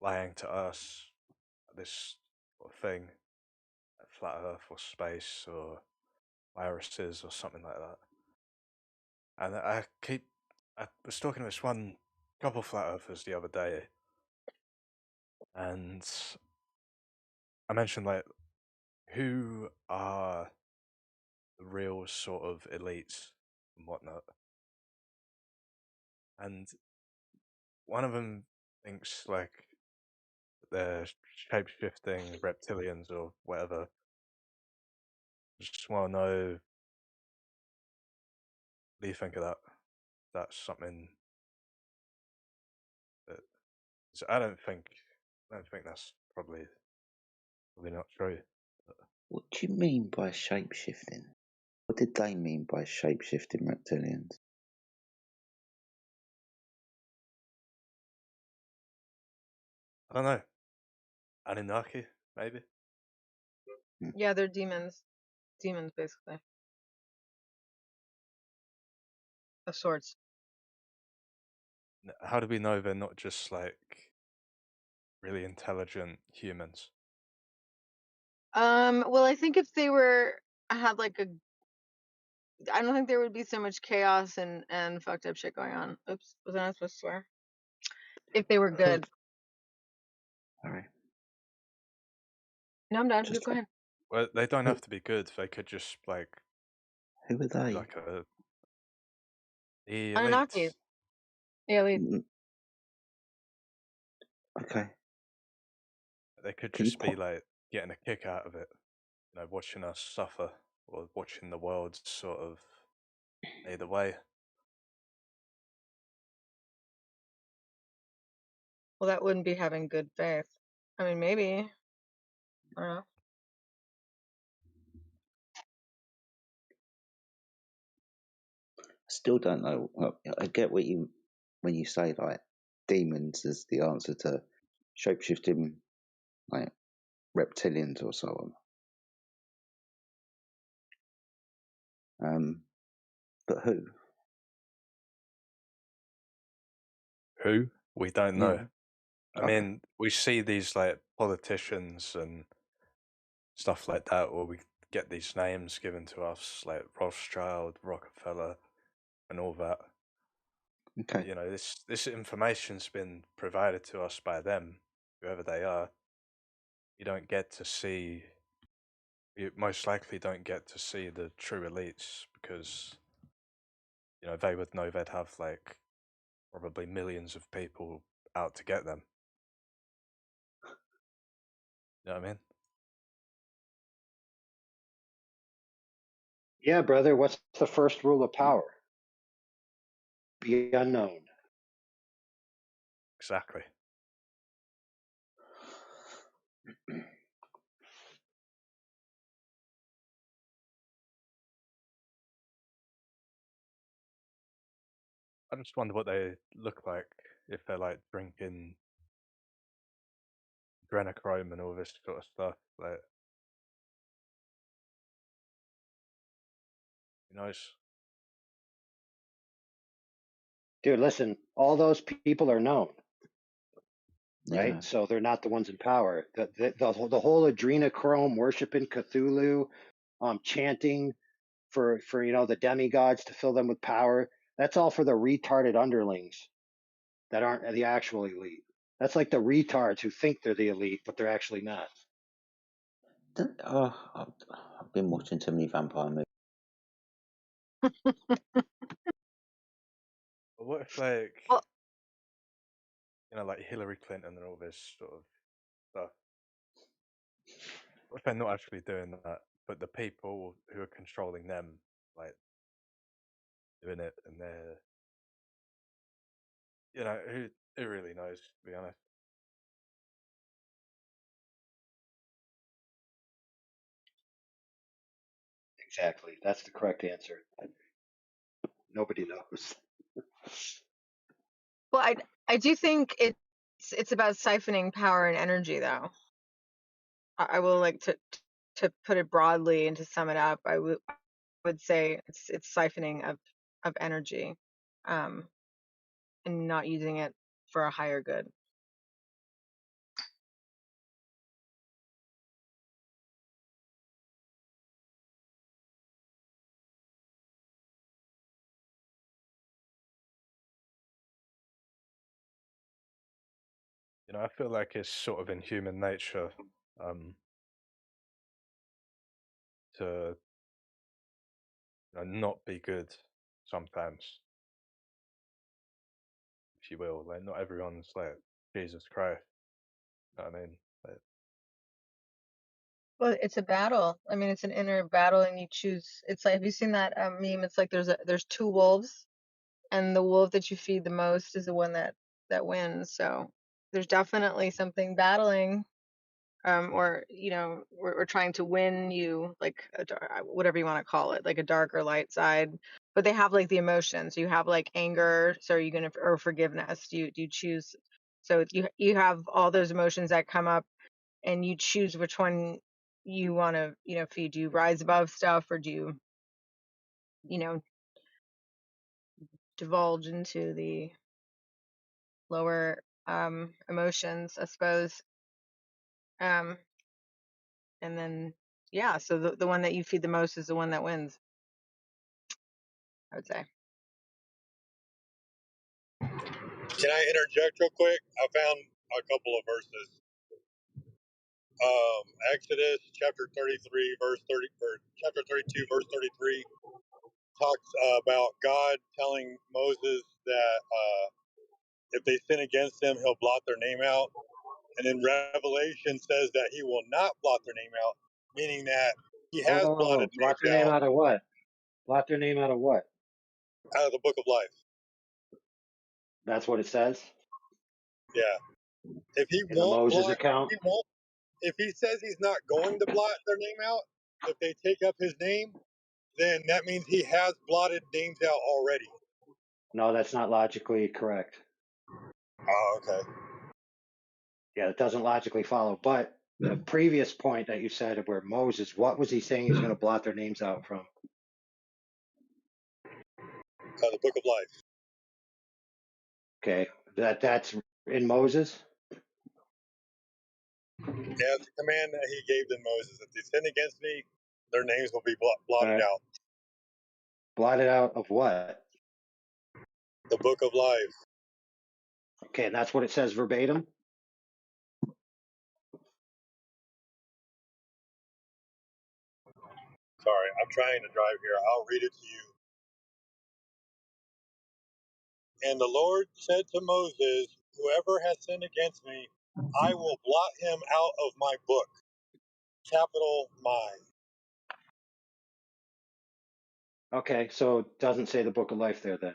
lying to us this sort of thing, like flat Earth or space or viruses or something like that. And I was talking to this one couple flat earthers the other day, and I mentioned like who are the real sort of elites and whatnot, and one of them thinks like they're shape shifting reptilians or whatever. Just want to know, what do you think of that? That's something that so I don't think that's probably not true. But What do you mean by shape-shifting? What did they mean by shape-shifting reptilians? I don't know. Anunnaki, maybe. Yeah, they're demons. Demons, basically. Of sorts. How do we know they're not just like really intelligent humans? Well, I think if they had like a, I don't think there would be so much chaos and fucked up shit going on. Oops, was I not supposed to swear? If they were good. Sorry. No, I'm done. Just Go ahead. Well, they don't who, have to be good. They could just like who are be they? like the Anunnaki. elites. Yeah, elite. Okay. They could Can you just be pop? like getting a kick out of it, watching us suffer or watching the world sort of fade away. Well, that wouldn't be having good faith. I mean, maybe. I don't know. Still don't know. I get what you when you say like demons is the answer to shape-shifting like reptilians or so on. But who? Who? We don't Yeah. know. I Okay. mean, we see these like politicians and stuff like that, where we get these names given to us, like Rothschild, Rockefeller, and all that. Okay. This information's been provided to us by them, whoever they are. You don't get to see. You most likely don't get to see the true elites because they would know they'd have like probably millions of people out to get them. You know what I mean? Yeah, brother. What's the first rule of power? Be unknown. Exactly. I just wonder what they look like if they're like drinking adrenochrome and all this sort of stuff. Like, who knows? Dude, listen, all those people are known, right? Yeah. So they're not the ones in power. The whole adrenochrome worshiping Cthulhu, chanting for the demigods to fill them with power. That's all for the retarded underlings that aren't the actual elite. That's like the retards who think they're the elite, but they're actually not. I've been watching too many vampire movies. But what if like Well, like Hillary Clinton and all this sort of stuff? What if they're not actually doing that, but the people who are controlling them, like doing it, and they're who really knows? To be honest. Exactly. That's the correct answer. Nobody knows. well, I do think it's about siphoning power and energy, though. I will like to put it broadly and to sum it up. I would say it's siphoning of energy, and not using it for a higher good. I feel like it's sort of in human nature to not be good sometimes, if you will. Like, not everyone's like Jesus Christ. You know what I mean? Like, Well, it's a battle. I mean, it's an inner battle, and you choose. It's like, have you seen that meme? It's like there's two wolves, and the wolf that you feed the most is the one that wins. So there's definitely something battling, or we're trying to win you, like whatever you want to call it, like a dark or light side. But they have like the emotions. You have like anger. So are you gonna, or forgiveness? Do you choose? So you have all those emotions that come up, and you choose which one you want to feed. Do you rise above stuff, or do you know divulge into the lower emotions, I suppose. um and then, yeah, so the one that you feed the most is the one that wins, I would say. Can I interject real quick? I found a couple of verses. Exodus chapter 33, verse 30, or chapter 32, verse 33 talks about God telling Moses that if they sin against him, he'll blot their name out. And then Revelation says that he will not blot their name out, meaning that he has blotted Blot names their name out out of what? Blot their name out of what? out of the book of life. That's what it says Yeah. If he in the won't Moses blot, account. if he says he's not going to blot their name out, if they take up his name, then that means he has blotted names out already. No, that's not logically correct. Oh, okay. Yeah, it doesn't logically follow. But the previous point that you said where Moses, what was he saying he's going to blot their names out from? The book of life. Okay, that's in Moses. Yeah, it's a command that he gave to Moses. If they sin against me, their names will be blotted out. Blotted out of what? The book of life. Okay, and that's what it says verbatim. Sorry, I'm trying to drive here. I'll read it to you. And the Lord said to Moses, whoever has sinned against me, I will blot him out of my book. Capital my. Okay, so it doesn't say the book of life there then.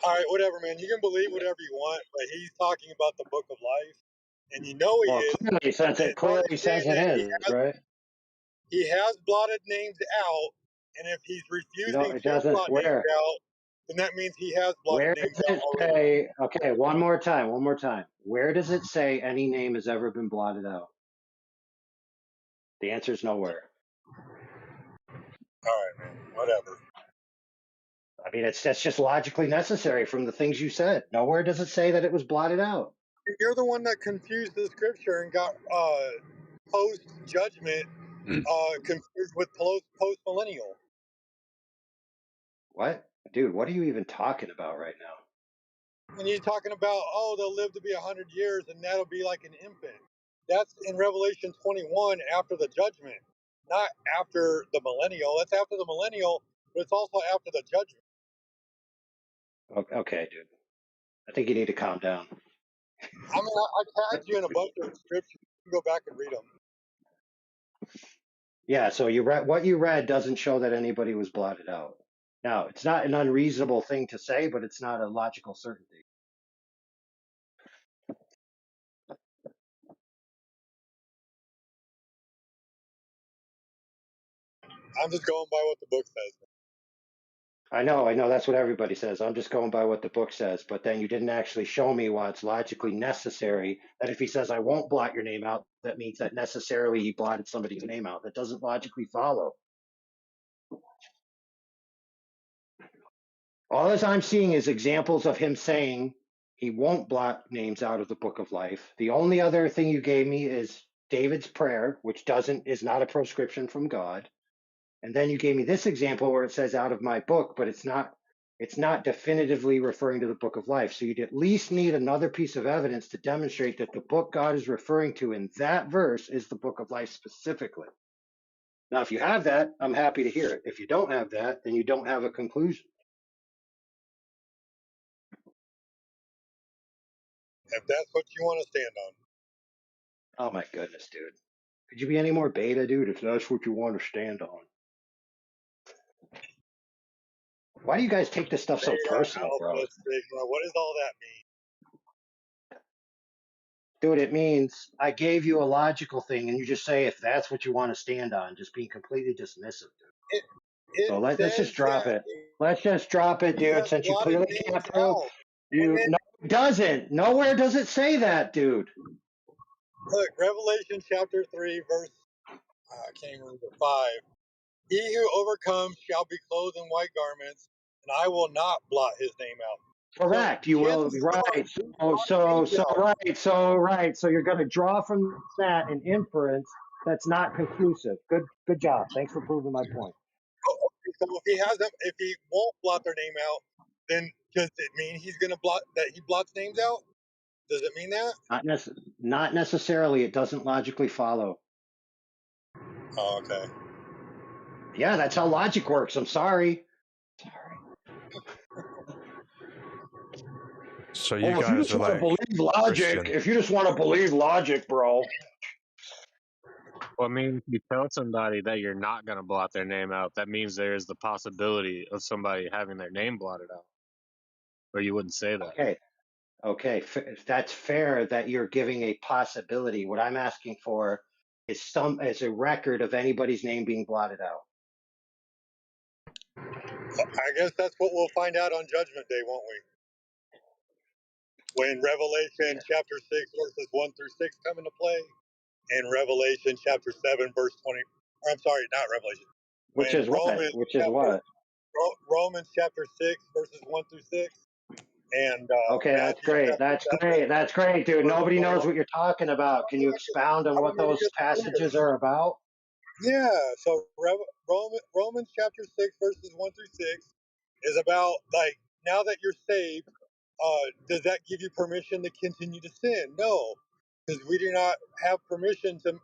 All right, whatever, man. You can believe whatever you want, but he's talking about the book of life, and you know he Well, is. it You clearly understand says it that is, right? he has blotted names out, and if he's No, refusing it to doesn't. blot names Where? out, then that means he has blotted Where names does out it already. say? Okay, one more time. Where does it say any name has ever been blotted out? The answer is nowhere. All right, man. Whatever. I mean, that's just logically necessary from the things you said. Nowhere does it say that it was blotted out. You're the one that confused the scripture and got post judgment confused with post millennial. What? Dude, what are you even talking about right now? When you're talking about, oh, they'll live to be 100 years and that'll be like an infant. That's in Revelation 21 after the judgment, not after the millennial. That's after the millennial, but it's also after the judgment. Okay, dude. I think you need to calm down. I mean, I tagged you in a bunch of scriptures. You can go back and read them. Yeah, so what you read doesn't show that anybody was blotted out. Now, it's not an unreasonable thing to say, but it's not a logical certainty. I'm just going by what the book says. I know, that's what everybody says. I'm just going by what the book says, but then you didn't actually show me why it's logically necessary that if he says, I won't blot your name out, that means that necessarily he blotted somebody's name out. That doesn't logically follow. All as I'm seeing is examples of him saying he won't blot names out of the book of life. The only other thing you gave me is David's prayer, which is not a proscription from God. And then you gave me this example where it says out of my book, but it's not It's not definitively referring to the book of life. So you'd at least need another piece of evidence to demonstrate that the book God is referring to in that verse is the book of life specifically. Now, if you have that, I'm happy to hear it. If you don't have that, then you don't have a conclusion. If that's what you want to stand on. Oh my goodness, dude. Could you be any more beta, dude, if that's what you want to stand on? Why do you guys take this stuff so Beta, personal, bro? alpha, sigma. What does all that mean? Dude, it means I gave you a logical thing and you just say if that's what you want to stand on, just being completely dismissive, dude. It So let's just says drop that it. Let's just drop it, he dude, has since you blotted clearly names can't prove out. And you then, no it doesn't. Nowhere does it say that, dude. look, Revelation chapter 3, verse, I can't even remember, 5. He who overcomes shall be clothed in white garments, and I will not blot his name out. So Correct. You will chances are right. he's So blotting so names so out. right. So right. So you're gonna draw from that an inference that's not conclusive. Good job. Thanks for proving my point. So if he won't blot their name out, then does it mean he's going to blot that he blots names out? Does it mean that? Not necessarily. It doesn't logically follow. Oh, okay. Yeah, that's how logic works. I'm sorry. So you Oh, if you guys just are want to like believe logic, Christian. if you just want to believe logic, bro. Well, I mean, if you tell somebody that you're not going to blot their name out, that means there is the possibility of somebody having their name blotted out. Or you wouldn't say that. Okay, that's fair that you're giving a possibility. What I'm asking for is a record of anybody's name being blotted out. I guess that's what we'll find out on Judgment Day, won't we? When Revelation chapter 6 verses 1 through 6 come into play, and Revelation chapter 7 verse 20. Or I'm sorry, not Revelation. Which When is what? Romans chapter 6 verses 1 through 6, and Okay, that's Matthew great. chapter That's 7 great. That's great, dude. verse Nobody 21. knows what you're talking about. Can you expound on I'm what going to those just read passages it. are about? Yeah, so Romans chapter 6 verses 1 through 6 is about, like, now that you're saved, does that give you permission to continue to sin? No, because we do not have permission to,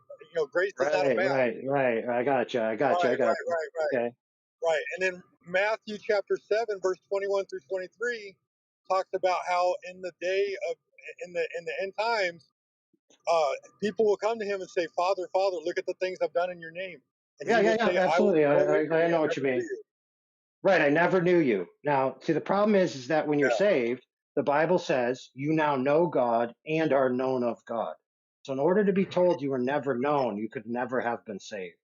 grace is not Right, abound. right. I got you. Right. Okay. Right. And then Matthew chapter 7 verse 21 through 23 talks about how in the day of in the end times, people will come to him and say, Father, Father, look at the things I've done in your name. And he will Yeah, say, I will absolutely. go away from I me, know I what never you knew mean. you. Right, I never knew you. Now, see, the problem is that when you're Yeah. saved, the Bible says you now know God and are known of God. So, in order to be told you were never known, you could never have been saved.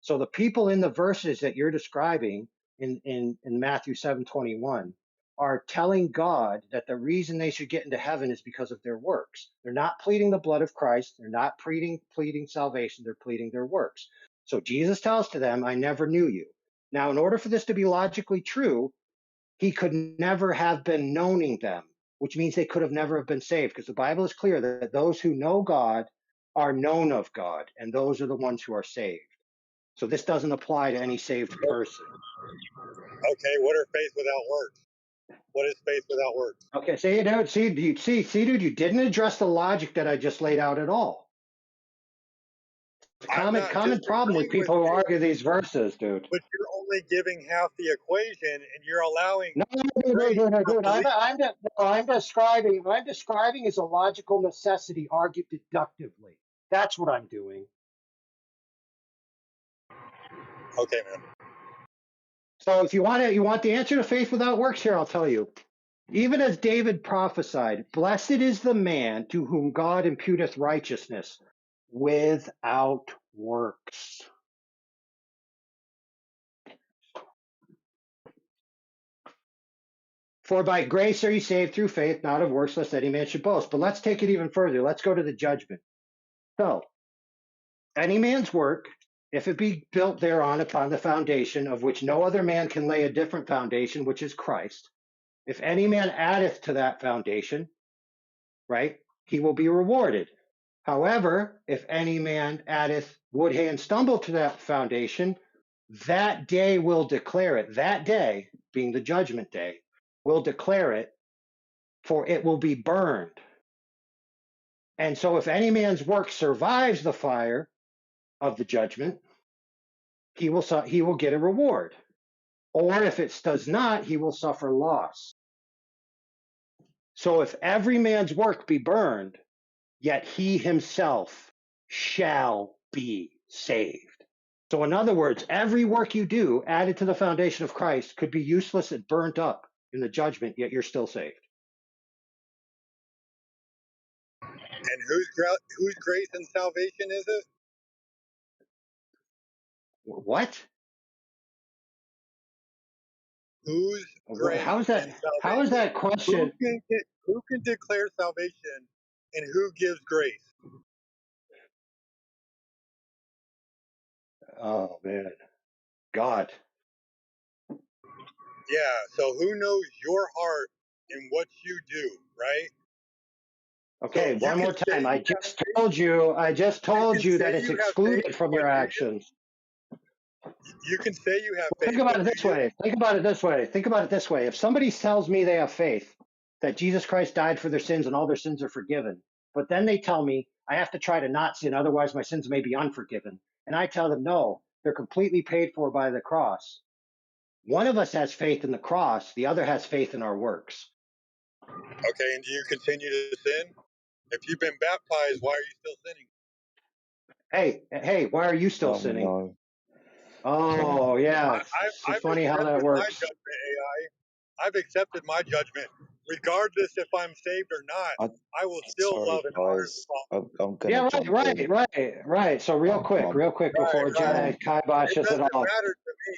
So, the people in the verses that you're describing in Matthew 7:21 are telling God that the reason they should get into heaven is because of their works. They're not pleading the blood of Christ. They're not pleading salvation. They're pleading their works. So, Jesus tells to them, I never knew you. Now, in order for this to be logically true, he could never have been knowing them, which means they could have never have been saved, because the Bible is clear that those who know God are known of God, and those are the ones who are saved. So this doesn't apply to any saved person. Okay, what are faith without works? What is faith without works? Okay, dude, you didn't address the logic that I just laid out at all. I'm Common not common problem with disagreeing with people who you, argue these verses, dude. but you're only giving half the equation, and you're allowing No, grace to dude. believe. I'm describing is a logical necessity argued deductively. That's what I'm doing. Okay, man. So if you want the answer to faith without works, here I'll tell you. Even as David prophesied, blessed is the man to whom God imputeth righteousness without works. For by grace are you saved through faith, not of works, lest any man should boast. But let's take it even further. Let's go to the judgment. So, any man's work, if it be built thereon upon the foundation, of which no other man can lay a different foundation, which is Christ, if any man addeth to that foundation, right, he will be rewarded. However, if any man addeth wood, hay, and stumble to that foundation, that day will declare it. That day, being the judgment day, will declare it, for it will be burned. And so if any man's work survives the fire of the judgment, he will get a reward. Or if it does not, he will suffer loss. So if every man's work be burned, yet he himself shall be saved. So in other words, every work you do added to the foundation of Christ could be useless and burnt up in the judgment, yet you're still saved. And whose grace and salvation is it? What? Whose grace How is and that? How is salvation? that question? Who can declare salvation, and who gives grace? Oh man, God. Yeah. So who knows your heart and what you do, right? So Okay, you one can more say time. I you have just faith. told you. I just You told can you say that it's you have faith, excluded from but your do you? actions. You can say you have Think faith, about but it do this you? way. Think about it this way. Think about it this way. If somebody tells me they have faith that Jesus Christ died for their sins and all their sins are forgiven, but then they tell me I have to try to not sin, otherwise my sins may be unforgiven, and I tell them no, they're completely paid for by the cross. One of us has faith in the cross, the other has faith in our works. Okay, and do you continue to sin? If you've been baptized, why are you still sinning? Hey, why are you still sinning? No. Oh, yeah. It's I've funny how that accepted my works. judgment, AI. I've accepted my judgment. Regardless if I'm saved or not, I will still Sorry, love and honor the guys. Father. I'm going to Yeah, jump in. right. So real quick Um, before Right. kibosh It us at doesn't all. matter to me.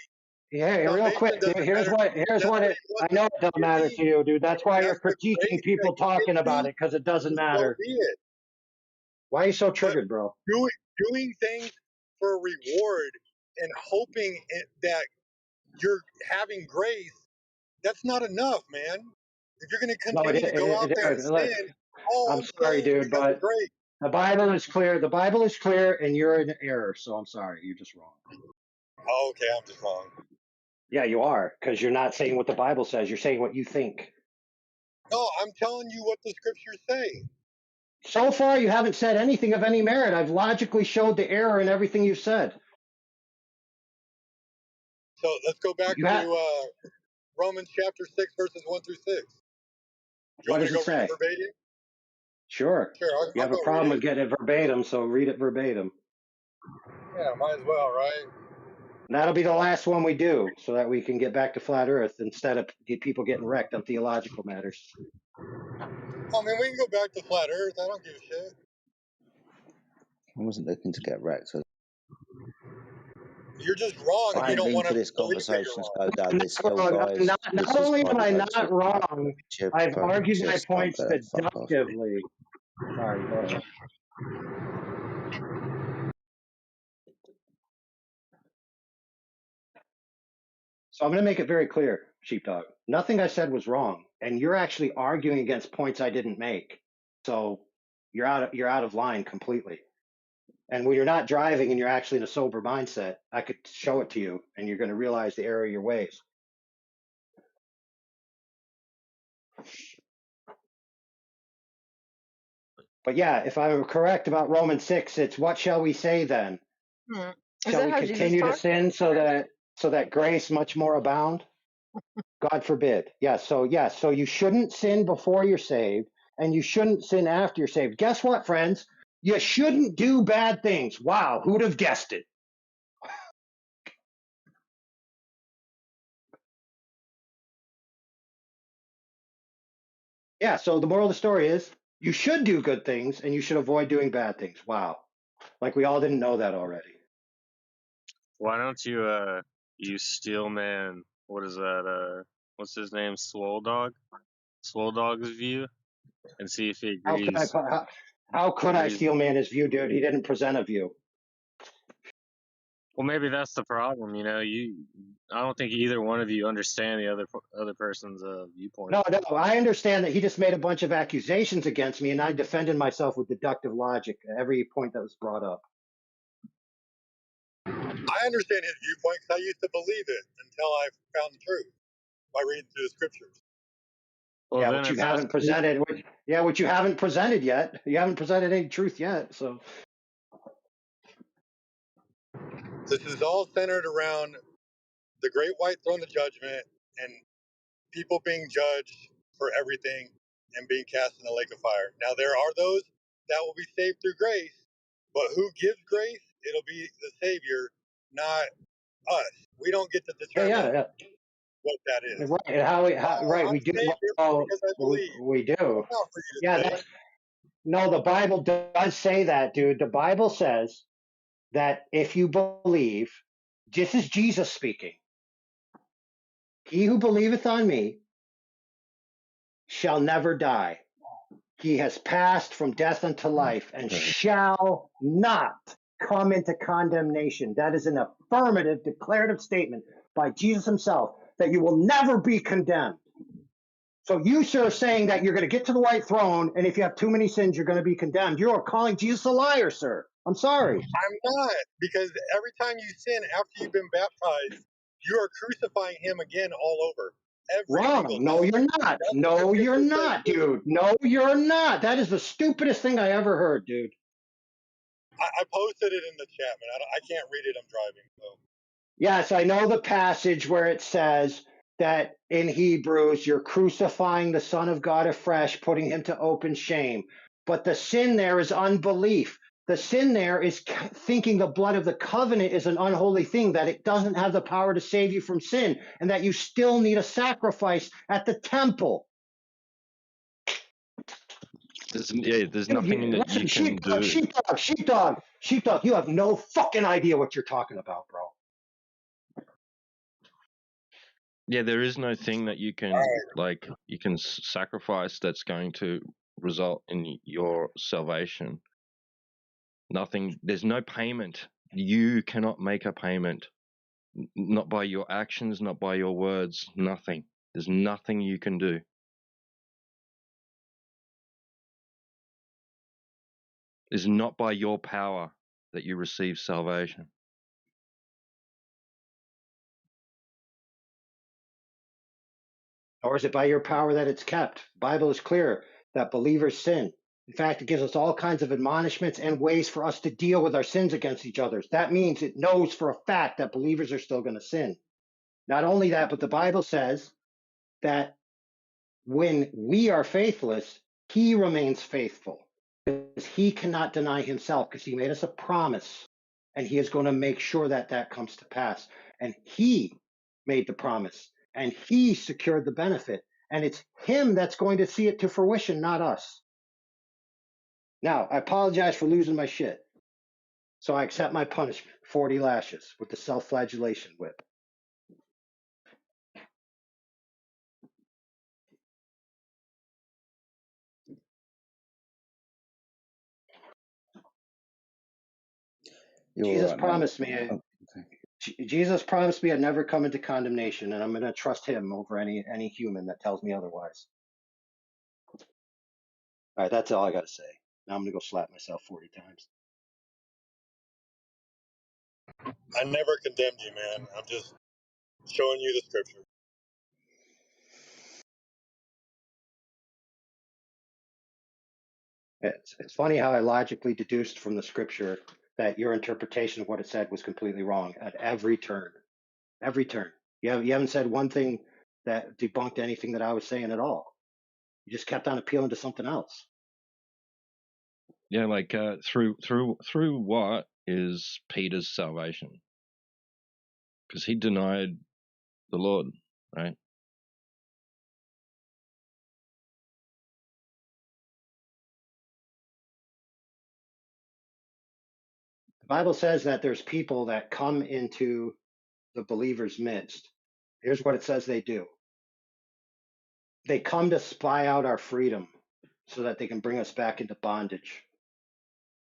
Yeah, real quick, Salvation dude. doesn't matter to me. Here's what it. Somebody I wants to know it doesn't forgive matter me, to you, dude. That's and why you're that's the critiquing grace that people He talking gives about me, it because it doesn't then so matter. be it. Why are you so But triggered, bro? doing things for a reward and hoping that you're having grace, that's not enough, man. If you're going to No, continue to go out there and look, sin, oh, I'm I'm sorry, saved dude, because of but grace. the Bible is clear. The Bible is clear, and you're in error. So I'm sorry, you're just wrong. Oh, okay, I'm just wrong. Yeah, you are, because you're not saying what the Bible says. You're saying what you think. No, I'm telling you what the scriptures say. So far, you haven't said anything of any merit. I've logically showed the error in everything you've said. So let's go back You have. to Romans chapter 6, verses 1 through 6. You What want me does to it go read it say? verbatim? Sure. Sure, You I'll have a go read problem it. with getting it verbatim, so read it verbatim. Yeah, might as well, right? And that'll be the last one we do, so that we can get back to flat Earth instead of people getting wrecked on theological matters. I mean, we can go back to flat earth. I don't give a shit. I wasn't looking to get wrecked. You're just wrong I and you didn't don't mean want for to this believe that you're conversation to wrong. go down this hill, guys. Not This is, only by am the I way, not talking about wrong, chip, I've argued my just I'm points going to fuck off. deductively. Sorry, go ahead. So I'm going to make it very clear, Sheepdog. Nothing I said was wrong, and you're actually arguing against points I didn't make. So you're out of line completely. And when you're not driving and you're actually in a sober mindset, I could show it to you, and you're going to realize the error of your ways. But yeah, if I'm correct about Romans 6, it's what shall we say then? Is Shall that we how Jesus continue to talked? sin so that grace much more abound? God forbid. So you shouldn't sin before you're saved, and you shouldn't sin after you're saved. Guess what, friends? You shouldn't do bad things. Wow, who'd have guessed it? Yeah, so the moral of the story is you should do good things and you should avoid doing bad things. Wow. Like we all didn't know that already. Why don't you steel man, what is that, what's his name, Swole Dog's view, and see if he How could I agrees how could I agrees steal man his view, dude? He didn't present a view. Well, maybe that's the problem. I don't think either one of you understand the other person's viewpoint. No, I understand that he just made a bunch of accusations against me and I defended myself with deductive logic at every point that was brought up. I understand his viewpoint because I used to believe it until I found the truth by reading through the scriptures. Well, Yeah, then which you if that's haven't presented. Which you haven't presented yet. You haven't presented any truth yet. So This is all centered around the great white throne of judgment and people being judged for everything and being cast in the lake of fire. Now, there are those that will be saved through grace, but who gives grace? It'll be the Savior, not us. We don't get to determine yeah. what that is. Right. And right. I'm We do. saved Well, because I believe. we do. That's not for you to Yeah. say. No, the Bible does say that, dude. The Bible says that if you believe, this is Jesus speaking. He who believeth on me shall never die. He has passed from death unto life and shall not come into condemnation. That is an affirmative, declarative statement by Jesus himself that you will never be condemned. So you, sir, are saying that you're going to get to the white throne, and if you have too many sins, you're going to be condemned. You are calling Jesus a liar, sir. I'm sorry. I'm not, because every time you sin after you've been baptized, you are crucifying him again all over. Every single Wrong. No, time. you're not. That's what the No, you're scripture says, not, dude. dude. No, you're not. That is the stupidest thing I ever heard, dude. I posted it in the chat, man. I can't read it. I'm driving. So. Yes, I know the passage where it says that in Hebrews, you're crucifying the Son of God afresh, putting him to open shame. But the sin there is unbelief. The sin there is thinking the blood of the covenant is an unholy thing, that it doesn't have the power to save you from sin, and that you still need a sacrifice at the temple. There's nothing that you Listen, can do. sheepdog. You have no fucking idea what you're talking about, bro. Yeah, there is no thing that you can sacrifice that's going to result in your salvation. Nothing. There's no payment. You cannot make a payment. Not by your actions, not by your words. Nothing. There's nothing you can do. It's not by your power that you receive salvation. Or is it by your power that it's kept? The Bible is clear that believers sin. In fact, it gives us all kinds of admonishments and ways for us to deal with our sins against each other. That means it knows for a fact that believers are still going to sin. Not only that, but the Bible says that when we are faithless, he remains faithful, because he cannot deny himself, because he made us a promise and he is going to make sure that that comes to pass. And he made the promise and he secured the benefit, and it's him that's going to see it to fruition, not us. Now, I apologize for losing my shit. So I accept my punishment, 40 lashes with the self-flagellation whip. You're all Jesus right, mate. promised me Oh, okay. Jesus promised me I'd never come into condemnation, and I'm going to trust him over any human that tells me otherwise. All right, that's all I got to say. Now I'm going to go slap myself 40 times. I never condemned you, man. I'm just showing you the scripture. It's funny how I logically deduced from the scripture that your interpretation of what it said was completely wrong at every turn. Every turn. You haven't said one thing that debunked anything that I was saying at all. You just kept on appealing to something else. Yeah, through what is Peter's salvation? Because he denied the Lord, right? The Bible says that there's people that come into the believer's midst. Here's what it says they do. They come to spy out our freedom so that they can bring us back into bondage.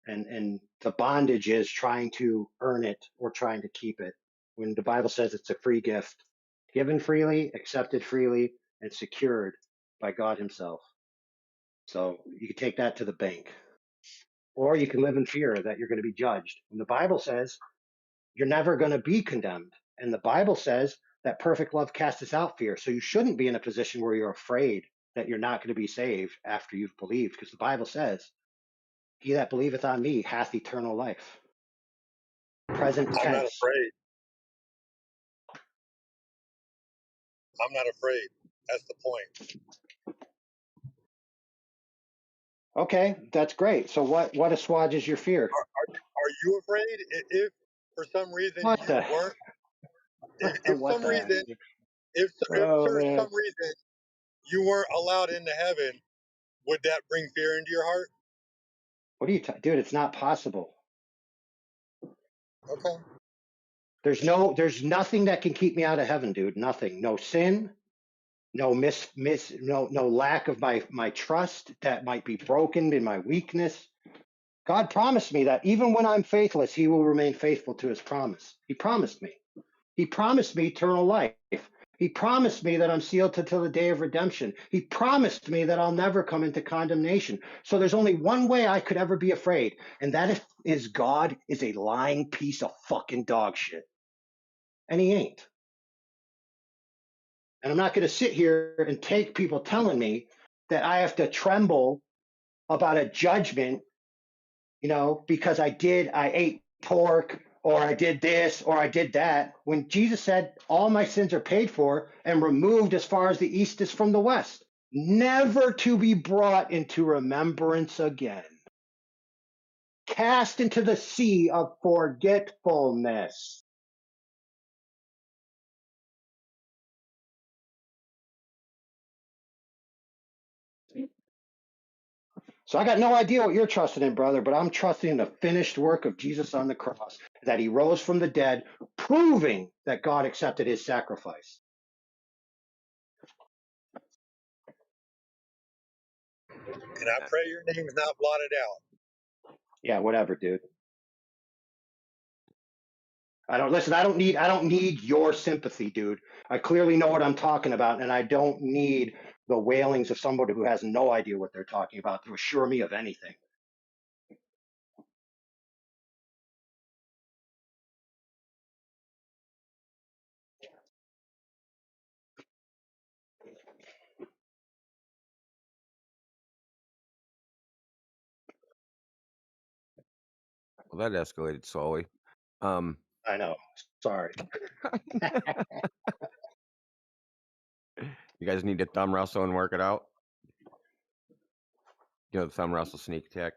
And the bondage is trying to earn it or trying to keep it. When the Bible says it's a free gift, given freely, accepted freely, and secured by God himself. So you can take that to the bank. Or you can live in fear that you're going to be judged. And the Bible says you're never going to be condemned. And the Bible says that perfect love casts out fear. So you shouldn't be in a position where you're afraid that you're not going to be saved after you've believed, because the Bible says, "He that believeth on me hath eternal life." Present I'm not tense. afraid. I'm not afraid. That's the point. Okay, that's great. So what assuages your fear? Are you afraid? If for some reason What you the weren't, if what some the heck? reason, if Oh for man. some reason you weren't allowed into heaven, would that bring fear into your heart? What are you dude, it's not possible. Okay. There's nothing that can keep me out of heaven, dude. Nothing. No sin, no no lack of my trust that might be broken in my weakness. God promised me that even when I'm faithless, he will remain faithful to his promise. He promised me. He promised me eternal life. He promised me that I'm sealed until the day of redemption. He promised me that I'll never come into condemnation. So there's only one way I could ever be afraid, and that is God is a lying piece of fucking dog shit. And he ain't. And I'm not going to sit here and take people telling me that I have to tremble about a judgment, because I ate pork or I did this or I did that. When Jesus said, all my sins are paid for and removed as far as the east is from the west, never to be brought into remembrance again. Cast into the sea of forgetfulness. So I got no idea what you're trusting in, brother, but I'm trusting in the finished work of Jesus on the cross, that he rose from the dead, proving that God accepted his sacrifice. And I pray your name's not blotted out. Yeah, whatever, dude. I don't need your sympathy, dude. I clearly know what I'm talking about, and I don't need the wailings of somebody who has no idea what they're talking about to assure me of anything. Well, that escalated slowly. I know. Sorry. You guys need to thumb wrestle and work it out. The thumb wrestle sneak attack.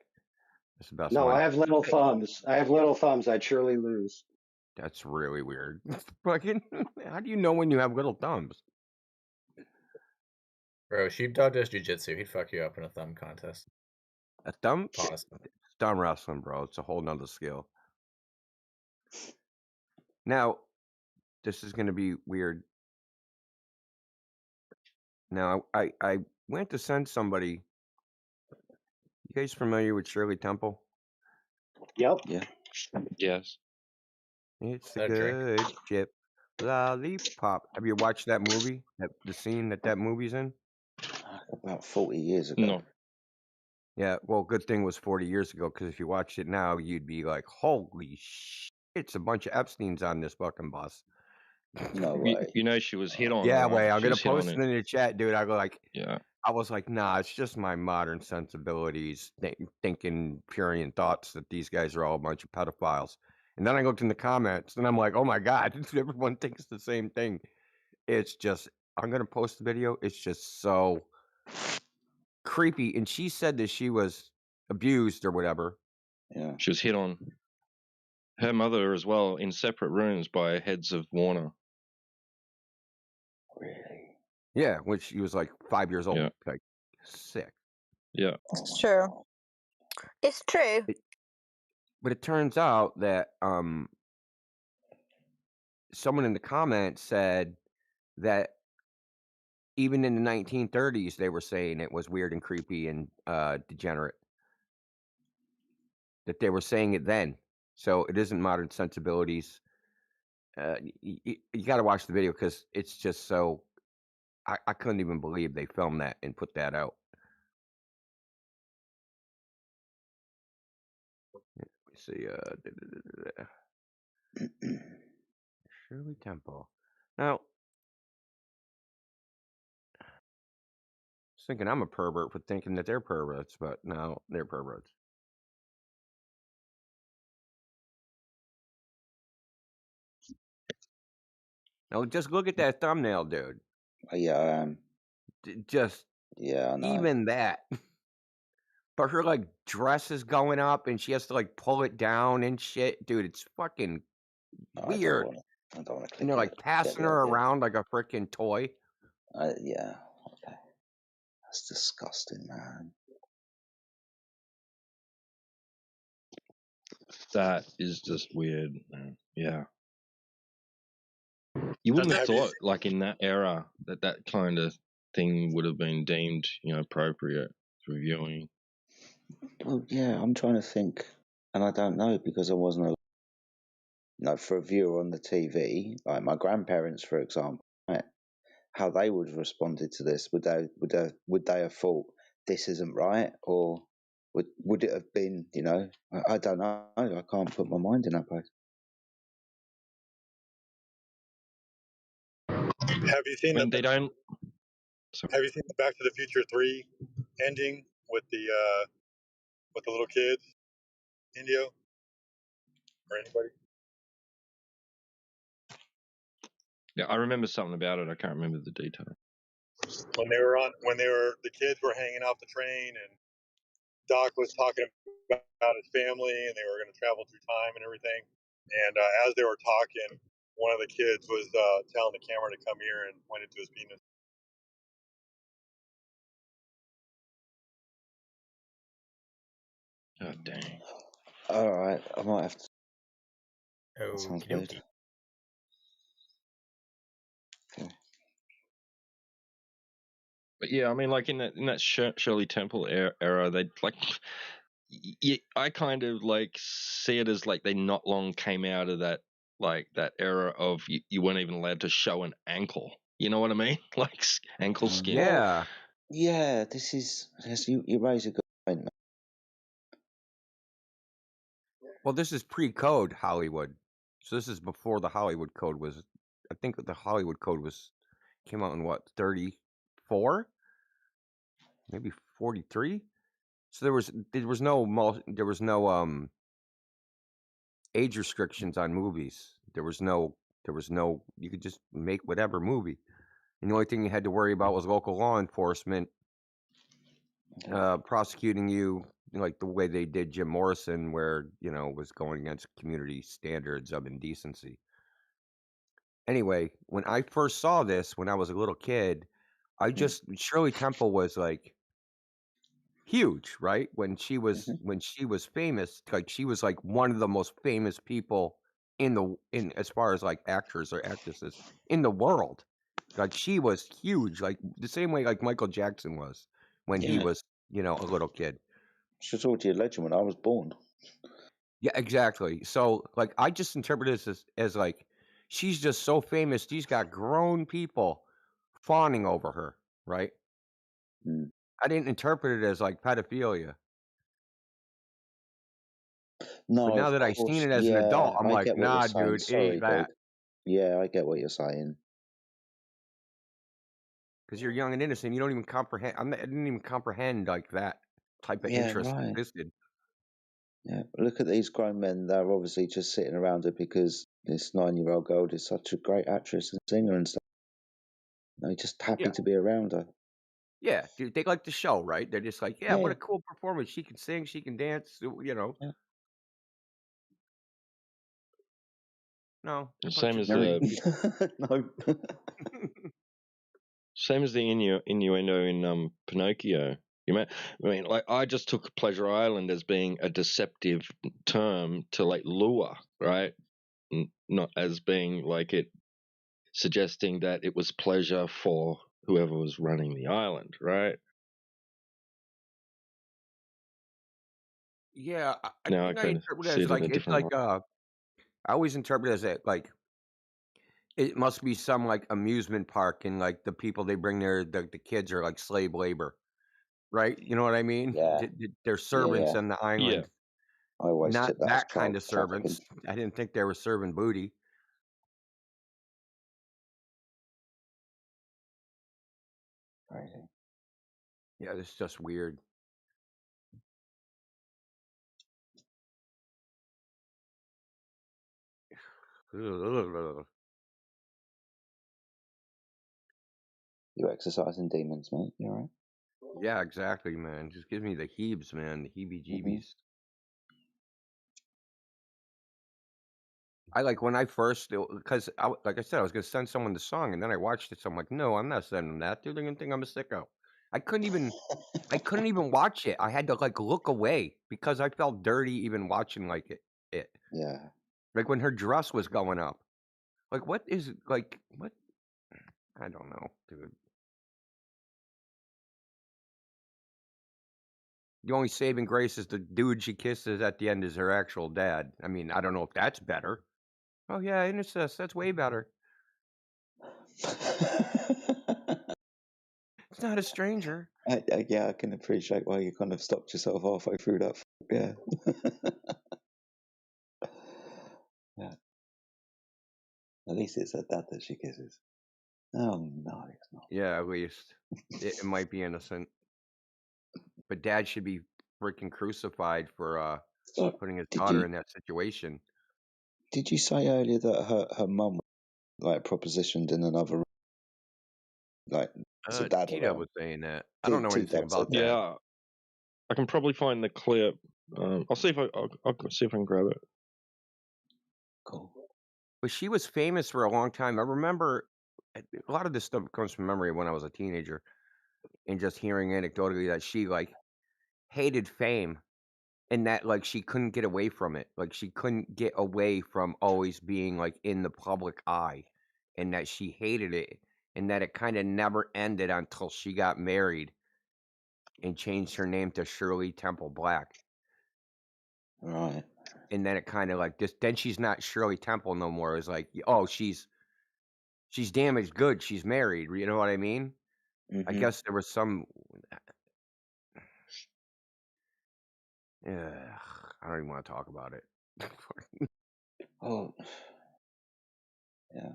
That's the best No, one. I have little thumbs. I'd surely lose. That's really weird. Fucking, how do you know when you have little thumbs? Bro, Sheepdog does jujitsu. He'd fuck you up in a thumb contest. A thumb? Pause. Thumb wrestling, bro. It's a whole nother skill. Now, this is going to be weird. Now, I went to send somebody. You guys familiar with Shirley Temple? Yep. Yeah. Yes. It's a That drink. good chip lollipop. Have you watched that movie? The scene that movie's in? About 40 years ago. No. Yeah, well, good thing was 40 years ago, because if you watched it now, you'd be like, holy shit, it's a bunch of Epsteins on this fucking bus. No way. You know she was hit on, Yeah, right? wait, I'm She going was to hit on post it in the chat, dude. Yeah. I was like, nah, it's just my modern sensibilities thinking prurient thoughts that these guys are all a bunch of pedophiles. And then I looked in the comments and I'm like, oh my God, everyone thinks the same thing. It's just, I'm going to post the video. It's just so creepy. And she said that she was abused or whatever. Yeah. She was hit on. Her mother as well, in separate rooms by heads of Warner. Really? Yeah, when she was like 5 years old. Yeah. Like, sick. Yeah. It's true. It's true. But it turns out that someone in the comments said that even in the 1930s, they were saying it was weird and creepy and degenerate. That they were saying it then. So it isn't modern sensibilities. You got to watch the video because it's just so. I couldn't even believe they filmed that and put that out. Let me see. Shirley Temple. Now, was thinking I'm a pervert for thinking that they're perverts, but no, they're perverts. Now just look at that thumbnail, dude. Yeah, I am. Just Yeah, I know. even that. But her like dress is going up and she has to like pull it down and shit. Dude, it's fucking No, weird. I don't want to click And they're it. like passing her around like a freaking toy. Yeah, okay. That's disgusting, man. That is just weird, man. Yeah. You wouldn't have Have you thought, like in that era, that kind of thing would have been deemed, appropriate for viewing. Well, yeah, I'm trying to think, and I don't know because I wasn't, for a viewer on the TV, like my grandparents, for example, right, how they would have responded to this. Would they have thought this isn't right, or would it have been? I don't know. I can't put my mind in that place. have you seen I mean, they don't. Have you seen the Back to the Future 3 ending with the little kids, Indio, or anybody? Yeah, I remember something about it. I can't remember the detail. The kids were hanging off the train, and Doc was talking about his family, and they were going to travel through time and everything. And as they were talking, one of the kids was telling the camera to come here and pointed to his penis. Oh, dang. All right, I might have to. That Oh, sounds weird. Okay. But yeah, I mean, like in that Shirley Temple era, they like. I kind of like see it as like they not long came out of that era of you weren't even allowed to show an ankle. You know what I mean? Like ankle skin. Yeah. Yeah, you raise a good point, man. Well, this is pre-code Hollywood. So this is before the Hollywood Code was. I think the Hollywood Code came out in what, 34? Maybe 43? So there was no age restrictions on movies. There was no you could just make whatever movie. And the only thing you had to worry about was local law enforcement prosecuting you like the way they did Jim Morrison, where, was going against community standards of indecency. Anyway, when I first saw this when I was a little kid, Shirley Temple was like huge, right? When she was famous, like she was like one of the most famous people in as far as like actors or actresses in the world. Like she was huge, like the same way like Michael Jackson was when he was, a little kid. She was already a legend when I was born. Yeah, exactly. So like I just interpret this as like she's just so famous, she's got grown people fawning over her, right? Mm. I didn't interpret it as like pedophilia. No, But now that I've seen it as an adult, I'm I like, get what you're nah, saying. dude, it Sorry, ain't that. Dave. Yeah, I get what you're saying. Because you're young and innocent, you don't even comprehend. I didn't even comprehend like that type of interest Right. existed. Yeah, look at these grown men. They're obviously just sitting around her because this 9-year-old girl is such a great actress and singer and stuff. They're just happy to be around her. Yeah, dude, they like the show, right? They're just like, yeah, what Yeah. a cool performance. She can sing, she can dance, Yeah. No, Same as no. Same as the innuendo in Pinocchio. I mean, like I just took Pleasure Island as being a deceptive term to like lure, right? Not as being like it suggesting that it was pleasure for whoever was running the island, right? Yeah, I Now I think I kind of interpret it see as it in like a it's different like light. I always interpret it as like it must be some like amusement park and like the people they bring there, the kids are like slave labor, right? You know what I mean? Yeah. They're servants Yeah. on the island. I always Not took that as that kind of trafficking. servants. I didn't think they were serving booty. Crazy. Yeah, it's just weird. You exercising demons, mate? You alright? Yeah, exactly, man. Just gives me the heebs, man. The heebie-jeebies. I like when I first, because like I said, I was gonna send someone the song, and then I watched it. So I'm like, no, I'm not sending that, dude. They're gonna think I'm a sicko. I couldn't even watch it. I had to like look away because I felt dirty even watching like it. Yeah. Like when her dress was going up. Like what is like what? I don't know, dude. The only saving grace is the dude she kisses at the end is her actual dad. I mean, I don't know if that's better. Oh yeah, incest. That's way better. It's not a stranger. Yeah, I can appreciate why you kind of stopped yourself halfway through that. Yeah. Yeah. At least it's her dad that she kisses. Oh no, it's not. Yeah, at least it might be innocent. But dad should be freaking crucified for So, putting his did daughter you in that situation. did you say earlier that her mum like propositioned in another room, like was her dad T-Dub around? was saying that. I don't know anything T-Dub said about that. that. Yeah, I can probably find the clip. I'll see if I'll see if I can grab it. Cool. But she was famous for a long time. I remember a lot of this stuff comes from memory when I was a teenager, and just hearing anecdotally that she like hated fame, and that like she couldn't get away from it. Like she couldn't get away from always being like in the public eye, and that she hated it, and that it kind of never ended until she got married and changed her name to Shirley Temple Black. Right. And then it kind of like just then she's not Shirley Temple no more. It's like, oh, she's damaged goods. She's married. You know what I mean? I guess there was some. Yeah, I don't even want to talk about it. Oh. Yeah.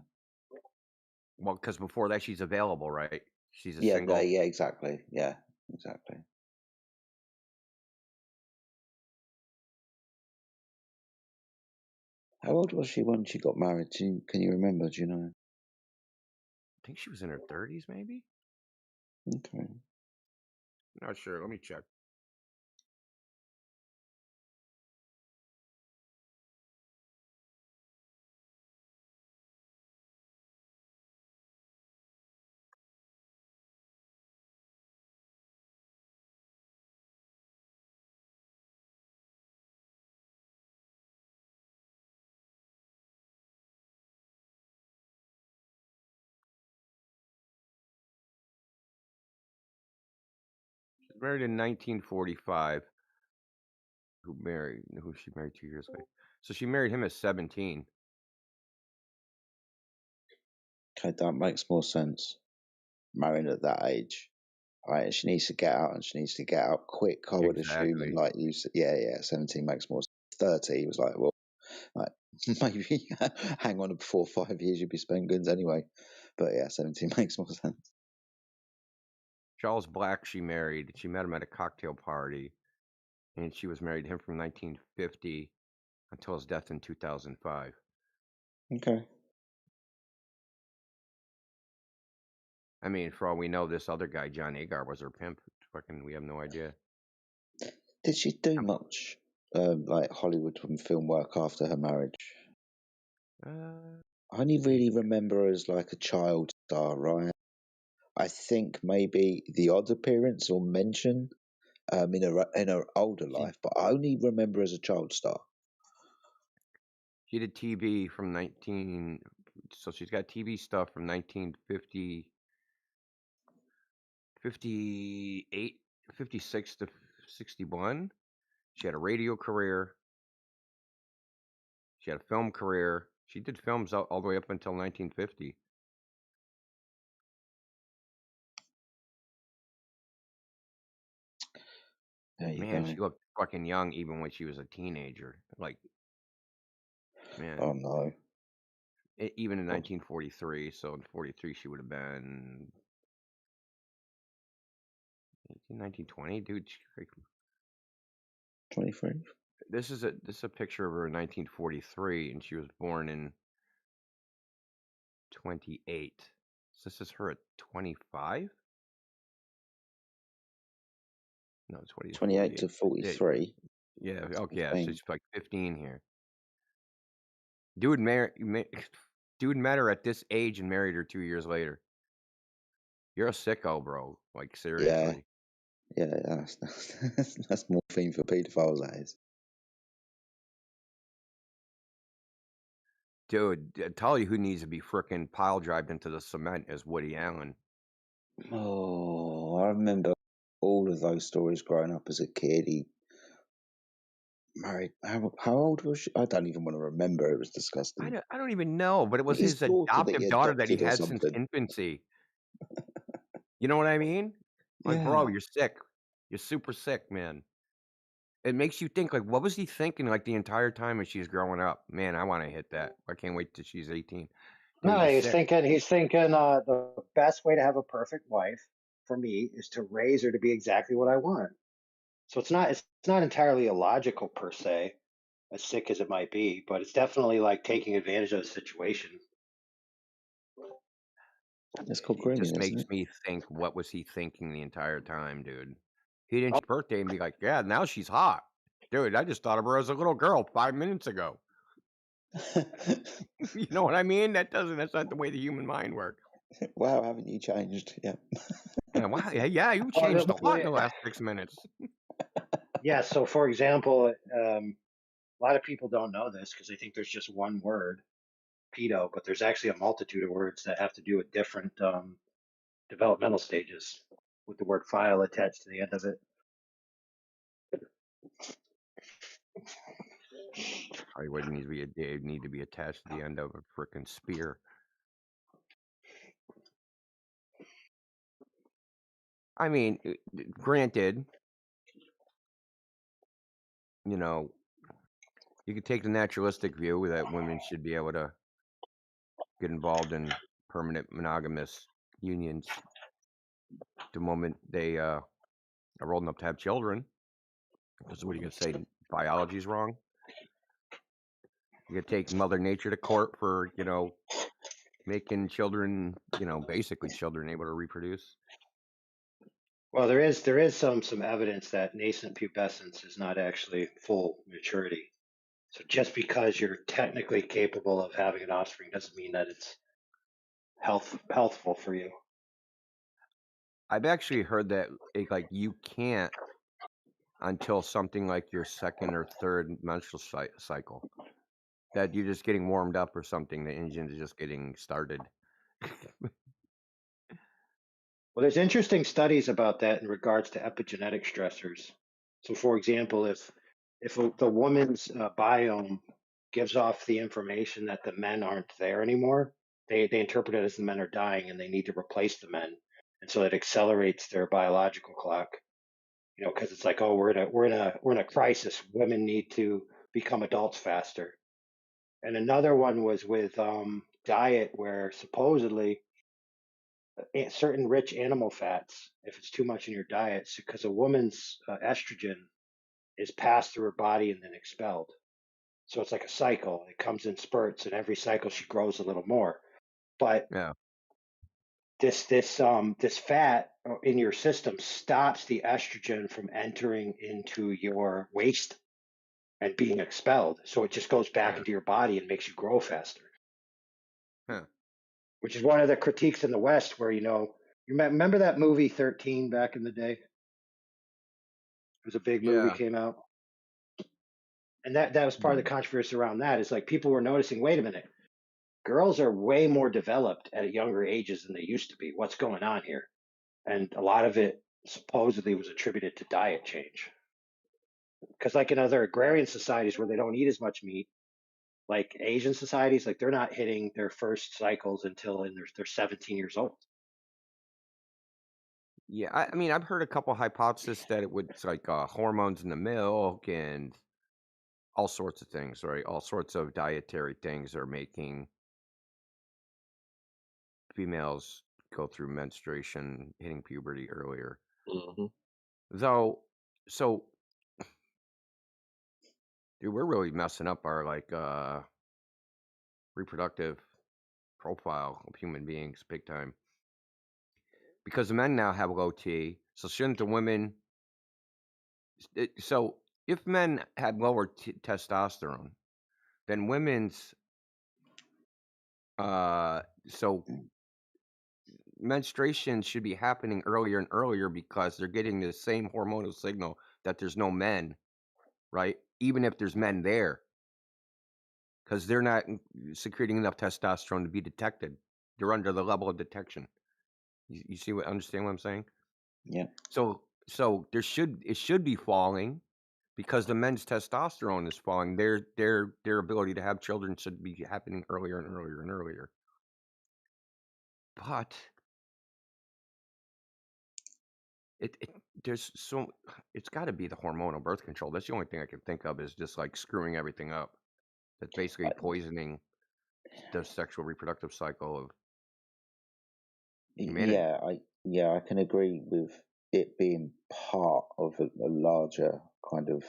Well, because before that she's available, right? She's a Yeah. single. Yeah. Exactly. Yeah. Exactly. How old was she when she got married? Can you remember? Do you know? I think she was in her 30s, maybe. Okay. Not sure. Let me check. She's married in 1945. Who she married 2 years later. So she married him at 17. Okay, that makes more sense. Marrying at that age. Right, and she needs to get out, and she needs to get out quick. I would assume, and Exactly. like you said, yeah, 17 makes more sense. 30 was like, well, like maybe hang on for 4 or 5 years, you'd be spending goods anyway. But yeah, 17 makes more sense. Charles Black, she married. She met him at a cocktail party, and she was married to him from 1950 until his death in 2005. Okay. I mean, for all we know, this other guy, John Agar, was her pimp. Fucking, we have no idea. Did she do much like Hollywood and film work after her marriage? I only really remember her as like a child star, right? I think maybe the odd appearance or mention in her older life, but I only remember her as a child star. She did TV from 19. So she's got TV stuff from 1950, 58, 56 to 61. She had a radio career. She had a film career. She did films all the way up until 1950. There you Man, go. she looked fucking young even when she was a teenager. Like, man, Oh no. even in Oh, 1943. So in 43, she would have been, 1920, dude. 23. This is a picture of her in 1943, and she was born in 28. So this is her at 25. No, 20 to 28 to 48. 43. Yeah. Okay. Yeah. So 15. she's like 15 here. Dude met her at this age and married her 2 years later. You're a sicko, bro. Like, seriously. Yeah, that's morphine for paedophiles, that is. Dude, I tell you who needs to be frickin' pile drived into the cement is Woody Allen. Oh, I remember all of those stories growing up as a kid. He married. How old was she? I don't even want to remember. It was disgusting. I don't even know, but it was His his daughter that he adoptive daughter that he adopted or had since something. infancy. You know what I mean? Like, bro, Yeah. you're sick. You're super sick, man. It makes you think, like, what was he thinking, like, the entire time as she's growing up? Man, I want to hit that. I can't wait till she's 18. Dude, No, you're he's sick. thinking the best way to have a perfect wife for me is to raise her to be exactly what I want. So it's not entirely illogical per se, as sick as it might be, but it's definitely like taking advantage of the situation. It's called It grooming, just isn't makes it? me think, what was he thinking the entire time, dude? He didn't birthday and be like, yeah, now she's hot. Dude, I just thought of her as a little girl 5 minutes ago. You know what I mean? That's not the way the human mind works. Wow, haven't you changed? Yeah. Yeah, wow, yeah, you Well, changed a lot in the last 6 minutes. yeah. So, for example, a lot of people don't know this because they think there's just one word, pedo, but there's actually a multitude of words that have to do with different developmental stages, with the word "file" attached to the end of it. Probably wouldn't need to be attached to the end of a freaking spear. I mean, granted, you know, you could take the naturalistic view that women should be able to get involved in permanent monogamous unions the moment they are old enough to have children. Because what are you gonna say? Biology's wrong. You could take Mother Nature to court for making children, basically children able to reproduce. Well, there is some evidence that nascent pubescence is not actually full maturity. So just because you're technically capable of having an offspring doesn't mean that it's healthful for you. I've actually heard that you can't until something like your second or third menstrual cycle. That you're just getting warmed up or something. The engine is just getting started. Well, there's interesting studies about that in regards to epigenetic stressors. So, for example, if the woman's biome gives off the information that the men aren't there anymore, they interpret it as the men are dying and they need to replace the men, and so it accelerates their biological clock. Because it's like, oh, we're in a crisis. Women need to become adults faster. And another one was with diet, where supposedly certain rich animal fats, if it's too much in your diet, because a woman's estrogen is passed through her body and then expelled. So it's like a cycle. It comes in spurts, and every cycle she grows a little more. But Yeah. this fat in your system stops the estrogen from entering into your waste and being expelled. So it just goes back into your body and makes you grow faster. Huh. Which is one of the critiques in the West, where you remember that movie 13 back in the day. It was a big movie, Yeah. came out, and that was part of the controversy around that. Is like people were noticing, wait a minute, girls are way more developed at younger ages than they used to be. What's going on here? And a lot of it supposedly was attributed to diet change. Because like in other agrarian societies where they don't eat as much meat, like Asian societies, like they're not hitting their first cycles until they're 17 years old. Yeah, I mean, I've heard a couple hypotheses that it's like hormones in the milk and all sorts of things, right? All sorts of dietary things are making females go through menstruation, hitting puberty earlier. hmm Though, so dude, we're really messing up our like reproductive profile of human beings big time. Because the men now have low T, so shouldn't the women? So if men had lower testosterone, then women's so menstruation should be happening earlier and earlier because they're getting the same hormonal signal that there's no men, right? Even if there's men there, because they're not secreting enough testosterone to be detected. They're under the level of detection. You see what? Understand what I'm saying? Yeah. So it should be falling because the men's testosterone is falling. Their ability to have children should be happening earlier and earlier and earlier. But there's it's got to be the hormonal birth control. That's the only thing I can think of is just like screwing everything up. That's basically poisoning the sexual reproductive cycle of humanity. I can agree with it being part of a larger kind of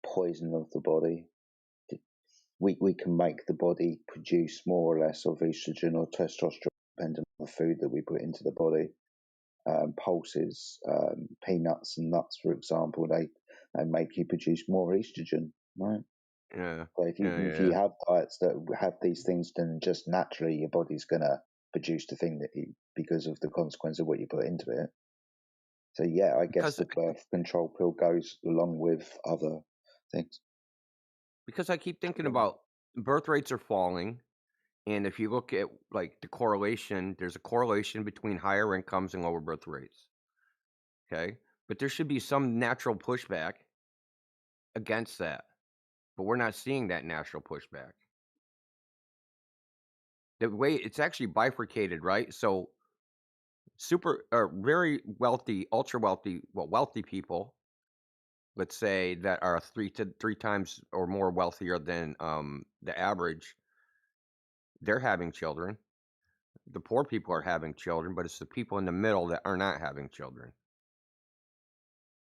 poison of the body. We can make the body produce more or less of estrogen or testosterone depending on the food that we put into the body. Pulses, peanuts and nuts, for example, they make you produce more estrogen, right? Yeah. So if you have diets that have these things, then just naturally your body's gonna produce the thing because of the consequence of what you put into it. So yeah, I guess the birth control pill goes along with other things. Because I keep thinking about birth rates are falling, and if you look at like the correlation, there's a correlation between higher incomes and lower birth rates. Okay, but there should be some natural pushback against that, but we're not seeing that natural pushback. The way it's actually bifurcated, right? So super or very wealthy, ultra wealthy, wealthy people, let's say that are three times or more wealthier than the average, they're having children. The poor people are having children, but it's the people in the middle that are not having children.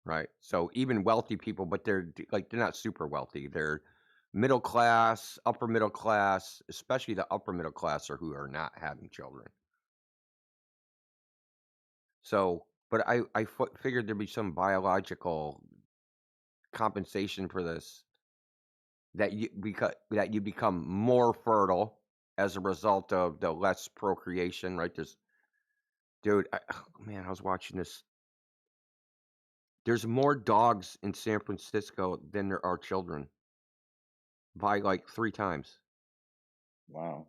Right? So even wealthy people, but they're not super wealthy. They're middle class, upper middle class, especially the upper middle class are who are not having children. So, but I figured there'd be some biological compensation for this, that you become more fertile as a result of the less procreation, right? Dude, I was watching this. There's more dogs in San Francisco than there are children, by like 3 times. Wow.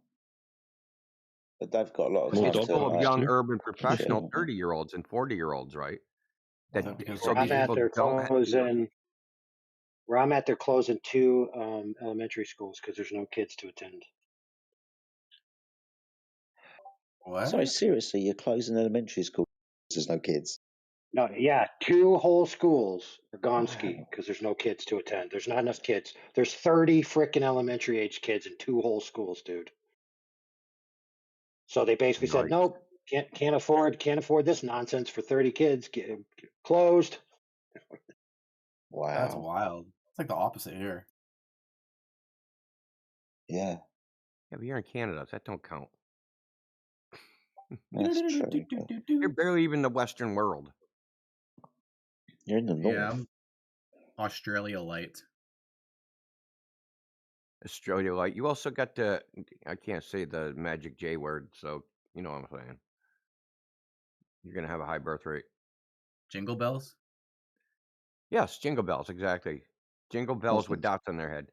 But they've got a lot of More time It's dog full of parks young too. urban shit, professional haven't they? 30-year-olds and 40-year-olds, right? Is that because So they're these people don't where I'm at, they're closing 2 elementary schools because there's no kids to attend. what? Sorry, seriously, you're closing elementary school because there's no kids. No, yeah, 2 whole schools are gone ski Wow. because there's no kids to attend. There's not enough kids. There's 30 freaking elementary age kids in 2 whole schools, dude. So they basically said, Yikes. nope, can't afford this nonsense for 30 kids. Closed. Wow. That's wild. It's like the opposite here. Yeah, Yeah, but you're in Canada, so that don't count. that's true. But You're barely even the Western world. you're in the north. Yeah, I'm Australia light. Australia, like you also got I can't say the magic J word, so you know what I'm saying. You're gonna have a high birth rate. Jingle bells? Yes, jingle bells, exactly. Jingle bells with dots on their head.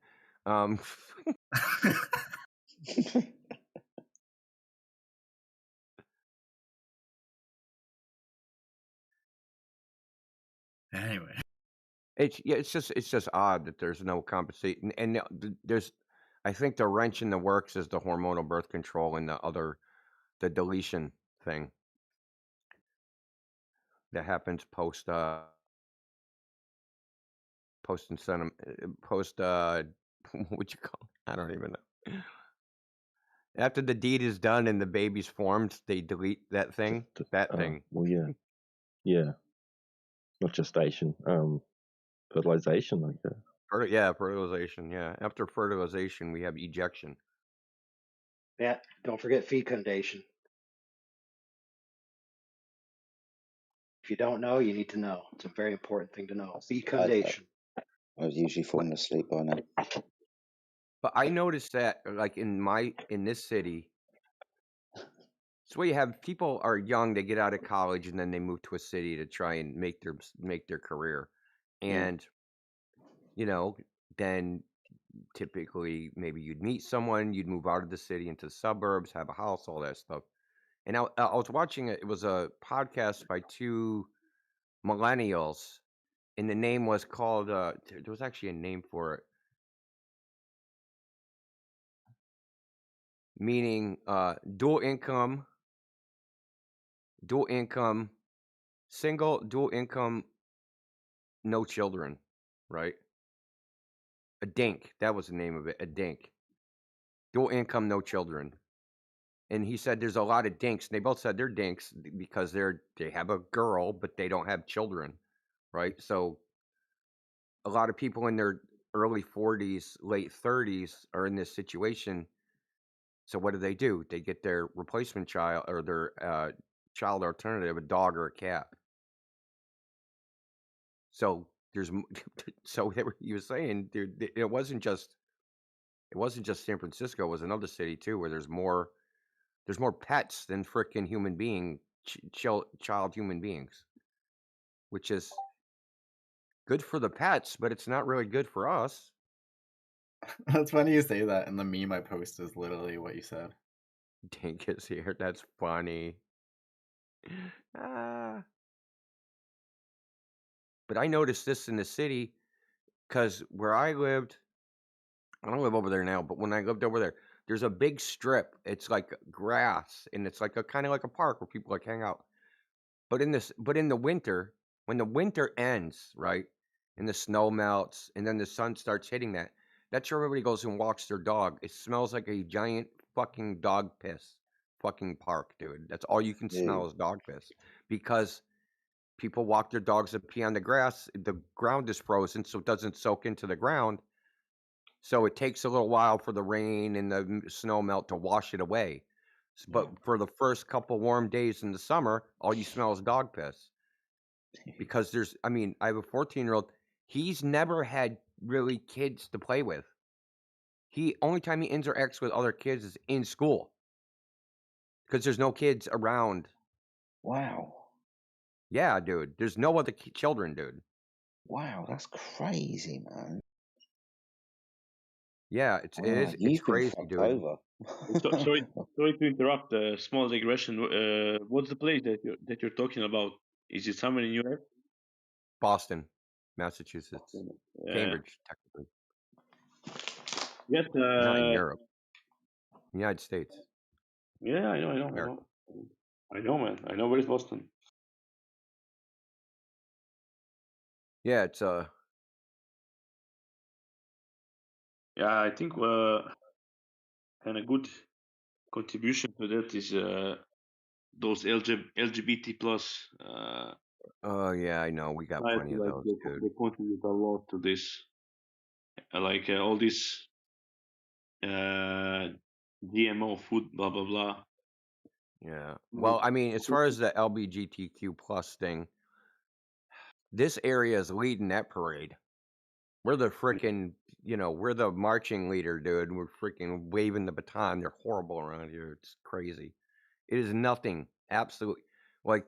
Anyway. It's just odd that there's no compensation, and there's, I think the wrench in the works is the hormonal birth control and the deletion thing that happens post incentive, post what you call it? I don't even know. After the deed is done and the baby's formed, they delete that thing. Well, yeah. not gestation, fertilization, like that. Yeah, fertilization. Yeah, after fertilization, we have ejection. Yeah, don't forget fecundation. If you don't know, you need to know. It's a very important thing to know. Fecundation. I was usually falling asleep by now. But I noticed that, like in this city, it's where you have people are young, they get out of college, and then they move to a city to try and make their career, Yeah. and you know, then typically maybe you'd meet someone, you'd move out of the city into the suburbs, have a house, all that stuff. And I was watching it. It was a podcast by two millennials, and the name was called. There was actually a name for it, meaning dual income, single, dual income, no children, right? A dink. That was the name of it. A dink. Dual income, no children. And he said there's a lot of dinks. And they both said they're dinks because they have a girl, but they don't have children, right? So a lot of people in their early 40s, late 30s are in this situation. So what do? They get their replacement child or their child alternative, a dog or a cat. So so he was saying, dude, it wasn't just San Francisco. It was another city too, where there's more pets than frickin' human child human beings, which is good for the pets, but it's not really good for us. That's funny you say that, and the meme I post is literally what you said. Dink is here. That's funny. But I noticed this in the city because where I lived, I don't live over there now, but when I lived over there, there's a big strip. It's like grass, and it's like a kind of like a park where people like hang out. But in the winter, when the winter ends, right, and the snow melts, and then the sun starts hitting that's where everybody goes and walks their dog. It smells like a giant fucking dog piss fucking park, dude. That's all you can smell is dog piss because people walk their dogs and pee on the grass. The ground is frozen, so it doesn't soak into the ground. So it takes a little while for the rain and the snow melt to wash it away. But for the first couple warm days in the summer, all you smell is dog piss. Because I have a 14-year-old. He's never had really kids to play with. Only time he interacts with other kids is in school. Because there's no kids around. Wow. Yeah, dude. There's no other children, dude. Wow, that's crazy, man. Yeah, it's crazy, dude. Over. sorry to interrupt. Small digression. What's the place that you're talking about? Is it somewhere in New York? Boston, Massachusetts, Cambridge, technically. Yes. Not in Europe. United States. Yeah, I know, man. I know where is Boston. Yeah, it's Yeah, I think and a good contribution to that is those LGBT plus. Oh yeah, I know. We got plenty of those, dude. They contribute a lot to this, like all this GMO food, blah blah blah. Yeah. Well, I mean, as far as the LGBTQ plus thing, this area is leading that parade. We're the freaking, we're the marching leader, dude. We're freaking waving the baton. They're horrible around here. It's crazy. It is nothing. Absolutely. Like,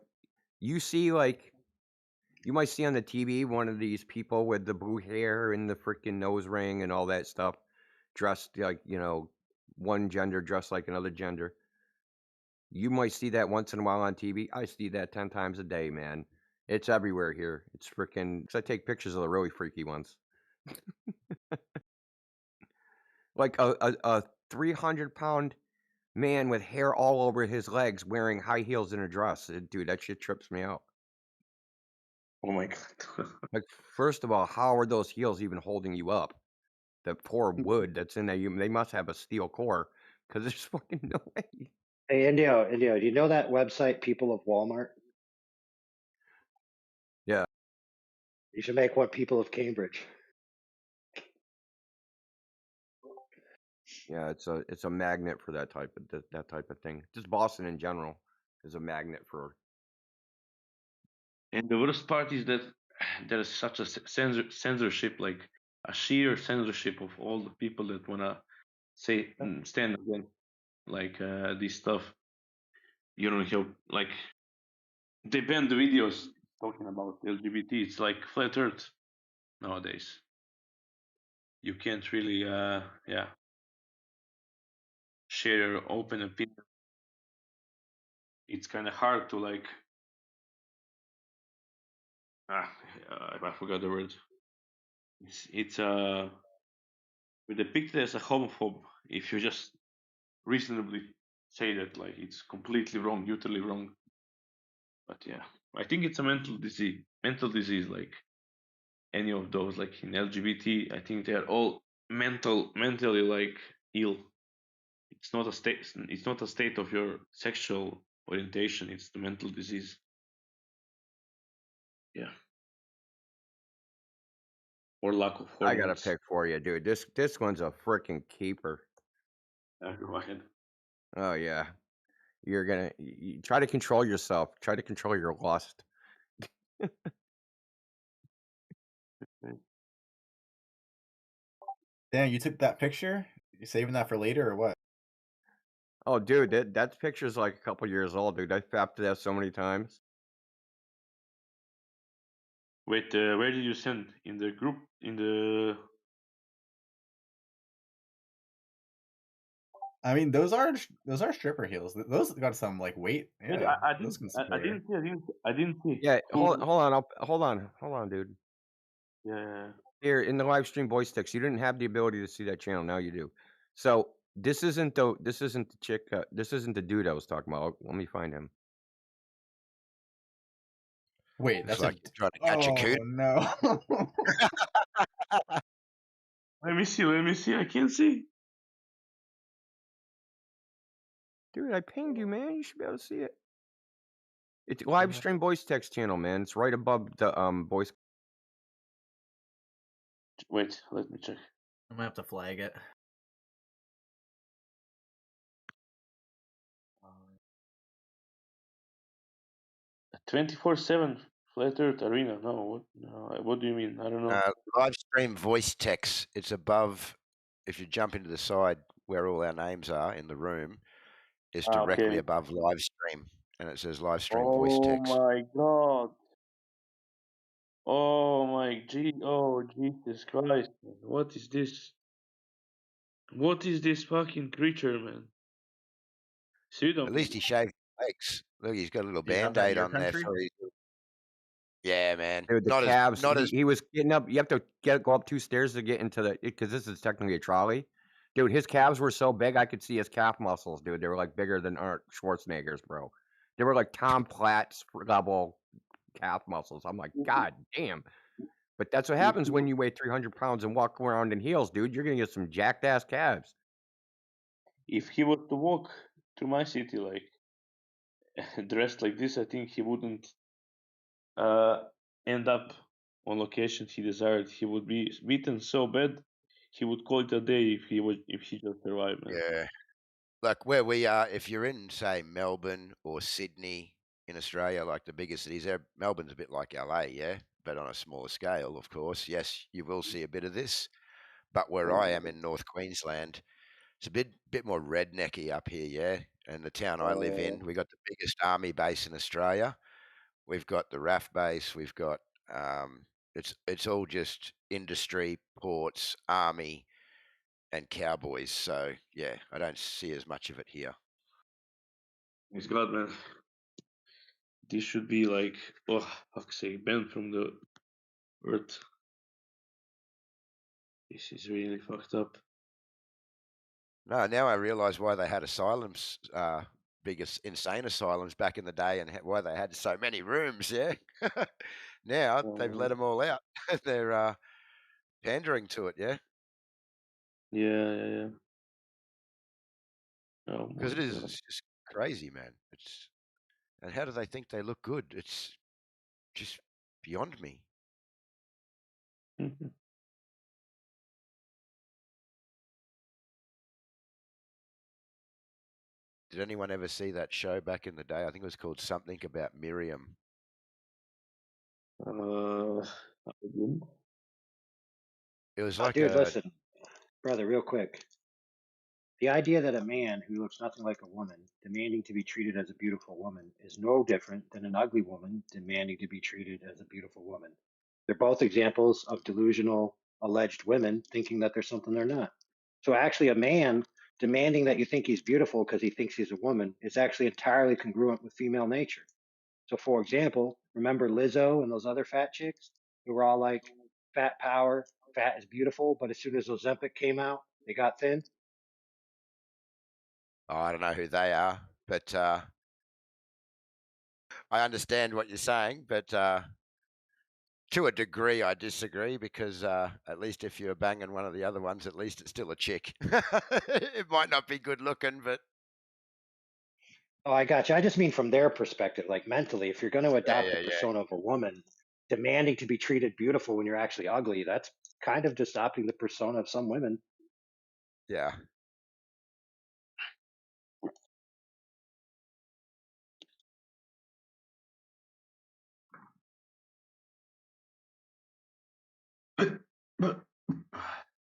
you see, like, you might see on the TV one of these people with the blue hair and the freaking nose ring and all that stuff, dressed like, one gender dressed like another gender. You might see that once in a while on TV. I see that 10 times a day, man. It's everywhere here. It's freaking. Because I take pictures of the really freaky ones. Like a 300-pound man with hair all over his legs wearing high heels and a dress. Dude, that shit trips me out. Oh my god. Like, first of all, how are those heels even holding you up? The poor wood that's in there, they must have a steel core because there's fucking no way. Hey, Indio, do you know that website, People of Walmart? Yeah. You should make one people of Cambridge. Yeah, it's a magnet for that type of thing. Just Boston in general is a magnet for. And the worst part is that there is such a censorship, like a sheer censorship of all the people that wanna say stand against like this stuff. You don't have like they ban the videos talking about LGBT. It's like flat Earth nowadays. You can't really share your open opinion. It's kind of hard to like I forgot the word. It's we're depicted as a homophobe if you just reasonably say that like it's completely wrong, utterly wrong. But yeah, I think it's a mental disease. Mental disease, like any of those, like in LGBT, I think they are all mentally like ill. It's not a state. It's not a state of your sexual orientation. It's the mental disease. Yeah, or lack of I got a hormones. pick for you, dude. This one's a freaking keeper. Go ahead. Oh yeah, you're gonna you try to control yourself. Try to control your lust. Dan, you took that picture? You saving that for later or what? Oh, dude, that picture's like a couple years old, dude. I fapped that so many times. Wait, where did you send? In the group? In the? I mean, those are stripper heels. Those got some like weight. Wait, Yeah, I those didn't. can I support her. didn't see. I didn't see. Yeah, Who? hold on, dude. Yeah. Here in the live stream voice text, you didn't have the ability to see that channel. Now you do. So this isn't the chick. This isn't the dude I was talking about. Let me find him. Wait, It's that's like trying to catch a coot. no. Let me see. Let me see. I can't see. Dude, I pinged you, man. You should be able to see it. It's live stream voice text channel, man. It's right above the voice. Wait, let me check. I might have to flag it. 24/7 Flat Earth Arena. No, what? No, what do you mean? I don't know. Live stream voice text. It's above. If you jump into the side where all our names are in the room, it's directly Okay. above live stream, and it says live stream voice Oh text. my god. Oh Jesus Christ, man. What is this? What is this fucking creature, man? At least he shaved his legs. Look, he's got a little Do you have that in band-aid your on there country? for his. Yeah, man. Dude, the Not calves. as He was getting up. You have to go up 2 stairs to get into the because this is technically a trolley. Dude, his calves were so big I could see his calf muscles, dude. They were like bigger than Arnold Schwarzenegger's, bro. They were like Tom Platt's level calf muscles. I'm like, God damn. But that's what happens when you weigh 300 pounds and walk around in heels, dude. You're gonna get some jacked ass calves. If he were to walk through my city like dressed like this, I think he wouldn't end up on location he desired. He would be beaten so bad he would call it a day if he just survived, man. Yeah. Like where we are, if you're in, say, Melbourne or Sydney in Australia, like the bigger cities there, Melbourne's a bit like LA, yeah, but on a smaller scale, of course. Yes, you will see a bit of this. But where I am in North Queensland, it's a bit more rednecky up here, yeah. And the town I live in, we got the biggest army base in Australia. We've got the RAF base. We've got it's all just industry, ports, army, and cowboys. So yeah, I don't see as much of it here. Thanks God, man. This should be like, oh, fuck say, banned from the earth. This is really fucked up. No, now I realise why they had asylums, biggest insane asylums back in the day, and why they had so many rooms. Yeah, now they've let them all out. They're pandering to it. Yeah, Yeah. Oh because my it is. God. It's just crazy, man. It's and how do they think they look good? It's just beyond me. Did anyone ever see that show back in the day? I think it was called something about Miriam. I didn't. It was like Dude, a listen, brother, real quick. The idea that a man who looks nothing like a woman demanding to be treated as a beautiful woman is no different than an ugly woman demanding to be treated as a beautiful woman. They're both examples of delusional, alleged women thinking that they're something they're not. So actually, a man demanding that you think he's beautiful because he thinks he's a woman is actually entirely congruent with female nature. So, for example, remember Lizzo and those other fat chicks who were all like, fat power, fat is beautiful, but as soon as Ozempic came out, they got thin? I don't know who they are, but I understand what you're saying. But to a degree, I disagree because at least if you're banging one of the other ones, at least it's still a chick. It might not be good looking, but Oh, I got you. I just mean from their perspective, like mentally, if you're going to yeah, adopt the yeah, yeah, persona of a woman, demanding to be treated beautiful when you're actually ugly, that's kind of just adopting the persona of some women. yeah.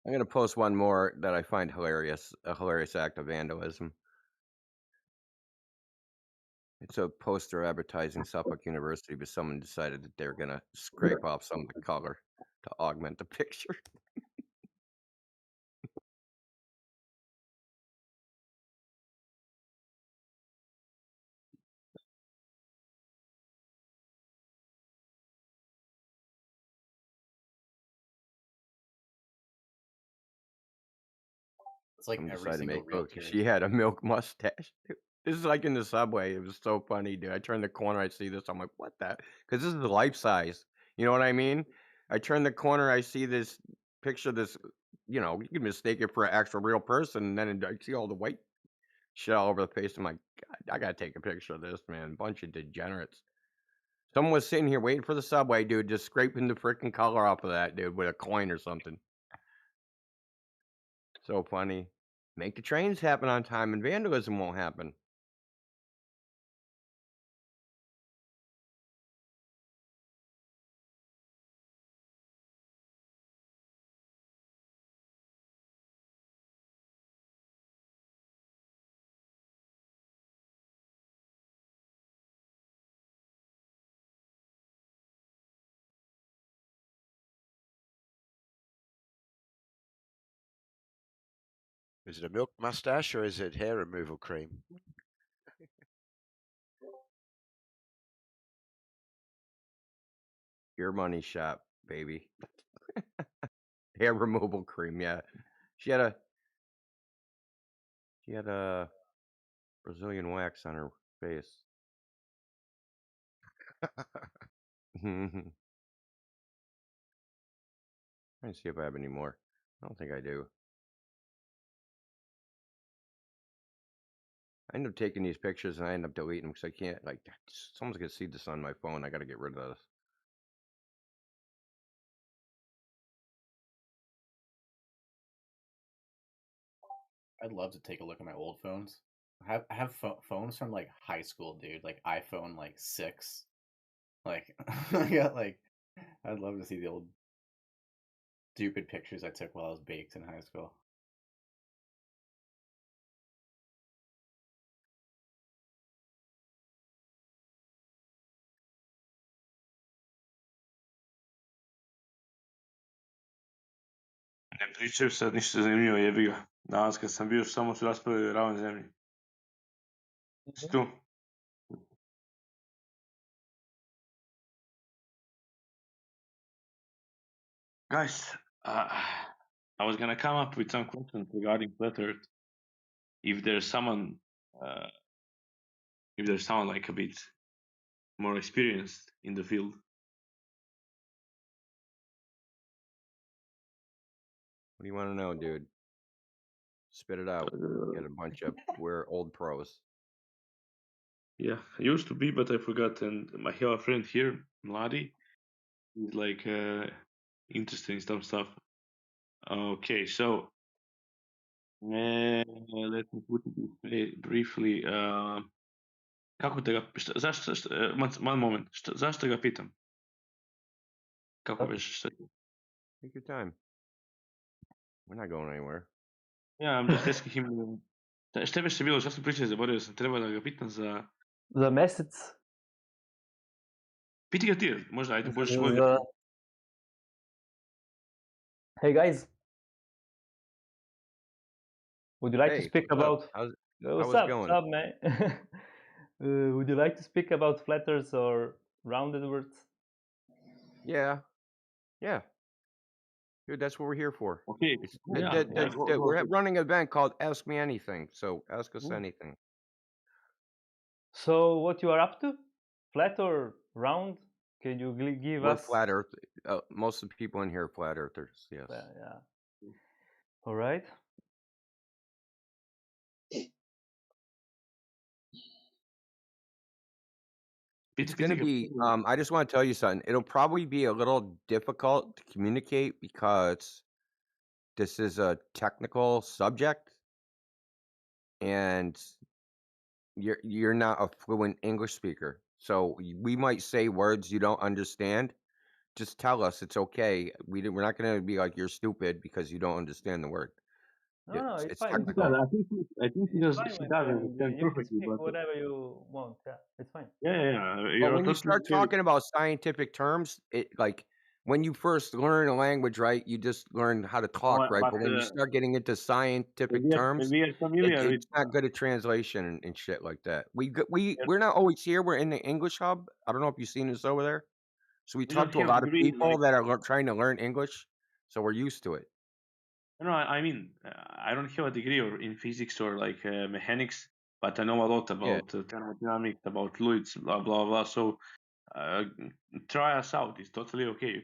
I'm gonna post one more that I find hilarious, a hilarious act of vandalism. It's a poster advertising Suffolk University, but someone decided that they're gonna scrape off some of the color to augment the picture. It's like Someone every decided to single make both. realtor. She had a milk mustache. This is like in the subway. It was so funny, dude. I turn the corner, I see this. I'm like, what that? Because this is life size. You know what I mean? I turn the corner, I see this picture. This, you know, you can mistake it for an actual real person, and then I see all the white shit all over the face. I'm like, God, I gotta take a picture of this, man. Bunch of degenerates. Someone was sitting here waiting for the subway, dude, just scraping the freaking color off of that, dude, with a coin or something. So funny. Make the trains happen on time, and vandalism won't happen. Is it a milk mustache or is it hair removal cream? Your money shop, baby. Hair removal cream, yeah. She had a Brazilian wax on her face. Trying to see if I have any more. I don't think I do. I end up taking these pictures and I end up deleting them because I can't, like, someone's gonna see this on my phone. I gotta get rid of this. I'd love to take a look at my old phones. I have phones from like high school, dude. Like iPhone like 6. Like I got like I'd love to see the old stupid pictures I took while I was baked in high school. Ne pričaju sad ništa zanimljivo, jebi ga. Danas kad sam bio, samo su raspravili o ravnoj zemlji. Si tu? Guys, I was gonna come up with some questions regarding flat Earth. If there's someone, like a bit more experienced in the field. What do you want to know, dude? Spit it out. Get a bunch of we're old pros. Yeah, I used to be, but I forgot. And I have a friend here, Mladi. He's like, interesting stuff. Okay, so let me put it this way briefly. Kako te ga, zašto, one moment, zašto ga pitam? Kako već? Take your time. We're not going anywhere. Yeah, I'm just asking him. Šta već je bilo, šta smo pričali, zaboravio sam, treba da ga pitam za... Za mesec. Piti ga ti, možda, ajde, možeš bolje. Hey guys, would you like to speak about? What's up? What's up, man? Would you like to speak about flat earth or rounded words? Yeah. Dude, that's what we're here for. Okay. We're running an event called Ask Me Anything, so ask us anything. So, what you are up to? Flat or round? Can you give us? We're flat earth. Most of the people in here are flat earthers. Yes. Yeah. All right. It's going to be, I just want to tell you something. It'll probably be a little difficult to communicate because this is a technical subject and you're not a fluent English speaker. So we might say words you don't understand. Just tell us it's okay. We're not going to be like you're stupid because you don't understand the word. No, it's fine. technical. I think he does understand you perfectly. can speak whatever you want. Yeah, it's fine. Yeah. But when you start talking about scientific terms, it like when you first learn a language, right? You just learn how to talk, right? But when you start getting into scientific terms, it's not good at translation and shit like that. We're not always here. We're in the English hub. I don't know if you've seen us over there. So we talk to a lot of people that are trying to learn English, so we're used to it. No, I mean, I don't have a degree in physics or like mechanics, but I know a lot about thermodynamics, about fluids, blah blah blah. So try us out. It's totally okay.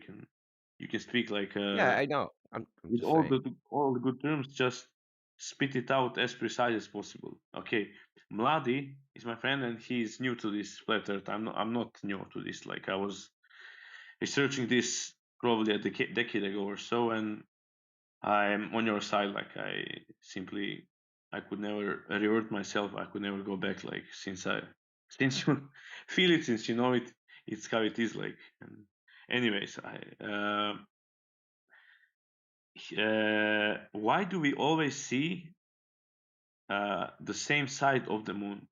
You can speak like yeah, I know. I'm with just all the good terms. Just spit it out as precise as possible. Okay, Mladi is my friend and he's new to this flat earth. I'm not new to this. Like I was researching this probably a decade ago or so, and I'm on your side. Like I could never revert myself. I could never go back. Like since you feel it, since you know it, it's how it is. Like, and anyways, why do we always see the same side of the moon?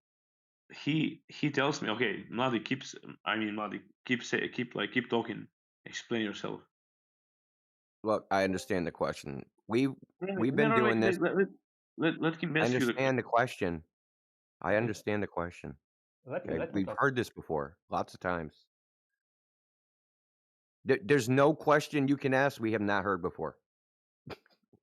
He tells me, okay, Mladi keep talking. Explain yourself. Look, I understand the question. We've been doing this. Let him I ask you understand the question. I understand the question. We've heard this before lots of times. There's no question you can ask we have not heard before.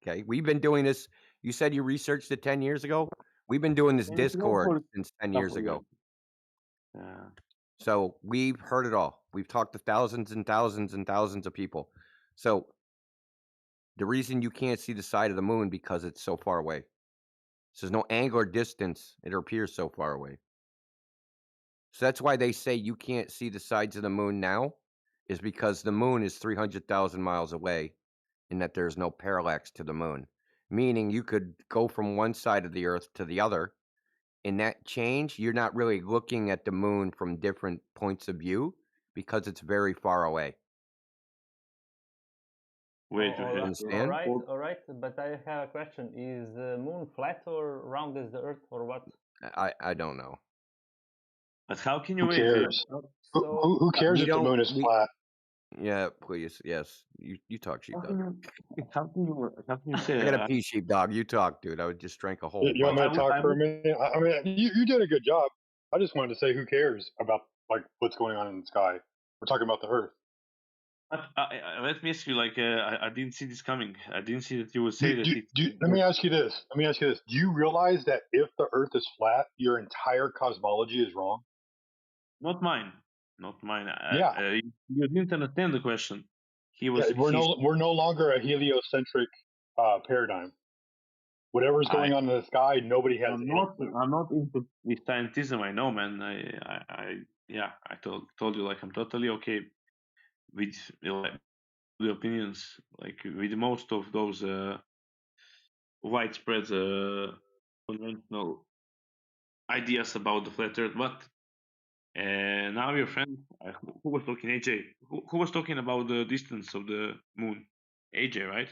Okay, we've been doing this. You said you researched it 10 years ago. We've been doing this Discord since 10 years ago. So we've heard it all. We've talked to thousands and thousands and thousands of people. So the reason you can't see the side of the moon because it's so far away. So there's no angular distance. It appears so far away. So that's why they say you can't see the sides of the moon now, is because the moon is 300,000 miles away and that there's no parallax to the moon. Meaning you could go from one side of the Earth to the other. In that change, you're not really looking at the moon from different points of view because it's very far away. Wait, understand? All right. But I have a question. Is the moon flat or round as the Earth or what? I don't know. But how can you who cares? So, who cares if the moon is flat? Yeah, please. Yes. You talk, sheepdog. How can you say I got a pee, sheepdog. You talk, dude. I would just drank a whole You want me to talk for a minute? I mean, you did a good job. I just wanted to say, who cares about like what's going on in the sky? We're talking about the Earth. Let me ask you. Like, I didn't see this coming. I didn't see that you would say that. Let me ask you this. Do you realize that if the Earth is flat, your entire cosmology is wrong? Not mine. Yeah. You didn't understand the question. We're no longer a heliocentric paradigm. Whatever's going on in the sky, nobody has. I'm not into with scientism. I know, man. I told you, like, I'm totally okay with the opinions, like with most of those widespread conventional ideas about the flat Earth. But now your friend, who was talking, AJ, who was talking about the distance of the moon? AJ, right?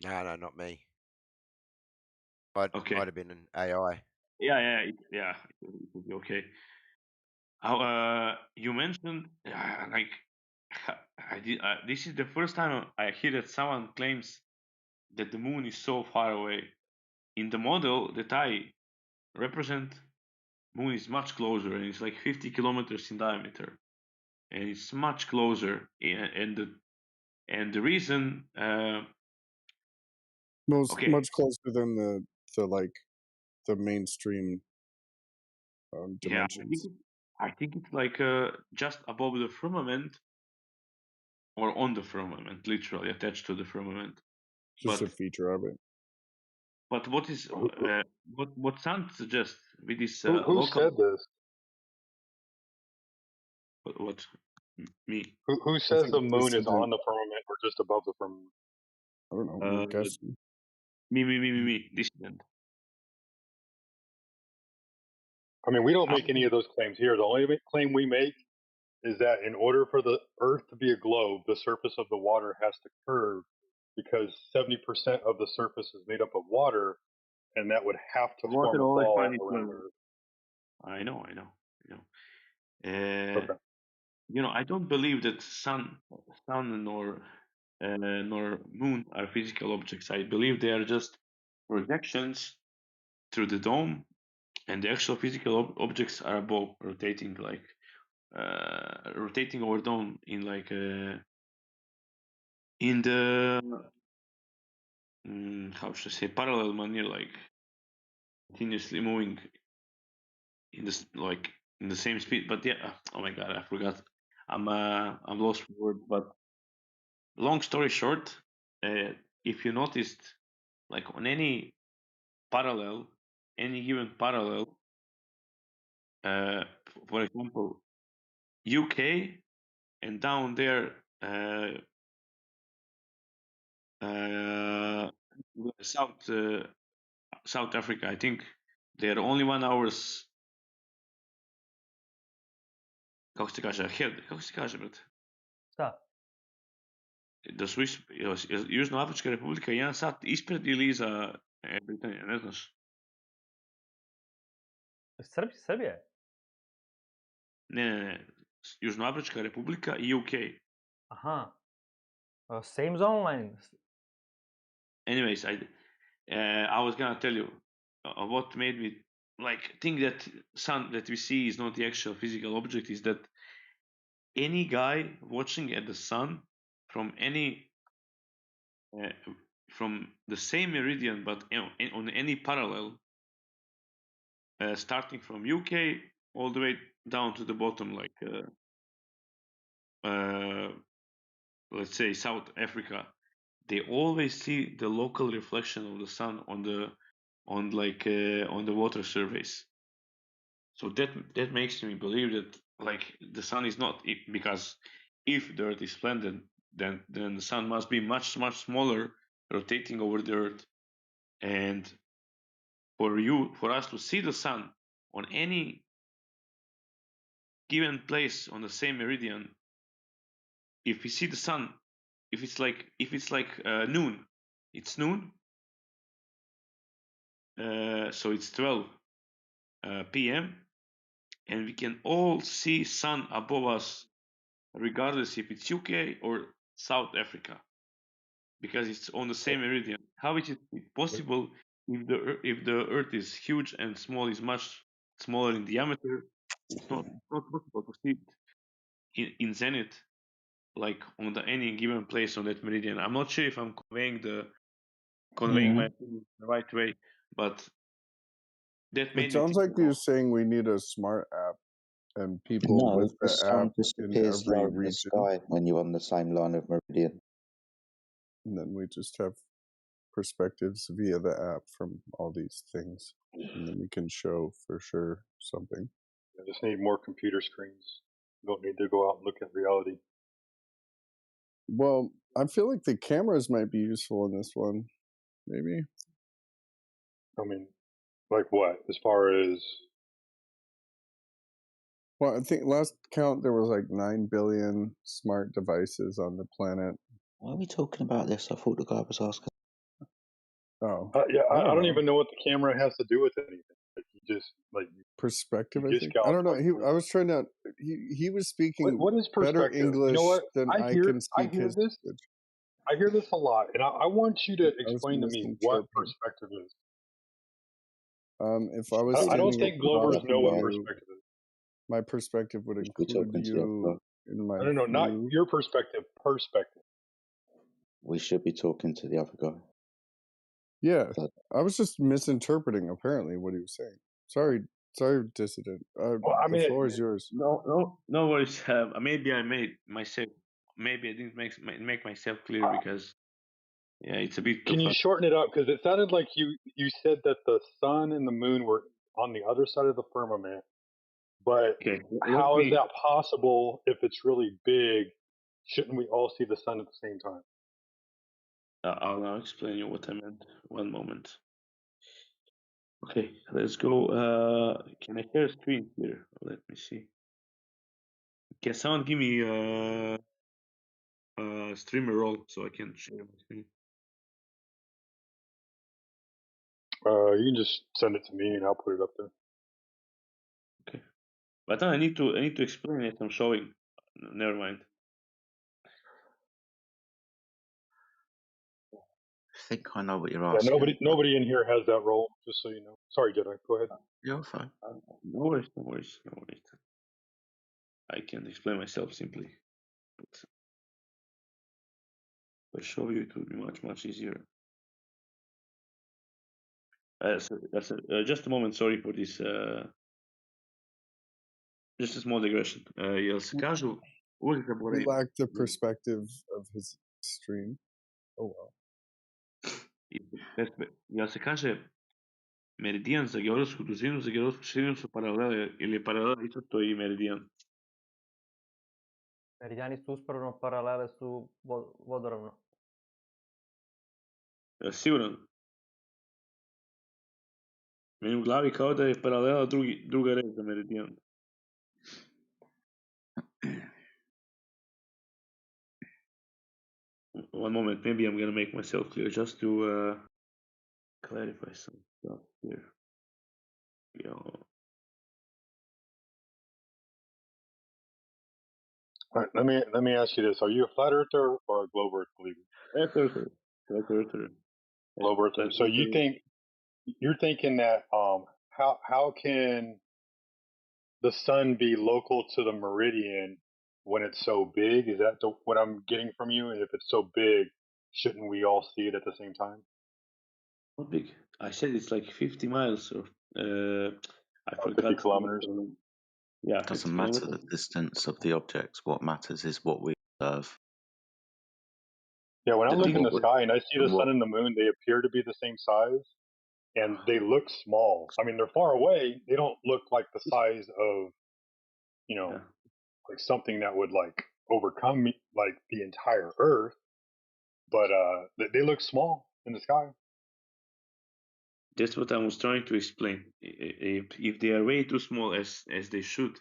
No, not me. But Okay. might have been an AI. Yeah, it would be okay. You mentioned like this is the first time I hear that someone claims that the moon is so far away. In the model that I represent, moon is much closer, and it's like 50 kilometers in diameter, and it's much closer. And the reason, okay, much closer than the mainstream yeah, dimensions. I think it's like just above the firmament or on the firmament, literally attached to the firmament. Just a But feature of it. But what is what Sant suggests with this Who local? said this? What me? Who I says think the they moon said is on the firmament or just above the firmament? I don't know. We're guessing. Me. Dissident. I mean, we don't make any of those claims here. The only claim we make is that in order for the Earth to be a globe, the surface of the water has to curve because 70% of the surface is made up of water, and that would have to Water form a always ball find its around way. Earth. I know. Okay. I don't believe that sun nor moon are physical objects. I believe they are just projections through the dome, and the actual physical objects are above, rotating rotating over dome in like in the how should I say, parallel manner, like continuously moving in this like in the same speed. But yeah, oh my god, I forgot. I'm lost for words. But long story short, if you noticed, like on any parallel, any given parallel, for example, UK and down there, uh, South Africa, I think they're only 1 hours. Kako se kaže? Ahead. Kako se kaže, brate? Šta? Da su Južnoafrička republika 1 sat ispred ili iza Britanije, ne znaš? Srbije? Ne. Južnoafrička republika i UK. Aha. Same zone line. Anyways, I was gonna tell you what made me like think that sun that we see is not the actual physical object is that any guy watching at the sun from from the same meridian but on any parallel, starting from UK all the way down to the bottom, like let's say South Africa, they always see the local reflection of the sun on the water surface. So that makes me believe that like the sun is not, because if the Earth is flat, then the sun must be much smaller, rotating over the Earth, and for us to see the sun on any given place on the same meridian, if we see the sun, if it's like noon, it's noon, so it's 12 p.m. and we can all see sun above us, regardless if it's UK or South Africa, because it's on the same meridian. How is it possible if the Earth is huge and small is much smaller in diameter? It's not possible to see it in zenith, like on any given place on that meridian. I'm not sure if I'm conveying my opinion the right way, but that made It me sounds think like about. you're saying we need a smart app, and people No, with the the app sun in disappears every low in the region, sky when you're on the same line of meridian. and then we just have perspectives via the app from all these things, and then we can show for sure something. I just need more computer screens. You don't need to go out and look at reality. Well, I feel like the cameras might be useful in this one. Maybe. I mean, like what? As far as Well, I think last count there was like 9 billion smart devices on the planet. Why are we talking about this? I thought the guy was asking. Oh, yeah, I I don't know. even know what the camera has to do with anything. Like, you just like Perspective. you I think. I don't know. like, I was trying to. He was speaking what is better perspective? You know English what? than I I hear can speak his this. language. I hear this a lot, and I want you to I was explain to me what misinterpreting. perspective is. Should If I was we I don't standing talk think in front Glovers about of know what Africa? you, perspective is. my perspective would We should be include talking to you Africa. in my No, not view. your perspective. Perspective. We should be talking to the other guy. Yeah, But I was just misinterpreting apparently what he was saying. Sorry, dissident. Well, I The mean, floor is yours. No worries. Maybe I made myself. Maybe I didn't make myself clear because yeah, it's a bit can of you a. shorten it up? Because it sounded like you said that the sun and the moon were on the other side of the firmament, but Okay, let how is me. that possible if it's really big? Shouldn't we all see the sun at the same time? I'll now explain you what I meant. One moment. Okay, let's go. Can I share a screen here? Let me see. Can someone give me streamer role so I can share my screen? You can just send it to me and I'll put it up there. Okay, but I need to explain it. I'm showing. Never mind. I think I know what you're Yeah, asking. nobody in here has that role. Just so you know. Sorry, Jedi. Go ahead. You're fine. No worries. I can explain myself simply, but if I show you, it will be much easier. Just a moment. Sorry for this. Just a small digression. Jel se kažu uvijek We zaboravim. lack the perspective of his stream. Oh well. Jel se kaže meridijan za geodetsku dužinu, za geodetsku širinu su paralele ili je paralela isto to i meridijan? Meridijani su usporno, paralele su vodoravno. Siguran? Meni u glavi kao da je paralela druga red za meridijan. One moment, maybe I'm gonna make myself clear just to clarify some stuff here. All right, let me ask you this: are you a flat earther or a globe earth believer? Flat earther. Globe earther. So you're thinking that how can the sun be local to the meridian when it's so big? Is that what I'm getting from you? And if it's so big, shouldn't we all see it at the same time? Not big. I said it's like 50 miles or I forgot. 50 kilometers. Yeah, It doesn't matter the distance of the objects. What matters is what we observe. Yeah, when I look in the what sky and I see the and what sun and the moon, they appear to be the same size and they look small. I mean, they're far away. They don't look like the size of, you know, Yeah. like something that would like overcome like the entire Earth, but they look small in the sky. That's what I was trying to explain. If they are way too small as they should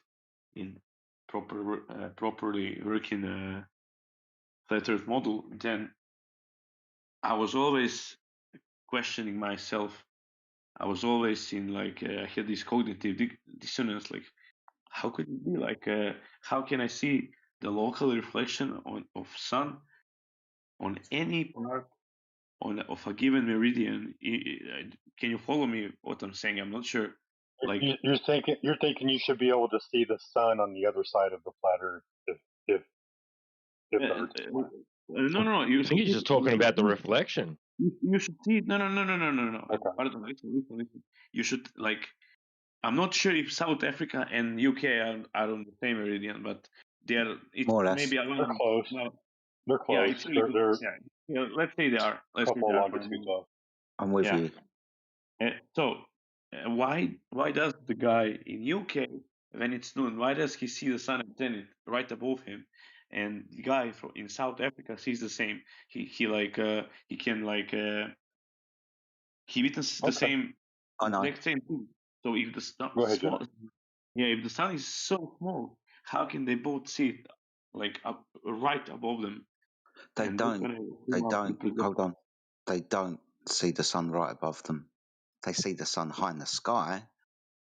in properly working flat Earth model, then I was always questioning myself. I was always in like I had this cognitive dissonance. Like, how could it be? Like, how can I see the local reflection of sun on any part of a given meridian? Can you follow me? What I'm saying? I'm not sure. Like, You're thinking you should be able to see the sun on the other side of the flat Earth if the Earth is flat. No. I think he's just talking about the reflection. You should see. No. Okay. Pardon, listen. You should like. I'm not sure if South Africa and UK are on the same meridian, but they are. It's more or less. maybe They're close. Well, They're yeah, close. it's really close. Yeah. Let's say they are. A couple of longitudes off. I'm with Yeah. you. So why does the guy in UK when it's noon? Why does he see the sun at zenith right above him, and the guy in South Africa sees the same. He can he witnesses the Okay. same I know. exact same thing. So if the Go ahead, Jedi. if the sun is so small, how can they both see it like up right above them? They And that's don't. when I They came up don't. with the Hold on. They don't see the sun right above them. They see the sun high in the sky,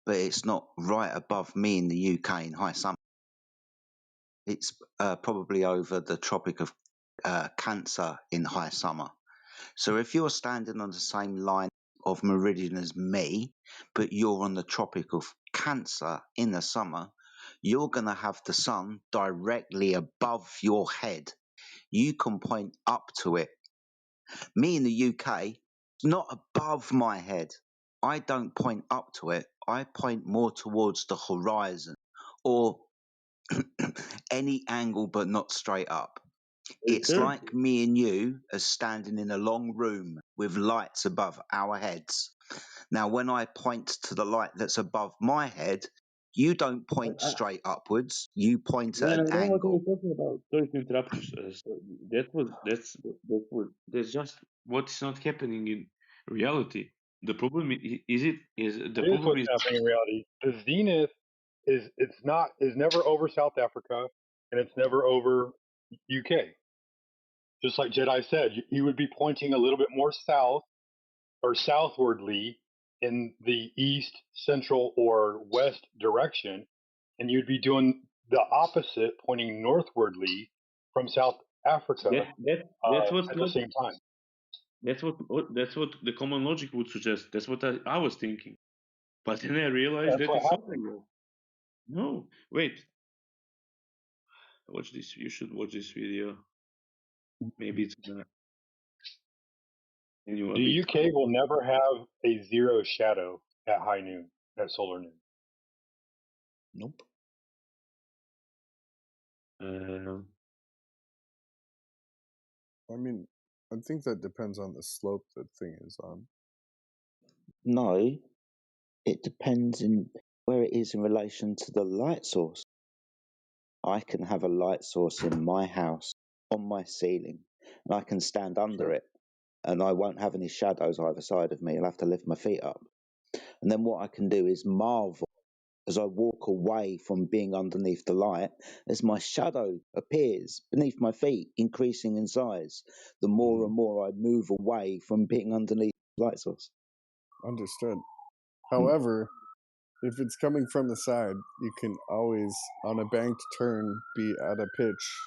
but it's not right above me in the UK in high summer. It's probably over the Tropic of Cancer in high summer. So if you're standing on the same line of meridian as me, but you're on the Tropic of Cancer in the summer, you're going to have the sun directly above your head. You can point up to it. Me in the UK, it's not above my head. I don't point up to it. I point more towards the horizon or any angle but not straight up. It's like me and you are standing in a long room with lights above our heads. Now, when I point to the light that's above my head, you don't point straight upwards. You point at Man, an I know what angle. you're talking about. Sorry to interrupt you. So that's just what's not happening in reality. The problem It is what's happening in reality. The zenith is never over South Africa, and it's never over UK. Just like Jedi said, he would be pointing a little bit more south or southwardly in the east, central, or west direction, and you'd be doing the opposite, pointing northwardly from South Africa that's what at the same time. that's what the common logic would suggest. That's what I was thinking, but then I realized That's that what it's happened. something else. No, wait. Watch this. You should watch this video. Maybe it's gonna give you a The bit. UK will never have a zero shadow at high noon, at solar noon. Nope. I mean, I think that depends on the slope the thing is on. No, it depends in where it is in relation to the light source. I can have a light source in my house on my ceiling, and I can stand under it, and I won't have any shadows either side of me. I'll have to lift my feet up. And then what I can do is marvel as I walk away from being underneath the light, as my shadow appears beneath my feet, increasing in size, the more and more I move away from being underneath the light source. Understood. However, if it's coming from the side, you can always, on a banked turn, be at a pitch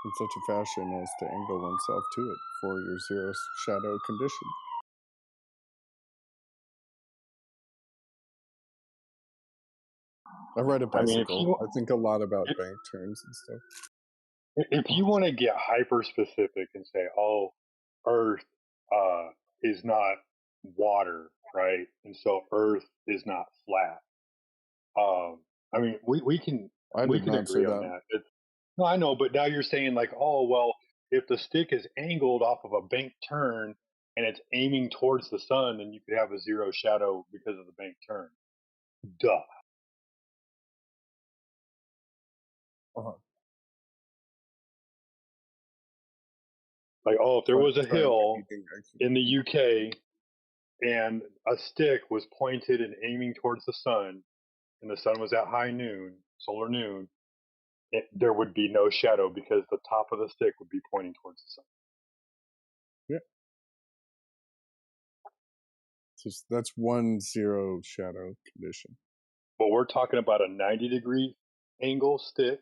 in such a fashion as to angle oneself to it for your zero shadow condition. I ride a I mean, bicycle. I think a lot about bank turns and stuff. if you want to get hyper specific and say, "Oh, Earth is not water," right? And so Earth is not flat. I mean, we can I did not say agree on that. that. No, I know, but now you're saying like, "Oh, well, if the stick is angled off of a bank turn and it's aiming towards the sun, then you could have a zero shadow because of the bank turn." Duh. Uh-huh. Like, oh, if there was a Try hill anything I can. in the UK and a stick was pointed and aiming towards the sun, and the sun was at high noon, solar noon, there would be no shadow because the top of the stick would be pointing towards the sun. Yeah. Just that's one zero shadow condition. But we're talking about a 90-degree angle stick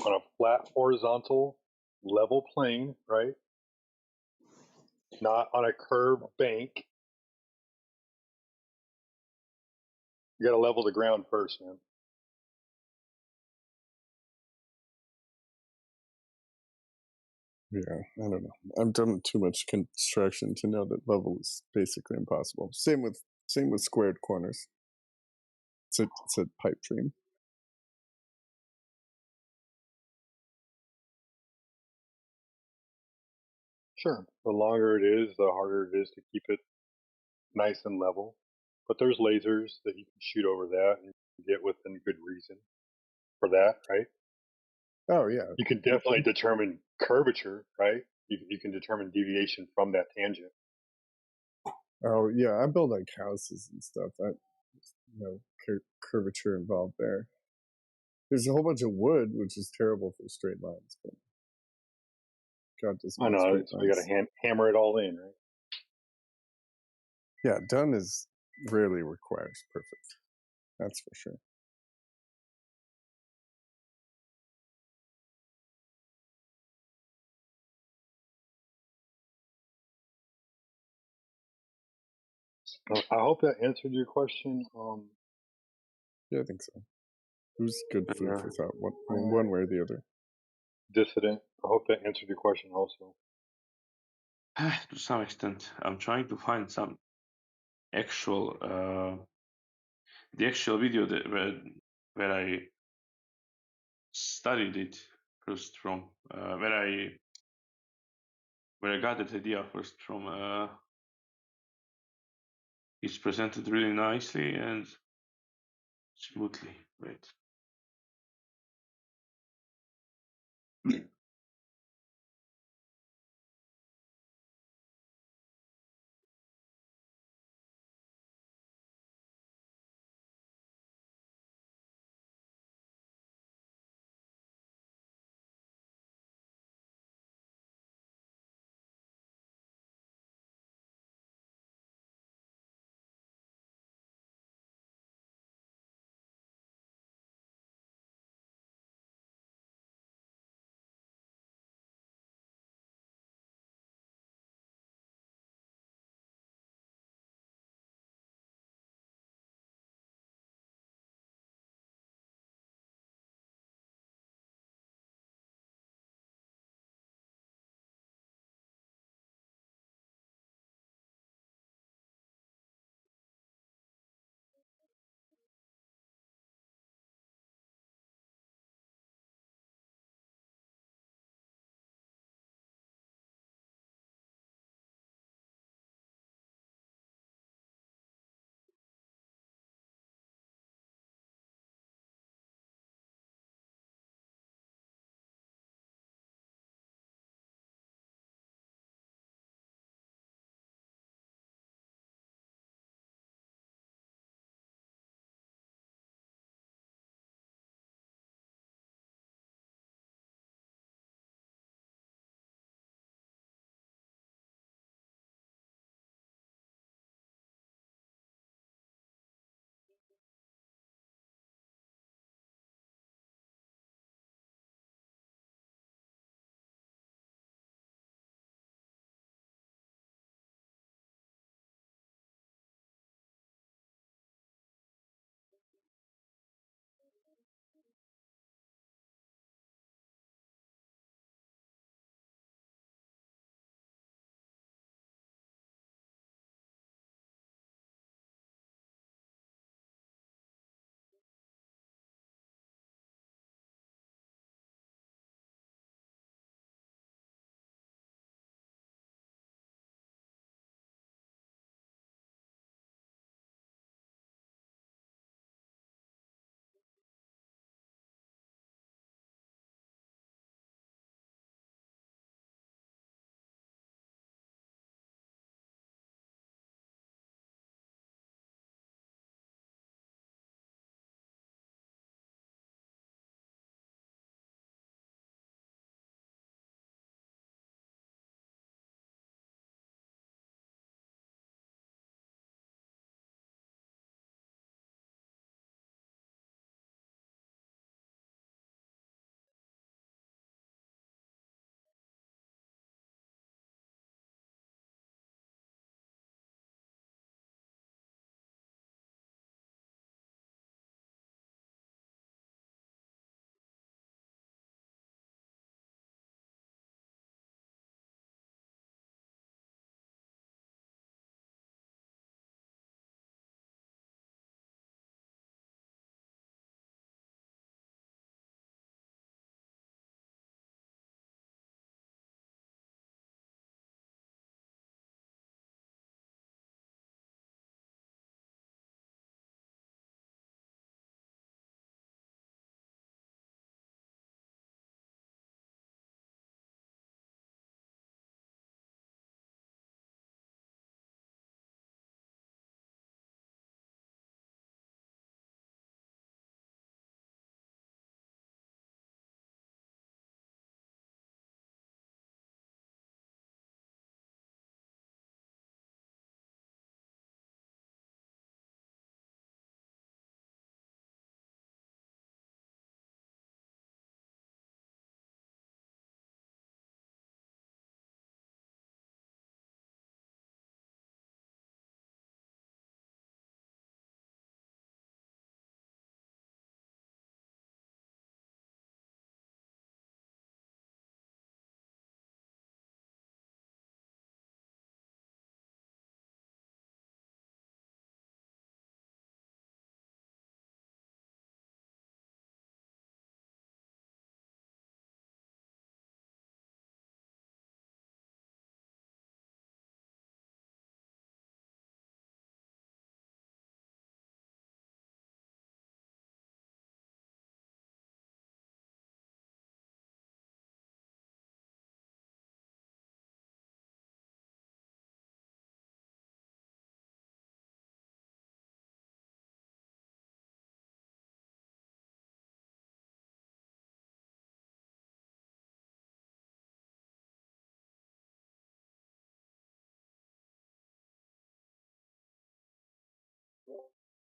on a flat, horizontal, level plane, right? Not on a curved bank. You got to level the ground first, man. Yeah, I don't know. I've done too much construction to know that level is basically impossible. Same with squared corners. It's a pipe dream. Sure. The longer it is, the harder it is to keep it nice and level. But there's lasers that you can shoot over that and get within good reason for that, right? Oh yeah. You can definitely determine curvature, right? You can determine deviation from that tangent. Oh yeah. I build like houses and stuff. Curvature involved there. There's a whole bunch of wood, which is terrible for straight lines. But God just I made know, straight so you got lines. to hammer it all in, right? Yeah, done is rarely requires perfect. That's for sure. I hope that answered your question. Yeah, I think so. Who's good food Uh, for thought? One way or the other. Dissident. I hope that answered your question also. to some extent, I'm trying to find some actual the actual video that where I studied it first from where I got that idea first from. It's presented really nicely and smoothly. Wait.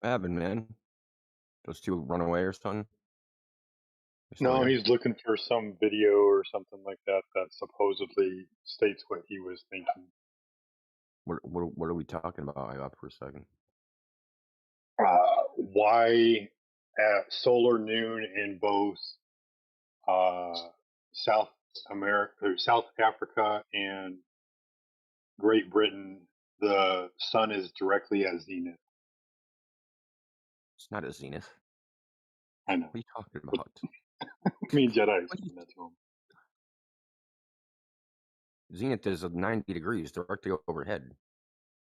What happened, man? Those two run away or something? No, he's looking for some video or something like that that supposedly states what he was thinking. What are we talking about? I got for a second. Why at solar noon in both South America, or South Africa, and Great Britain, the sun is directly at zenith. It's not a zenith. I know. What are you talking about? Me and Jedi explained that to him. Zenith is 90 degrees directly overhead.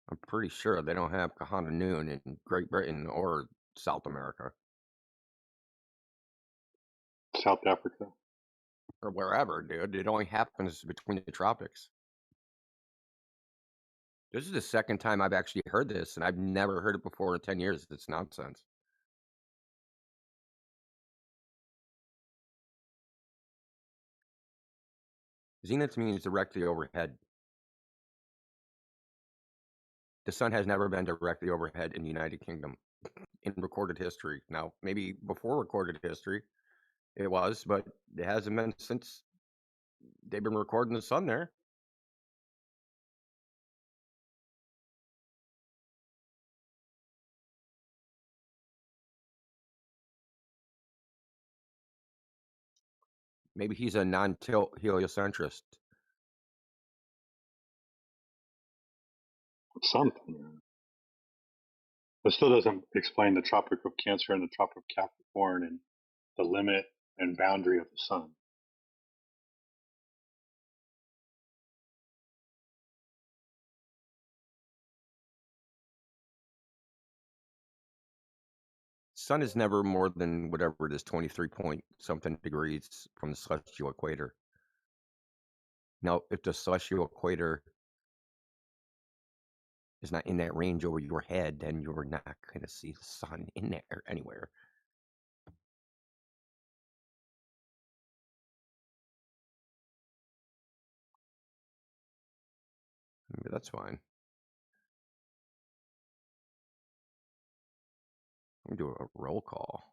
I'm pretty sure they don't have Kahana Noon in Great Britain or South America. South Africa. Or wherever, dude. It only happens between the tropics. This is the second time I've actually heard this, and I've never heard it before in 10 years. It's nonsense. Zenith means directly overhead. The sun has never been directly overhead in the United Kingdom in recorded history. Now, maybe before recorded history, it was, but it hasn't been since they've been recording the sun there. Maybe he's a non-tilt heliocentrist. Something. It still doesn't explain the Tropic of Cancer and the Tropic of Capricorn and the limit and boundary of the sun. Sun is never more than whatever it is, 23 point something degrees from the celestial equator. Now, if the celestial equator is not in that range over your head, then you're not going to see the sun in there anywhere. Maybe that's fine. I'm going to do a roll call.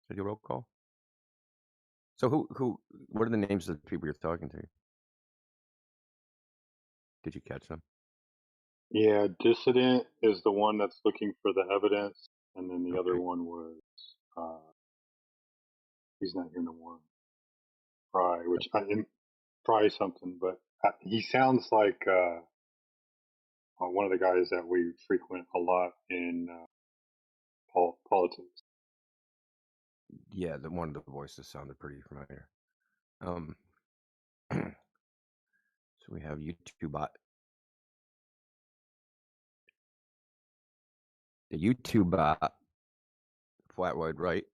Should I do a roll call? So what are the names of the people you're talking to? Did you catch them? Yeah, Dissident is the one that's looking for the evidence, and then the other one was, he's not here no more. Fry, which I didn't Fry something, but he sounds like one of the guys that we frequent a lot in politics. Yeah, one of the voices sounded pretty familiar. So we have YouTube bot. The YouTube bot, Flatwood, right?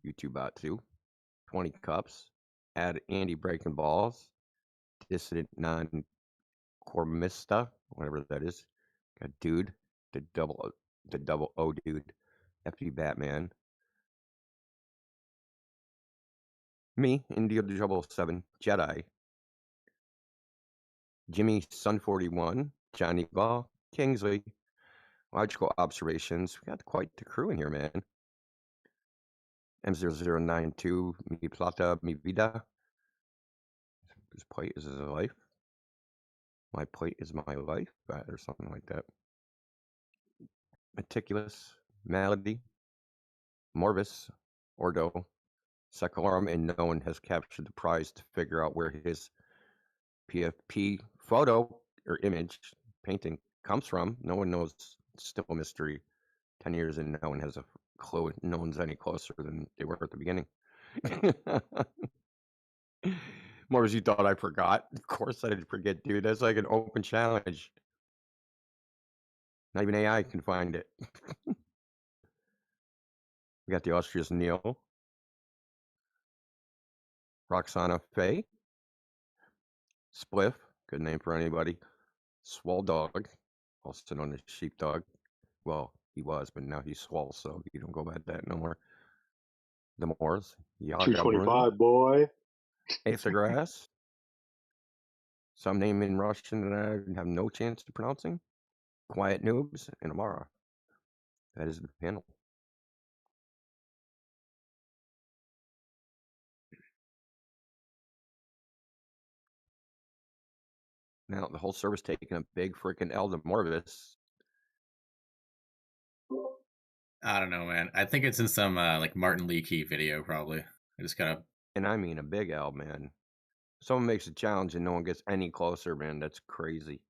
YouTube bot 2, 20 cups. Add Andy breaking balls. Dissident non-cormista, whatever that is. Got dude, the double O dude. FD Batman. Me, India Double 7, Jedi. Jimmy Sun 41, Johnny Ball, Kingsley. Logical observations. We got quite the crew in here, man. M0092, Mi Plata, Mi Vida. His plate is his life. My plate is my life, or something like that. Meticulous, Malady, Morvis, Ordo, Secularum, and no one has captured the prize to figure out where his PFP photo or image painting comes from. No one knows. It's still a mystery. 10 years and no one has a clue. No one's any closer than they were at the beginning. Morvis, you thought I forgot? Of course I didn't forget, dude. That's like an open challenge. Not even AI can find it. We got the illustrious Neil. Roxana Faye. Spliff, good name for anybody. Swole Dog, also known as Sheepdog. Well, he was, but now he's Swole, so you don't go by that no more. The Moors. Yaga 225, boy. Ace of Grass. Some name in Russian that I have no chance of pronouncing. Quiet Noobs and Amara. That is the panel. Now the whole server's taking a big freaking L to Morvis. I don't know, man. I think it's in some like Martin Lee Key video, probably. I just gotta. And I mean a big L, man. Someone makes a challenge and no one gets any closer, man. That's crazy.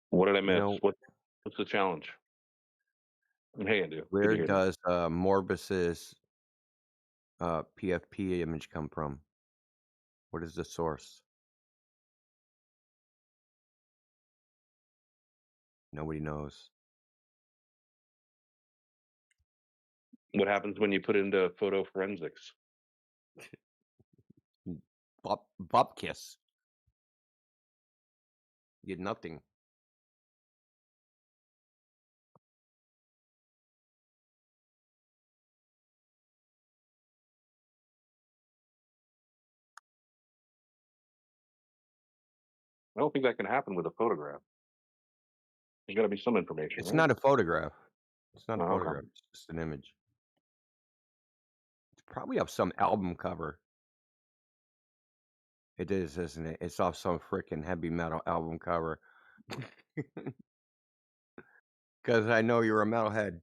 What did I You miss? know, What's the challenge? Hey, I do. Good to where hear that. does Morbus's PFP image come from? What is the source? Nobody knows. What happens when you put it into photo forensics? Bop kiss. You get nothing. I don't think that can happen with a photograph. There's got to be some information, It's right? not a photograph. It's not a Oh, okay. photograph. It's just an image. It's probably off some album cover. It is, isn't it? It's off some freaking heavy metal album cover. Because I know you're a metalhead.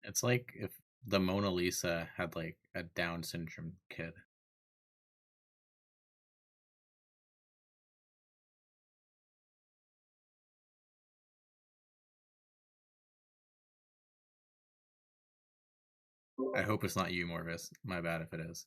It's like if the Mona Lisa had like a Down syndrome kid. I hope it's not you, Morvis. My bad if it is.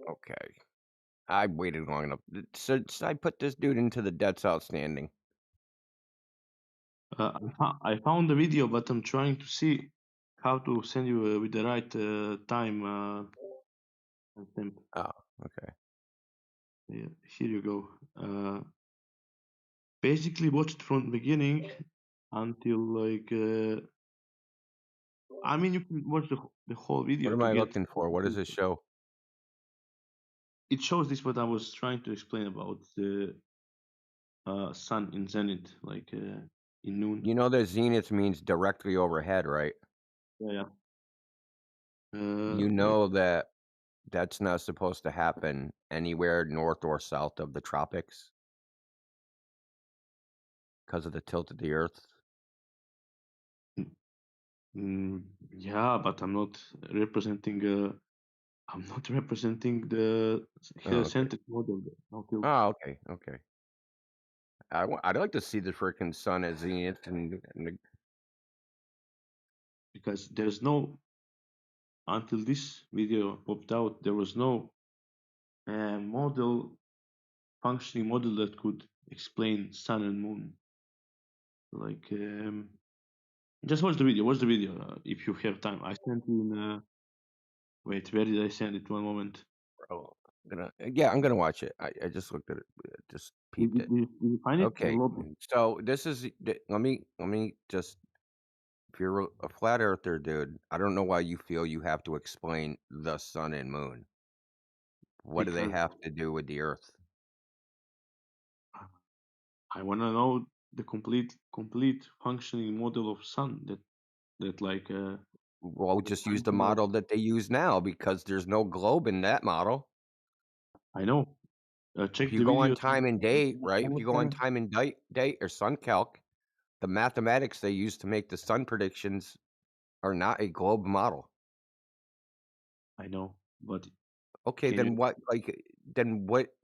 Okay. I waited long enough. Since I put this dude into the debts outstanding. I found the video, but I'm trying to see how to send you with the right time. Temp. Oh, okay. Yeah, here you go. Basically, watch it from the beginning until like. I mean, you can watch the whole video What am to I get. looking for? What does this show? It shows this what I was trying to explain about the sun in zenith, like in noon. You know that zenith means directly overhead, right? Yeah. You know that that's not supposed to happen anywhere north or south of the tropics because of the tilt of the earth. Yeah, but I'm not representing. I'm not representing the heliocentric model. Oh, okay, okay. I'd like to see the freaking sun at zenith and because there's no, until this video popped out, there was no functioning model that could explain sun and moon. Like, just watch the video. Watch the video if you have time. I sent you in. Wait, where did I send it? One moment. Bro, I'm gonna watch it. I just looked at it, just peeped it. Did you find it? Okay, so this is. Let me just. If you're a flat earther, dude, I don't know why you feel you have to explain the sun and moon. What do they Because have to do with the earth? I want to know the complete functioning model of sun that like. Well, just use the model that they use now because there's no globe in that model. I know. Check If you the go on video. time and date, right? If you go on time and date or sun calc, the mathematics they use to make the sun predictions are not a globe model. I know, but okay, then what? Then what?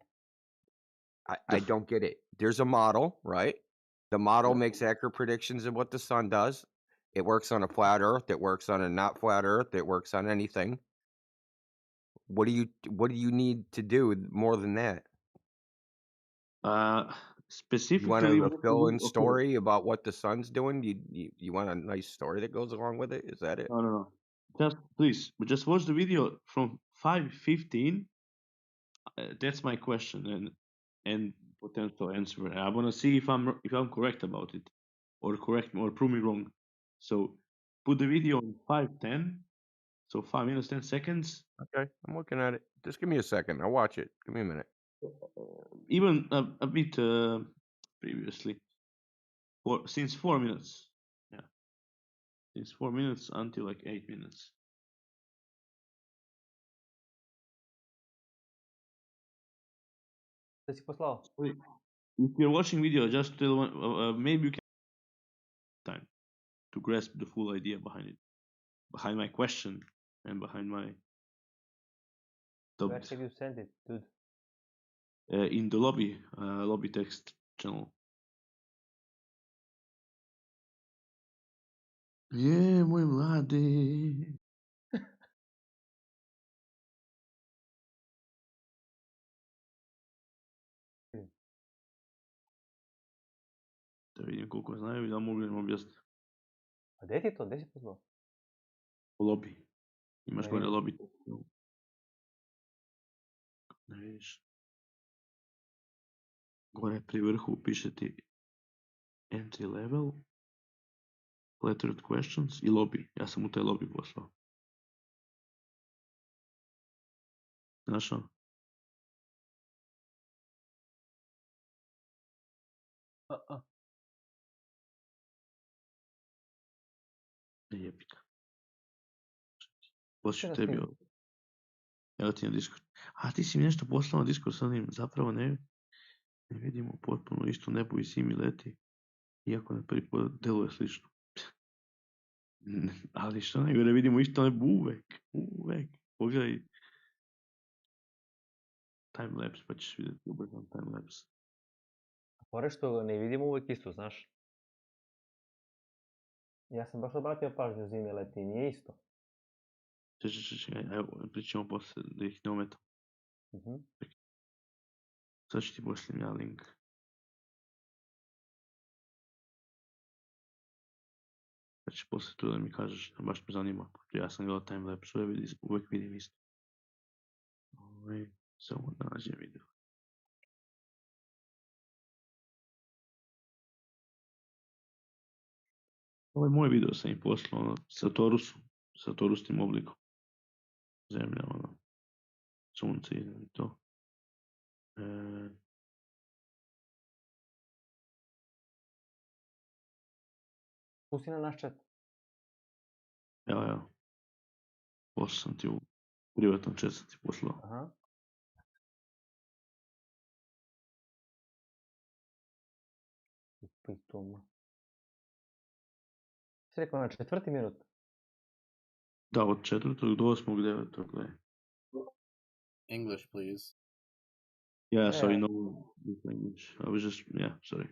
I don't get it. There's a model, right? The model makes accurate predictions of what the sun does. It works on a flat Earth. It works on a not flat Earth. It works on anything. What do you need to do more than that? Specifically, you want a fill-in story about what the sun's doing? You want a nice story that goes along with it? Is that it? No. Just please, just watch the video from 5:15. That's my question and potential answer. I want to see if I'm correct about it, or correct me or prove me wrong. So put the video on 5:10. So 5 minutes 10 seconds. Okay, I'm looking at it. Just give me a second. I'll watch it. Give me a minute. Even a bit previously. Since 4 minutes. Yeah. Since 4 minutes until like 8 minutes. Ти си послал? If you're watching video, just tell maybe you can time to grasp the full idea behind it, behind my question and behind my Where have you sent it, dude? In the lobby text channel. Yeah, moj mladi. Da vidim koliko znaju i da mogu im objasniti. A gdje ti to? Gdje si poslao? U lobby. Imaš Ne gore vidim. lobby. Ne vidiš. Gore pri vrhu piše ti entry level, lettered questions i lobby. Ja sam u taj lobby poslao. Našao? Jebika. Poslao tebi ovo. Evo ti na Discord. A ti si mi nešto poslao na Discord sa onim, zapravo ne vidimo potpuno isto nebo i simi leti. Iako na prvi put deluje slično. Ali što najgore, vidimo isto nebo uvek. Pogledaj timelapse pa ćeš vidjeti ubrzan timelapse. Fore što ne vidimo uvijek isto, znaš. Ja sam baš obratio pažnju zimi leti, nije isto. Čekaj, evo, pričamo posle da ih ne ometam. Sad ću ti pošlim ja link. Sad ćeš poslije tu da mi kažeš, baš me zanima. Ja sam gledao timelapse, uvijek vidim isto. Samo da nađem video. Ovo je moj video, sam im poslao, ono, sa torusnim oblikom. Zemlja, ono, sunce i to. Pusti na naš chat. Evo. Poslao sam ti u privatnom chat, sam ti poslao. Aha. Pitom. Si rekao na 4. minut? Da, od 4. do 8. 9. gledaj. English, please. Yeah, sorry, no English. I was just, sorry.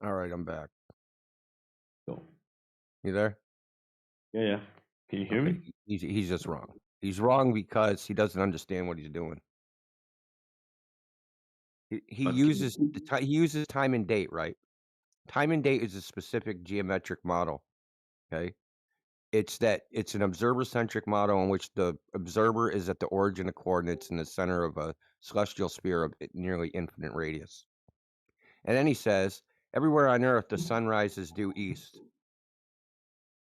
All right, I'm back. Go. You there? Yeah. Can you hear me? He's just wrong. He's wrong because he doesn't understand what he's doing. He uses time and date, right? Time and date is a specific geometric model. Okay. It's an observer-centric model in which the observer is at the origin of coordinates in the center of a celestial sphere of nearly infinite radius. And then he says, everywhere on Earth, the sun rises due east.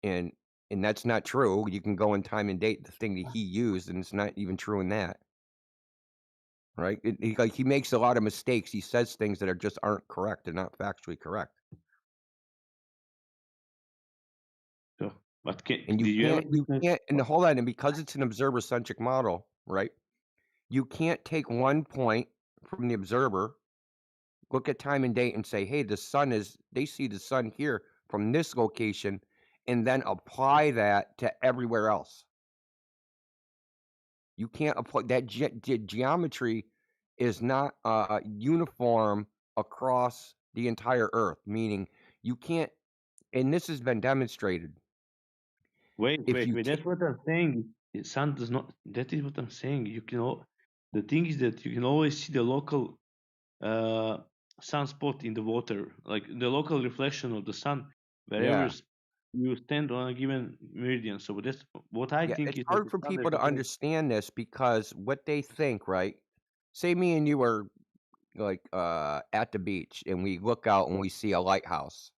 And that's not true. You can go in time and date the thing that he used, and it's not even true in that. Right? He makes a lot of mistakes. He says things that just aren't correct. They're not factually correct. So, but and you can't, and hold on, and because it's an observer-centric model, right? You can't take one point from the observer, look at time and date, and say, hey, they see the sun here from this location, and then apply that to everywhere else. You can't apply that. Geometry is not uniform across the entire Earth, meaning you can't, and this has been demonstrated. Wait. That's what I'm saying. Sun does not. That is what I'm saying. The thing is that you can always see the local sunspot in the water, like the local reflection of the sun, wherever you stand on a given meridian. So that's what I Yeah, think it's is that hard the for sun people to represents. understand this because what they think, right? Say me and you were like at the beach and we look out and we see a lighthouse,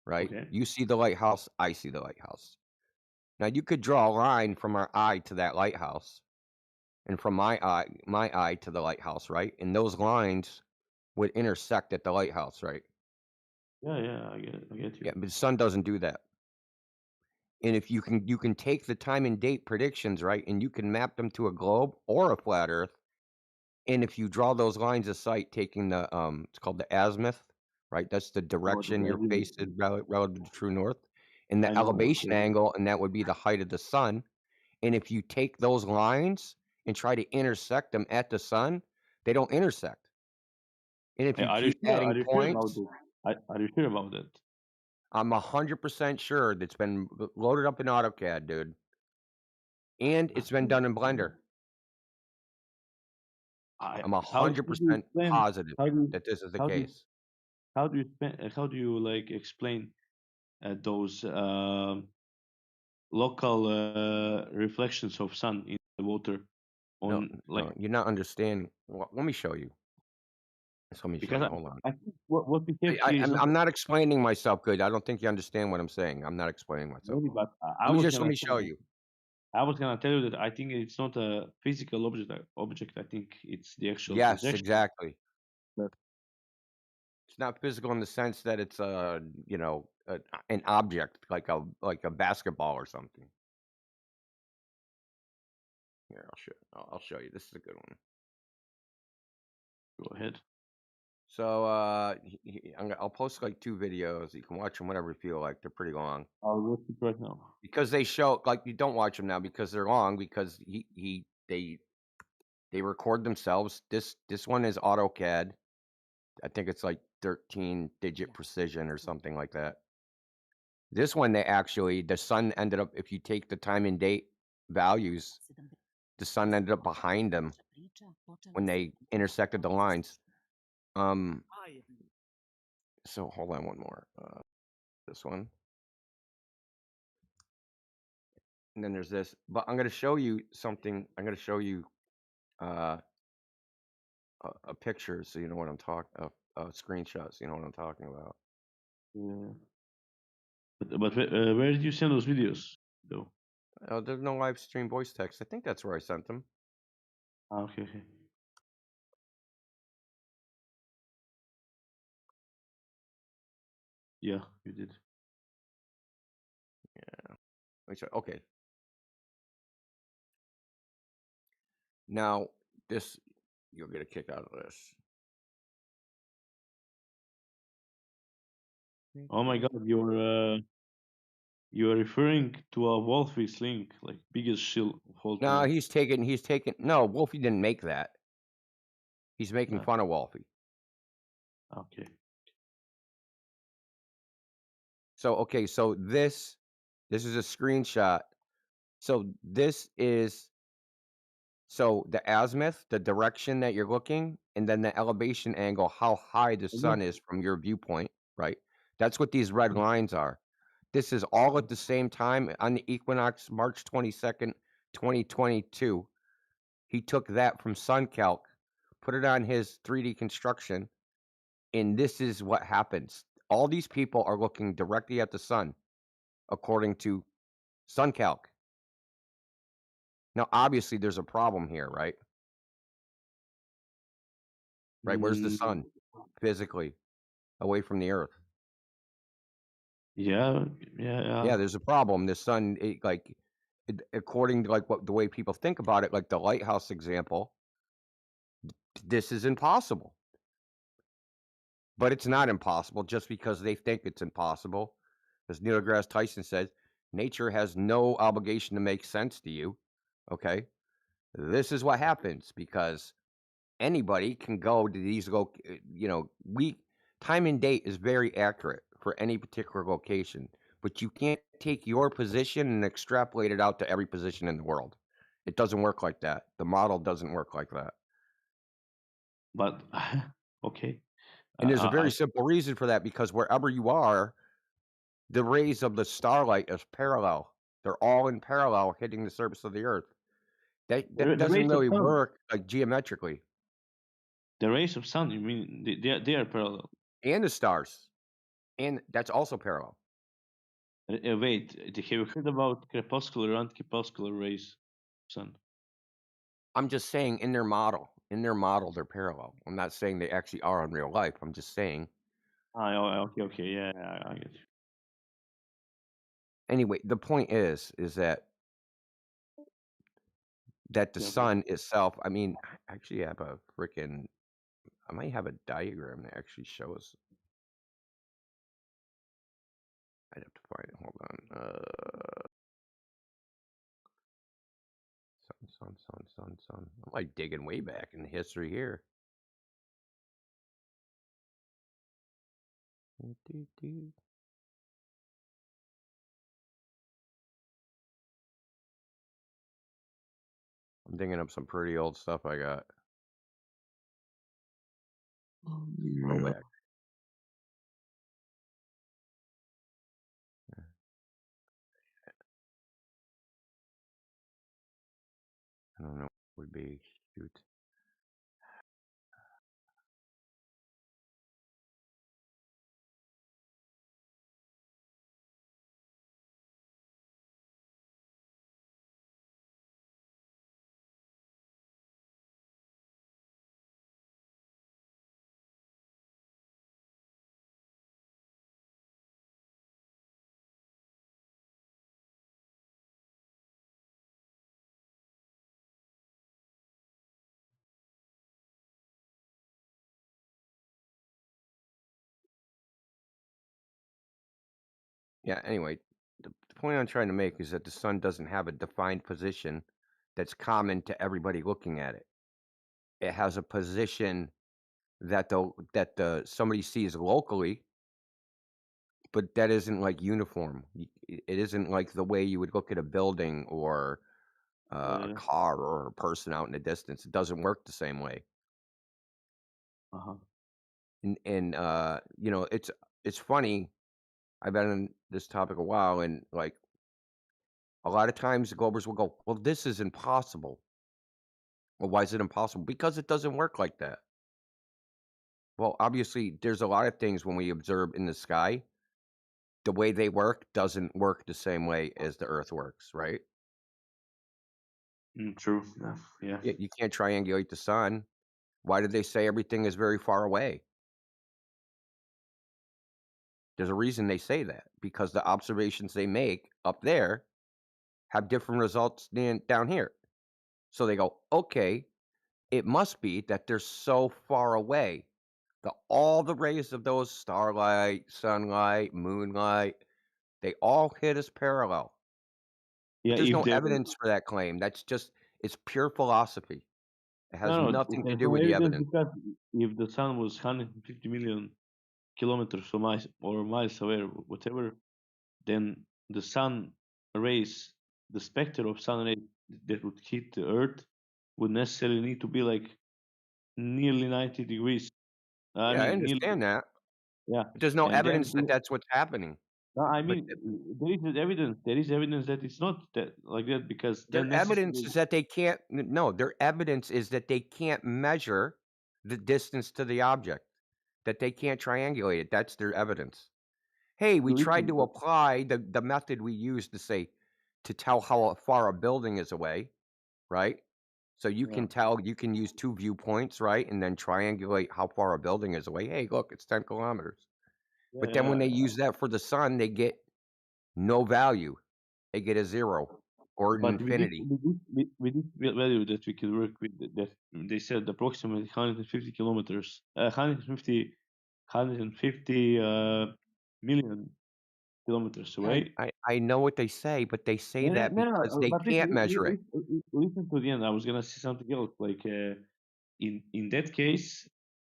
right? Okay. You see the lighthouse, I see the lighthouse. Now you could draw a line from our eye to that lighthouse and from my eye to the lighthouse, right? And those lines would intersect at the lighthouse, right? Yeah, I get you. Yeah, but the sun doesn't do that. And if you can take the time and date predictions, right, and you can map them to a globe or a flat earth, and if you draw those lines of sight taking the it's called the azimuth, right? That's the direction your face is relative to true north, and I the know. elevation angle, and that would be the height of the sun. And if you take those lines and try to intersect them at the sun, they don't intersect. And if you Are you keep sure? adding Are you sure about points, this? Are you sure about that? I'm 100% sure that's been loaded up in AutoCAD, dude. And it's been done in Blender. I'm How do you 100% explain? positive How do that this is the how do case. how do you like explain those local reflections of sun in the water No, on like no, you're not understanding. Well, let me show you. Let me show because you. Hold on. I think what we have here is not I'm not explaining myself good. I don't think you understand what I'm saying. I'm not explaining myself maybe, well. but I was Let gonna me tell show you. you. I was gonna tell you that I think it's not a physical object. I think it's the actual Yes, projection. exactly. But It's not physical in the sense that it's an object like a basketball or something. Here, I'll show you. This is a good one. go ahead. So I'll post like 2 videos. You can watch them whenever you feel like. They're pretty long. I'll watch it right now. Because they show like you don't watch them now because they're long because they record themselves. This one is AutoCAD. I think it's like 13-digit precision or something like that. This one the sun ended up, if you take the time and date values, the sun ended up behind them when they intersected the lines. So hold on one more. This one. And then there's this. But I'm going to show you something. I'm going to show you a picture so you know what I'm talking screenshots, so you know what I'm talking about. Yeah. But where did you send those videos though? There's no live stream voice text. I think that's where I sent them. Okay. Yeah, you did. Yeah. Okay. Now, this, you'll get a kick out of this. Oh my God, you're referring to a Wolfie's link, like biggest shield of all No, time. he's taken. No, Wolfie didn't make that. He's making fun of Wolfie. Okay. So okay, so this is a screenshot. So this is the azimuth, the direction that you're looking, and then the elevation angle, how high the sun is from your viewpoint, right? That's what these red lines are. This is all at the same time on the equinox, March 22nd, 2022. He took that from SunCalc, put it on his 3D construction, and this is what happens. All these people are looking directly at the sun, according to SunCalc. Now, obviously, there's a problem here, right? Right? Where's the sun physically away from the Earth? Yeah. Yeah, there's a problem. The sun, according to like the way people think about it, like the lighthouse example, this is impossible. But it's not impossible just because they think it's impossible. As Neil deGrasse Tyson says, nature has no obligation to make sense to you. Okay? This is what happens because anybody can go to these time and date is very accurate for any particular location, but you can't take your position and extrapolate it out to every position in the world. It doesn't work like that. The model doesn't work like that. But okay. And there's a very simple reason for that because wherever you are, The rays of the starlight is parallel. They're all in parallel hitting the surface of the Earth. That The doesn't rays of really sun. work like geometrically. The rays of sun. You mean they are parallel? And the stars, and that's also parallel. Wait, have you heard about crepuscular and crepuscular rays of sun? I'm just saying in their model, they're parallel. I'm not saying they actually are in real life. I'm just saying. Okay, yeah, I get you. Anyway, the point is that the Okay. sun itself. I mean, I actually have a freaking. I might have a diagram that actually shows. I'd have to find it. Hold on. Sun. I'm like digging way back in history here. I'm digging up some pretty old stuff I got. Go back. I don't know what would be. Shoot. Yeah, anyway, the point I'm trying to make is that the sun doesn't have a defined position that's common to everybody looking at it. It has a position that the somebody sees locally, but that isn't like uniform. It isn't like the way you would look at a building or a car or a person out in the distance. It doesn't work the same way. And you know, it's funny. I've been on this topic a while, and like a lot of times the Globers will go, "Well, this is impossible." Well, why is it impossible? Because it doesn't work like that. Well, obviously, there's a lot of things when we observe in the sky, the way they work doesn't work the same way as the Earth works, right? True. Yeah. You can't triangulate the sun. Why did they say everything is very far away? There's a reason they say that, because the observations they make up there have different results than down here. So they go, okay, it must be that they're so far away that all the rays of those starlight, sunlight, moonlight, they all hit us parallel. Yeah, But there's if no there evidence for that claim. That's just, it's pure philosophy. It has no, nothing to there's do no with the evidence evidence. because if the sun was 150 million kilometers or miles away, or whatever, then the sun rays, the specter of sun rays that would hit the Earth would necessarily need to be like nearly 90 degrees. I Yeah, I mean, nearly, understand that. yeah. But there's no And then, evidence that that's what's happening. no, I But mean, there is evidence. There is evidence that it's not that like that because then their evidence necessarily. is that they can't, no, their evidence is that they can't measure the distance to the object, that they can't triangulate it. That's their evidence. Hey, we tried Listen, to apply the method we use to tell how far a building is away, right? So you yeah, can tell, you can use two viewpoints, right? And then triangulate how far a building is away. Hey, look, it's 10 kilometers. But then when they yeah. use that for the sun, they get no value. They get a zero or an But infinity. with this value that we can work with, that they said approximately 150 kilometers, 150 million kilometers Yeah, away. I know what they say, but they say that because they But can't measure it. listen to the end. I was gonna say something else. Like in that case,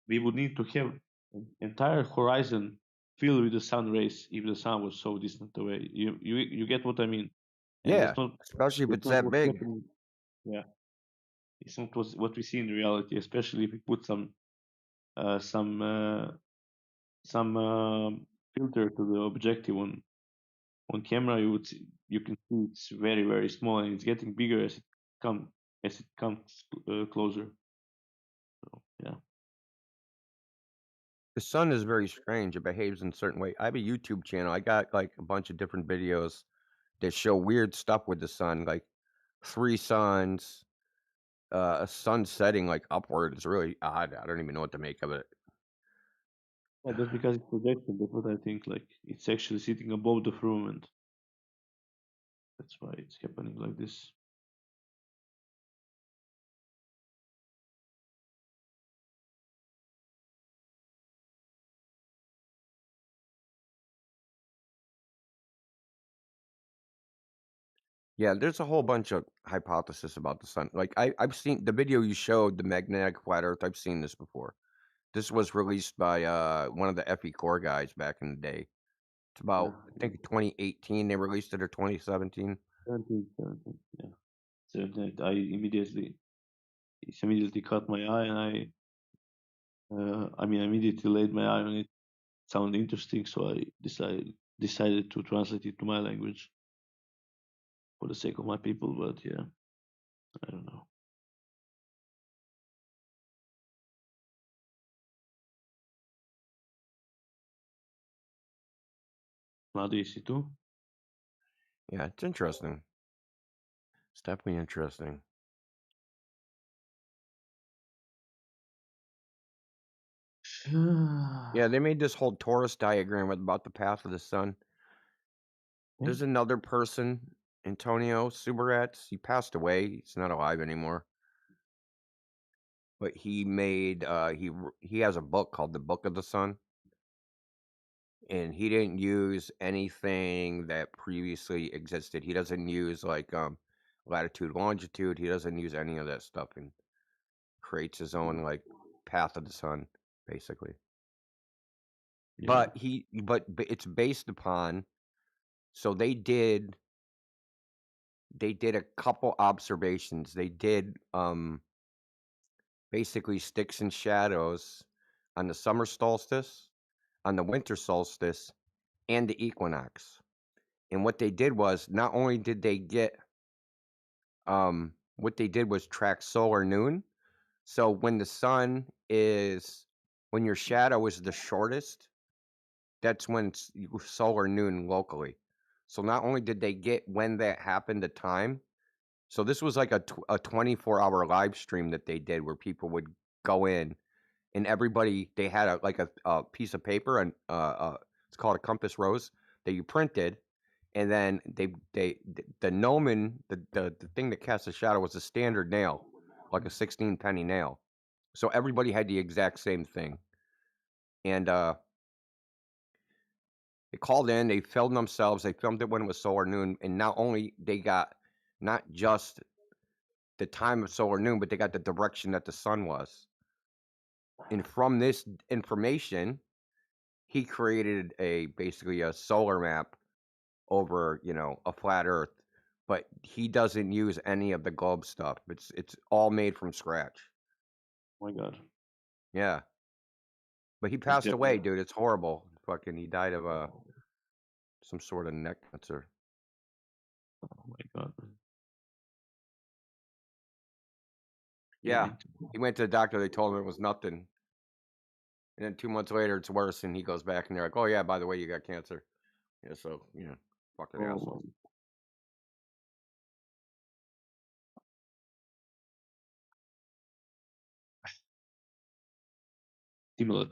we would need to have an entire horizon filled with the sun rays if the sun was so distant away. You get what I mean? And Yeah, especially if that's it's not that what's big. happening. Yeah, it's not what we see in reality. Especially if we put some uh, some uh, some filter to the objective on on camera you can see it's very very small, and it's getting bigger as it comes closer. So yeah. The sun is very strange. It behaves in a certain way. I have a YouTube channel. I got like a bunch of different videos that show weird stuff with the sun, like 3 suns, a sun setting like upward. It's really odd. I don't even know what to make of it. Yeah, that's because it's projection. That's what I think. Like it's actually sitting above the firmament. That's why it's happening like this. Yeah, there's a whole bunch of hypotheses about the sun. Like I've seen the video you showed, the magnetic flat Earth. I've seen this before. This was released by one of the FE Core guys back in the day. It's Yeah. about I think 2018 they released it, or 2017. 17, yeah. 17. It immediately caught my eye, and I immediately laid my eye on it. It sounded interesting, so I decided to translate it to my language for the sake of my people. But yeah, I don't know. Vladi, is it too? Yeah, it's interesting. It's definitely interesting. Yeah, they made this whole torus diagram about the path of the sun. There's another person, Antonio Subarats. He passed away. He's not alive anymore. But he made he has a book called The Book of the Sun. And he didn't use anything that previously existed. He doesn't use like latitude, longitude. He doesn't use any of that stuff, and creates his own like path of the sun, basically. Yeah. But it's based upon. So they did a couple observations. They did basically sticks and shadows on the summer solstice, on the winter solstice, and the equinox. And what they did was not only did they get what they did was track solar noon. So when your shadow is the shortest, that's when solar noon locally. So not only did they get when that happened, the time. So this was like a 24-hour live stream that they did where people would go in, and everybody, they had a piece of paper, and it's called a compass rose that you printed, and then the gnomon, the thing that casts a shadow was a standard nail, like a 16-penny nail. So everybody had the exact same thing. And they called in, they filmed themselves, they filmed it when it was solar noon, and not only they got not just the time of solar noon, but they got the direction that the sun was. And from this information, he created basically a solar map over, a flat Earth. But he doesn't use any of the globe stuff. It's all made from scratch. Oh my God. Yeah. But he passed away, dude. It's horrible. Fucking, he died of some sort of neck cancer. Oh my God. Yeah. He went to the doctor. They told him it was nothing. And then 2 months later, it's worse. And he goes back, and they're like, "Oh yeah, by the way, you got cancer." Yeah. So fucking asshole.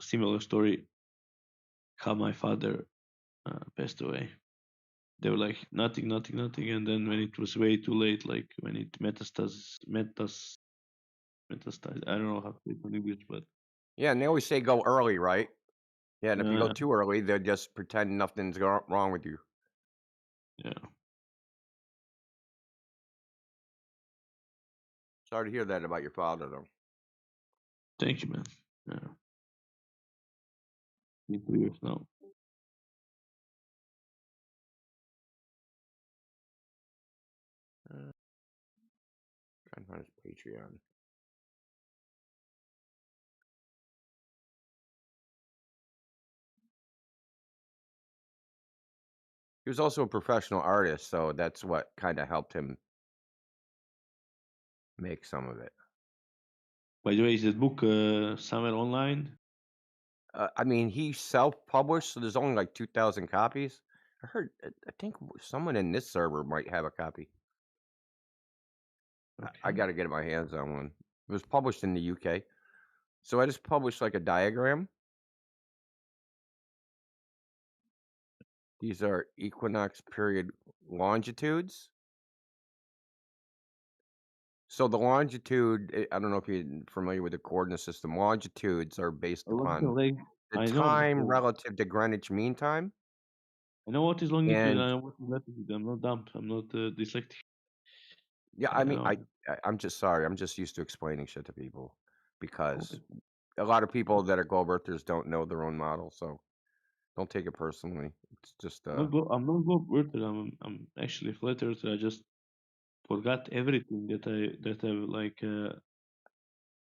Similar story. How my father passed away. They were like nothing, and then when it was way too late, like when it metastasized. I don't know how to say it in English, but Yeah, and they always say go early, right? Yeah, and if you go too early, they'll just pretend nothing's wrong with you. Yeah. Sorry to hear that about your father, though. Thank you, man. Yeah. Been 2 years now. Trying to find his Patreon. He was also a professional artist, so that's what kind of helped him make some of it. By the way, is that book somewhere online? I mean, he self-published, so there's only like 2,000 copies. I think someone in this server might have a copy. I Okay. got to get my hands on one. It was published in the UK. So I just published like a diagram. These are equinox period longitudes. So the longitude, I don't know if you're familiar with the coordinate system. Longitudes are based upon Like, the I know, time relative to Greenwich Mean Time. I know what is longitude. And I know what is latitude. I'm not dumb. I'm not dyslexic. yeah, I I mean, know. I'm just sorry. I'm just used to explaining shit to people because Okay. a lot of people that are globe earthers don't know their own model. So don't take it personally. It's just I'm not globe earther. I'm actually flat earther. I just forgot everything that I like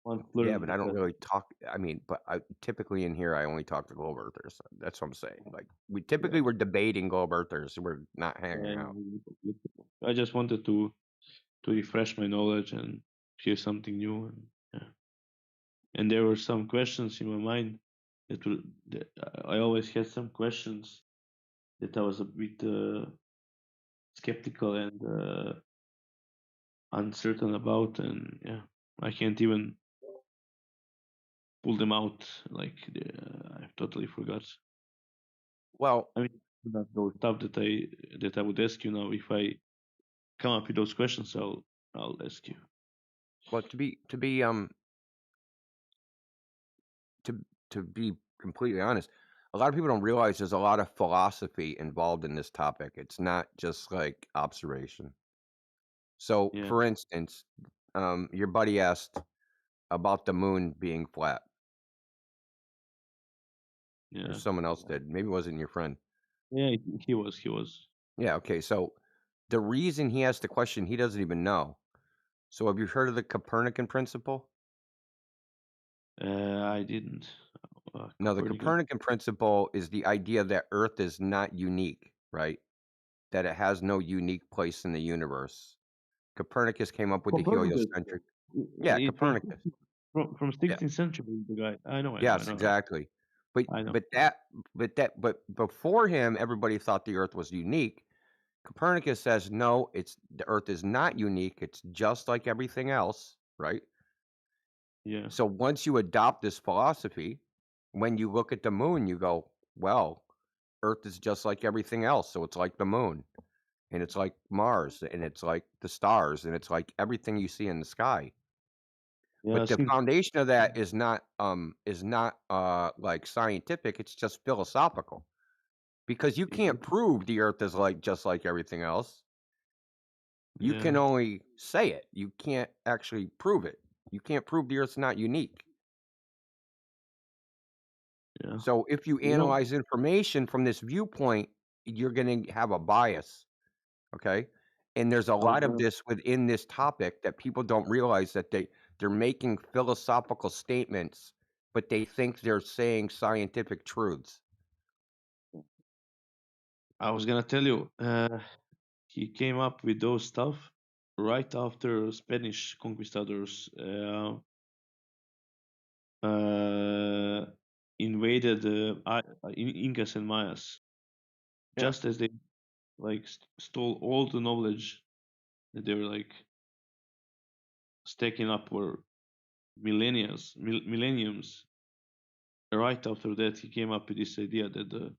once yeah, learned. but I don't really talk. I mean, but typically in here I only talk to globe earthers. That's what I'm saying. Like we typically we're debating globe earthers. We're not hanging out. I just wanted to refresh my knowledge and hear something new. And yeah, and there were some questions in my mind that I always had some questions that I was a bit skeptical and uncertain about, and yeah, I can't even pull them out. Like I totally forgot. Well, I mean, not those stuff that I would ask you now. If I come up with those questions, I'll ask you. well, to be completely honest, a lot of people don't realize there's a lot of philosophy involved in this topic. It's not just like observation. So, Yeah. for instance, your buddy asked about the moon being flat. Yeah. Or someone else did. Maybe it wasn't your friend. Yeah, he was. Yeah, okay. So the reason he asked the question, he doesn't even know. So have you heard of the Copernican principle? I didn't. No, the Copernican principle is the idea that Earth is not unique, right? That it has no unique place in the universe. Copernicus came up with the heliocentric. Yeah, Copernicus. From 16th century, the guy. I know. Yes, exactly. But I know. but before him, everybody thought the Earth was unique. Copernicus says no, the Earth is not unique. It's just like everything else, right? Yeah. So once you adopt this philosophy, when you look at the moon, you go, well, Earth is just like everything else. So it's like the moon, and it's like Mars, and it's like the stars, and it's like everything you see in the sky. Yeah, But the foundation of that is not like scientific, it's just philosophical. Because you can't prove the Earth is just like everything else. You can only say it. You can't actually prove it. You can't prove the Earth's not unique. Yeah. So if you analyze information from this viewpoint, you're going to have a bias. Okay? And there's a lot of this within this topic that people don't realize that they're making philosophical statements, but they think they're saying scientific truths. I was gonna tell you, he came up with those stuff right after Spanish conquistadors invaded Incas and Mayas. Just as they like stole all the knowledge that they were like stacking up for millenniums. Right after that, he came up with this idea that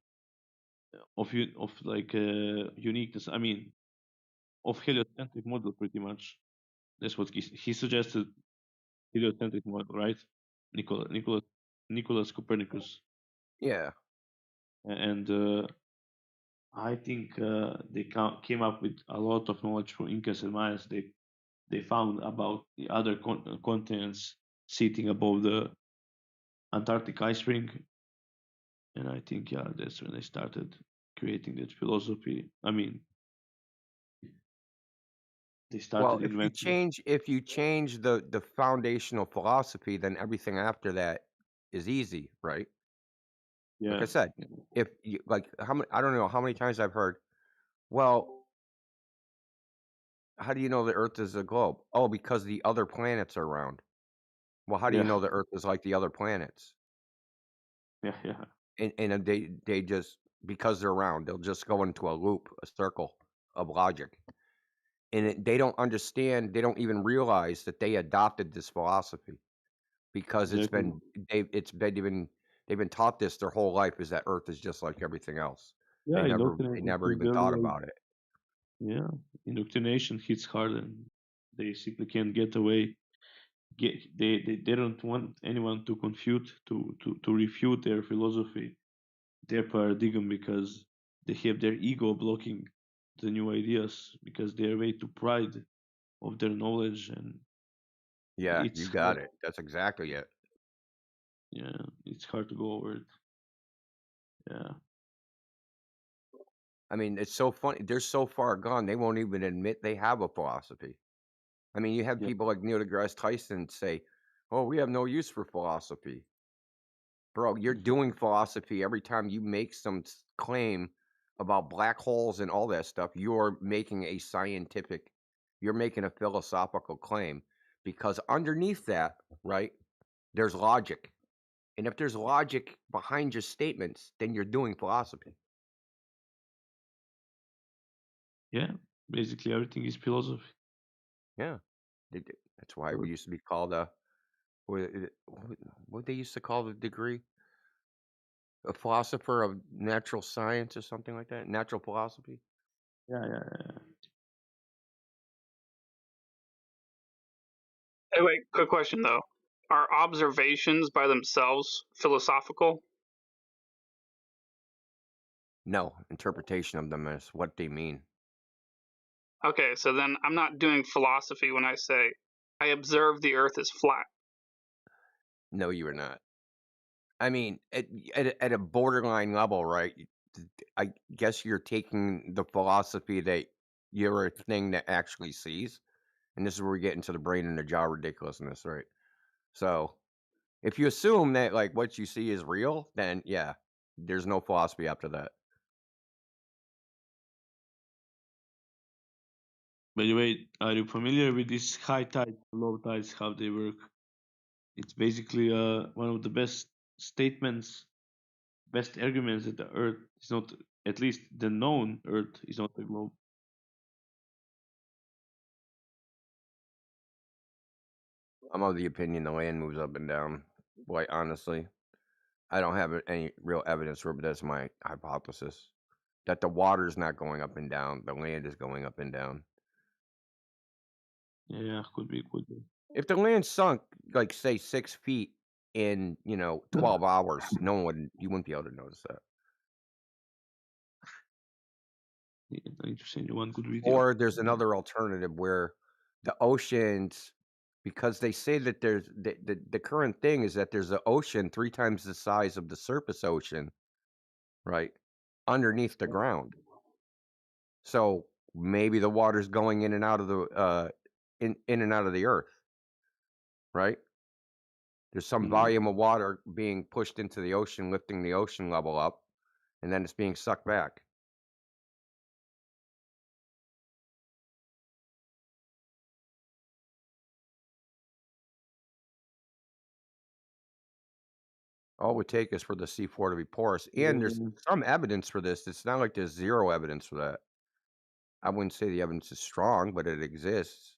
of uniqueness. I mean, of heliocentric model, pretty much. That's what he suggested. Heliocentric model, right? Nicholas Copernicus. Yeah. And I think they came up with a lot of knowledge from Incas and Mayas. They found about the other continents sitting above the Antarctic ice ring, and I think that's when they started creating that philosophy. I mean, they started inventing. If you change the foundational philosophy, then everything after that is easy, right? Yeah. Like I said, if you like I don't know how many times I've heard, Well, how do you know the Earth is a globe? Oh, because the other planets are round. Well, how do you Yeah, know the Earth is like the other planets? yeah. And they just, because they're round, they'll just go into a loop, a circle of logic. And they don't understand, they don't even realize that they adopted this philosophy because Exactly. they've been taught this their whole life, is that Earth is just like everything else. Yeah, They indoctrination never is even very thought like about it. yeah, indoctrination hits hard, and they simply can't get away. They don't want anyone to confute to refute their philosophy, their paradigm, because they have their ego blocking the new ideas because they are way too pride of their knowledge, and Yeah, it's you hard. got it. That's exactly it. Yeah, it's hard to go over it. Yeah, I mean, it's so funny. They're so far gone, they won't even admit they have a philosophy. I mean, you have yeah. people like Neil deGrasse Tyson say, "Oh, we have no use for philosophy." Bro, you're doing philosophy every time you make some claim about black holes and all that stuff. You're making you're making a philosophical claim, because underneath that, right, there's logic. And if there's logic behind your statements, then you're doing philosophy. Yeah, basically everything is philosophy. Yeah. That's why we used to be called what they used to call the degree? A philosopher of natural science or something like that? Natural philosophy? Yeah. Hey, wait, quick question though. Are observations by themselves philosophical? No, interpretation of them is what they mean. Okay, so then I'm not doing philosophy when I say I observe the earth is flat. No, you are not. I mean, at a borderline level, right? I guess you're taking the philosophy that you're a thing that actually sees, and this is where we get into the brain and the jaw ridiculousness, right? So, if you assume that like what you see is real, then yeah, there's no philosophy after that. By the way, are you familiar with these high tides, low tides, how they work? It's basically one of the best statements, best arguments that the Earth is not, at least the known Earth is not a globe. I'm of the opinion the land moves up and down. Quite honestly, I don't have any real evidence for it, but that's my hypothesis. That the water's not going up and down, the land is going up and down. Yeah, could be. If the land sunk, like say 6 feet in 12 hours, you wouldn't be able to notice that. Yeah, interesting. One could be the Or there's another alternative where the oceans, because they say that there's the current thing is that there's an ocean 3 times the size of the surface ocean, right, underneath the ground. So maybe the water's going in and out of the in and out of the earth, right? There's some volume of water being pushed into the ocean, lifting the ocean level up, and then it's being sucked back. All it would take is for the seafloor to be porous, and there's some evidence for this. It's not like there's zero evidence for that. I wouldn't say the evidence is strong, but it exists.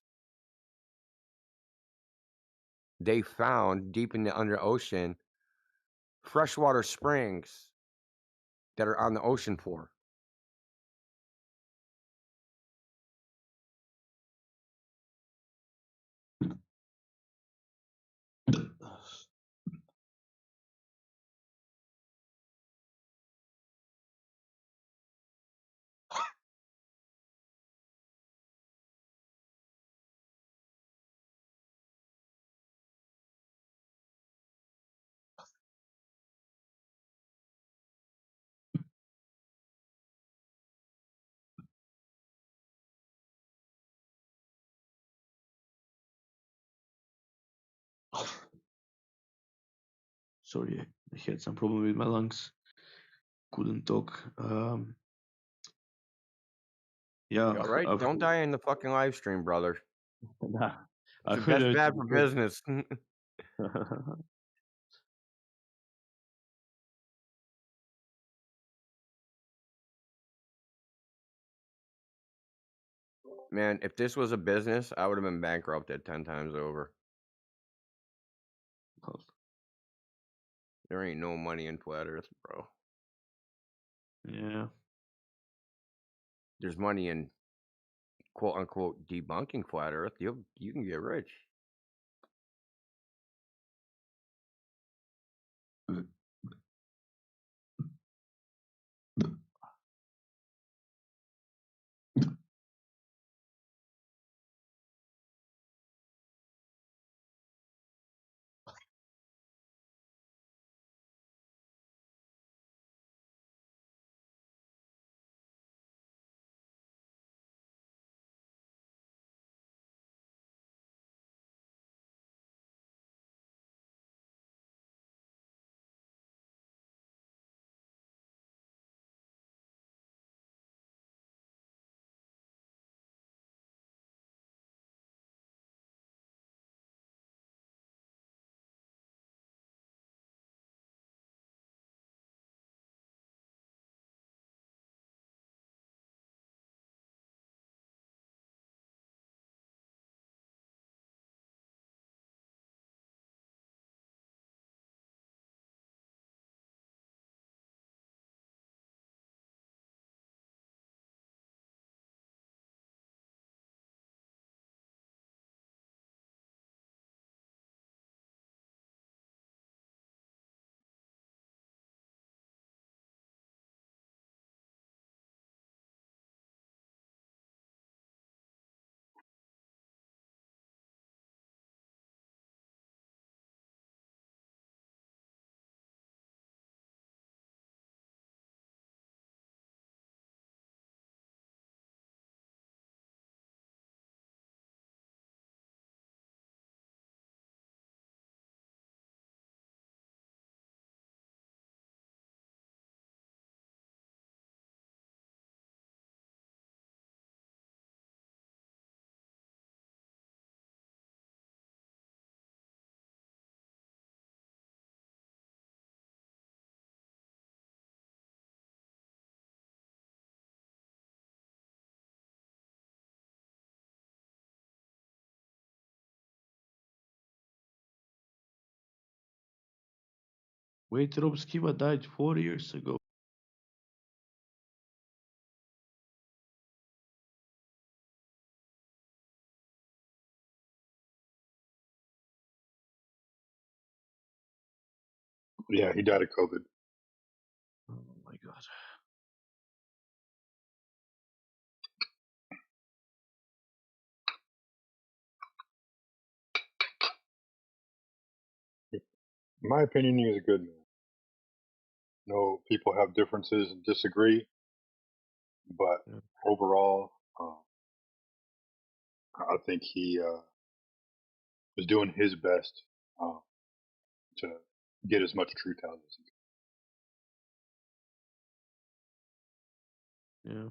They found deep in the under ocean freshwater springs that are on the ocean floor. Sorry, I had some problem with my lungs. Couldn't talk. Yeah, You all right? I've Don't die in the fucking live stream, brother. Nah. I That's heard bad it. for business. Man, if this was a business, I would have been bankrupted 10 times over. There ain't no money in flat Earth, bro. Yeah. There's money in quote unquote debunking flat Earth. You can get rich. Wait, Rob Skiba died 4 years ago. Yeah, he died of COVID. Oh my god. In my opinion, he was a good man. No, people have differences and disagree, but Yeah. overall, I think he was doing his best uh, to get as much truth out as he Yeah.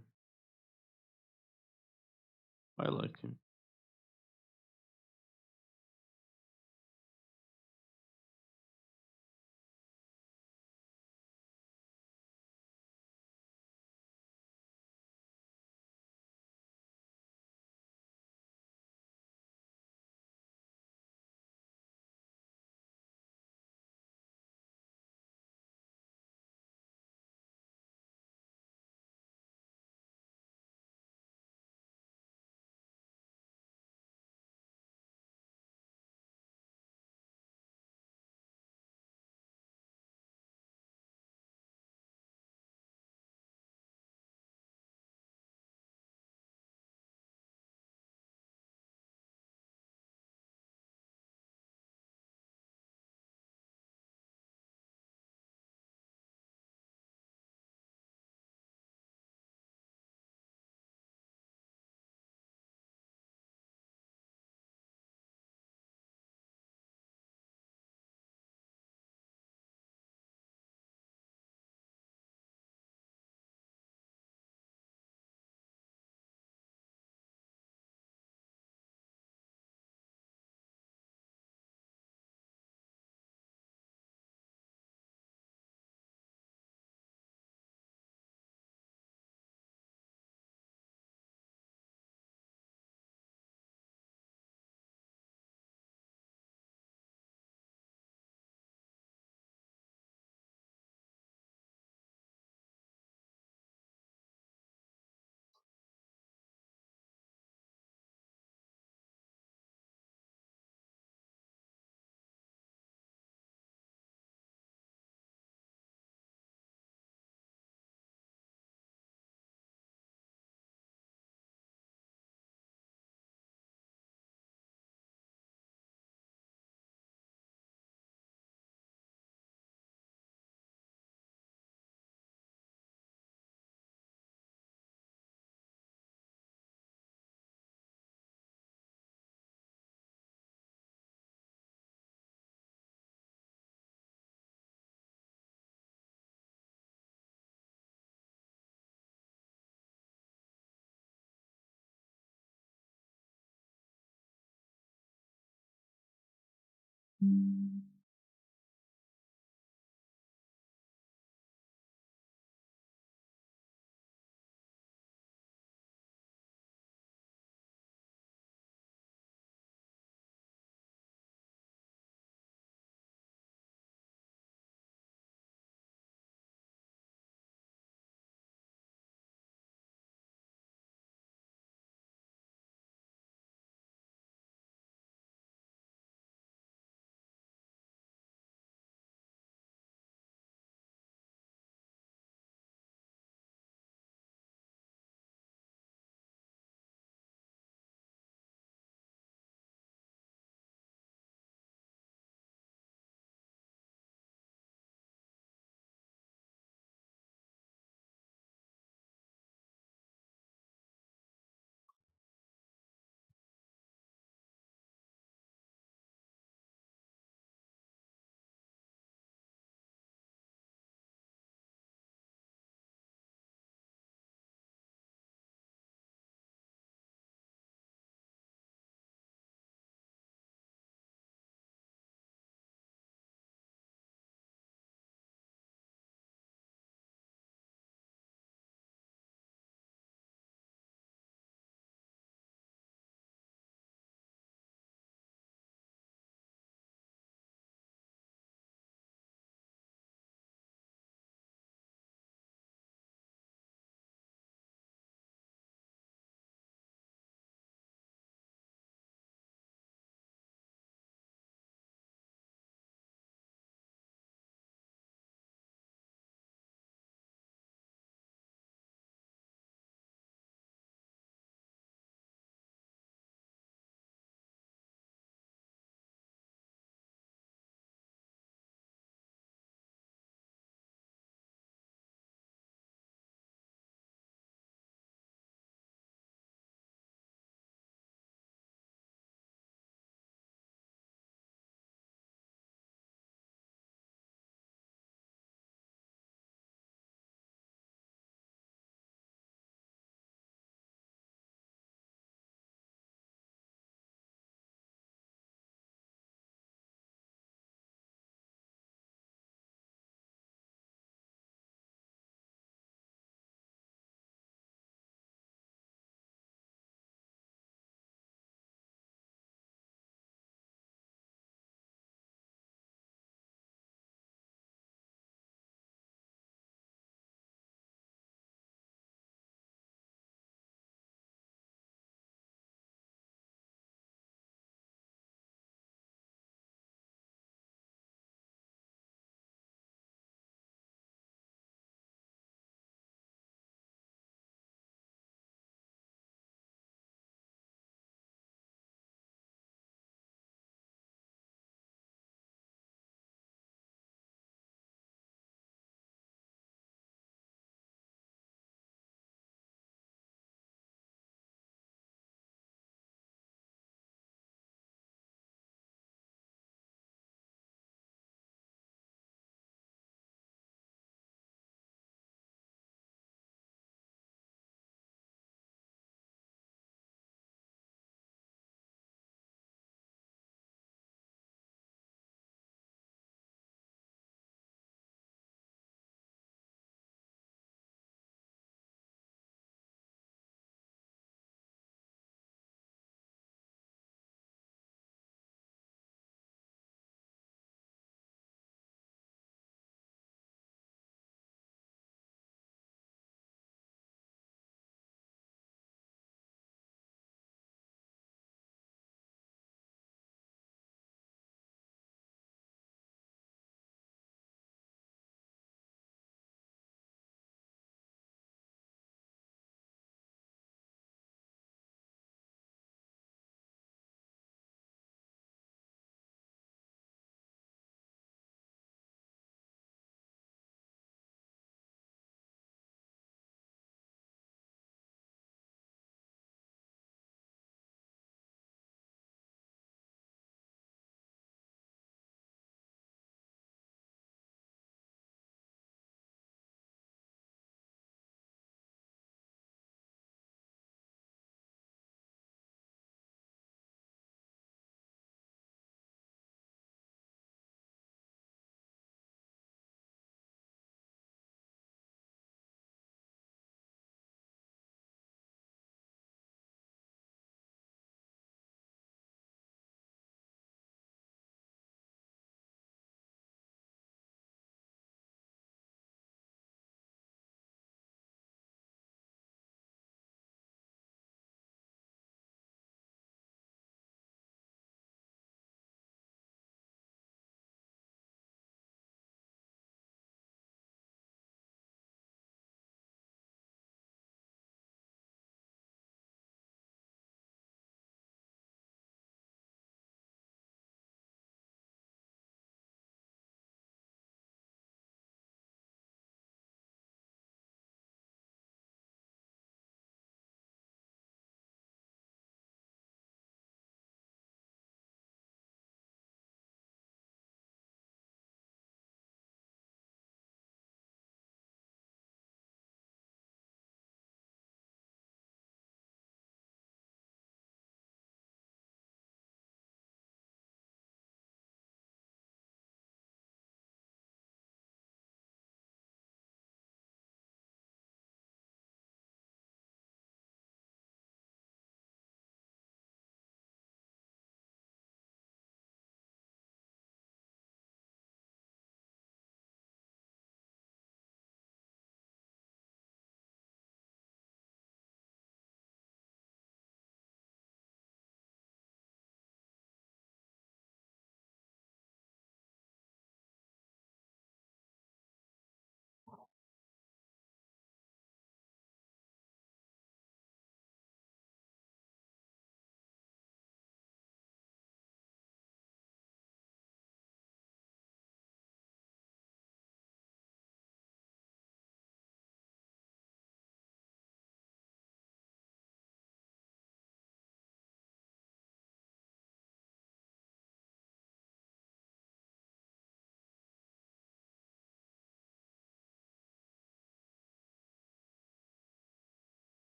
I like him.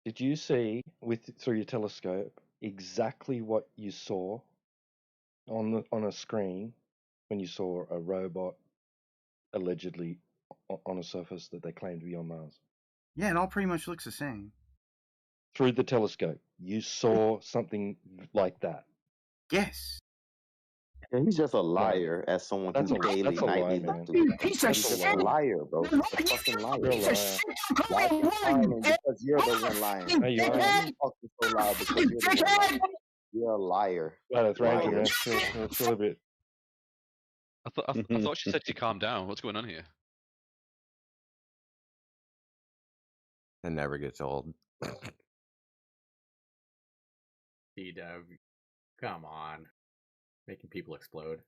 Did you see through your telescope exactly what you saw on a screen when you saw a robot allegedly on a surface that they claim to be on Mars? Yeah, it all pretty much looks the same. Through the telescope, you saw something like that. Yes. Yeah, he's just a liar, as someone who daily, That's a lie, nightly man. looks through Piece that. of He's just shit. a liar, bro. He's a fucking liar. You're a Piece of liar. shit. Y'all keep smiling because you're the one lying. No, you And are. you talking so loud because you're the one lying. You're a liar. Well, it's Ranger, Liar. man. Chill a bit. I thought she said to calm down. What's going on here? It never gets old. D-Dub, come on. Making people explode.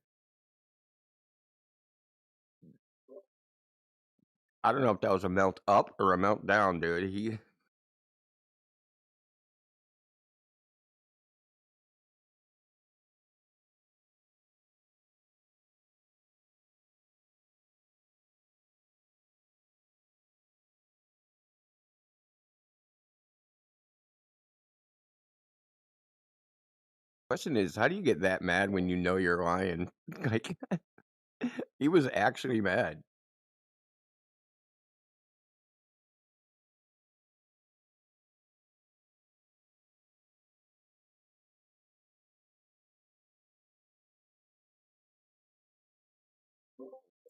I don't know if that was a melt up or a melt down, dude. Question is, how do you get that mad when you know you're lying? Like, he was actually mad.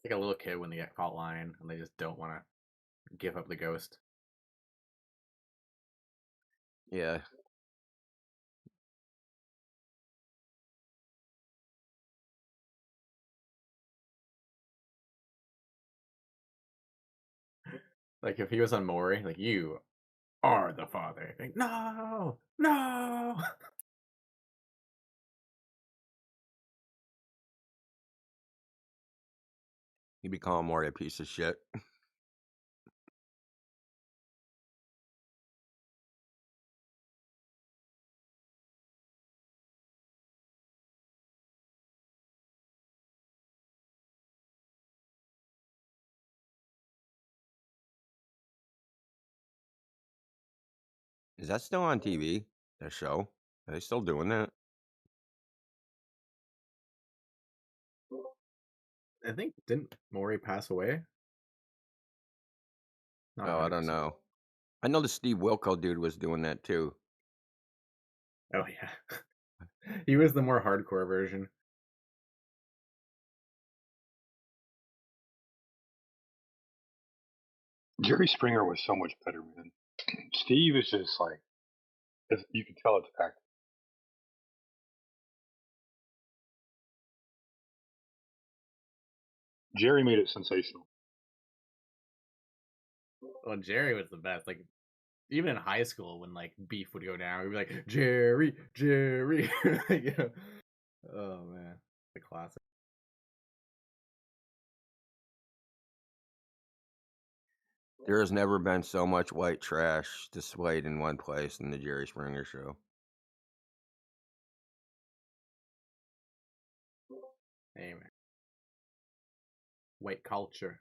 It's like a little kid when they get caught lying and they just don't want to give up the ghost. Yeah. Like if he was on Maury, like you are the father. Like, no, no. He'd be calling Maury a piece of shit. Is that still on TV? That show? Are they still doing that? I think didn't Maury pass away? Not Oh, I 100%. don't know. I know the Steve Wilco dude was doing that too. Oh yeah. He was the more hardcore version. Jerry Springer was so much better, man. Steve is just like, you can tell it's acting. Jerry made it sensational. Well, Jerry was the best. Like even in high school, when like beef would go down, we'd be like, Jerry, Jerry. You know? Oh man, the classic. There has never been so much white trash displayed in one place in the Jerry Springer show. Hey man, white culture.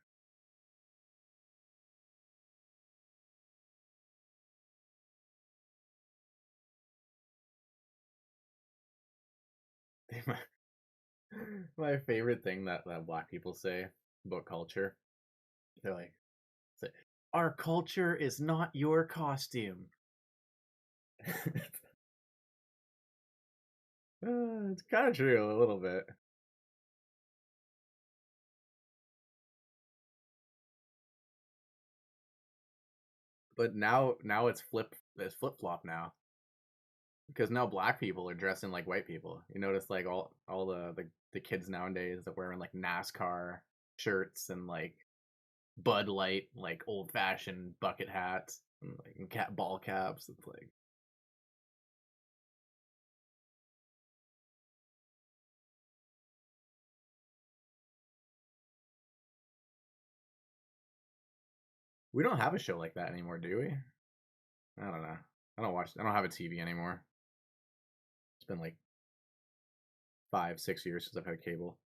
My favorite thing that black people say about culture, they're like, our culture is not your costume. It's kind of true a little bit. But now it's flip flop now. Because now black people are dressing like white people. You notice like all the kids nowadays that wearing like NASCAR shirts and like Bud Light, like old fashioned bucket hats and like cat ball caps. It's like we don't have a show like that anymore, do we? I don't know. I don't have a TV anymore. It's been like 5-6 years since I've had cable.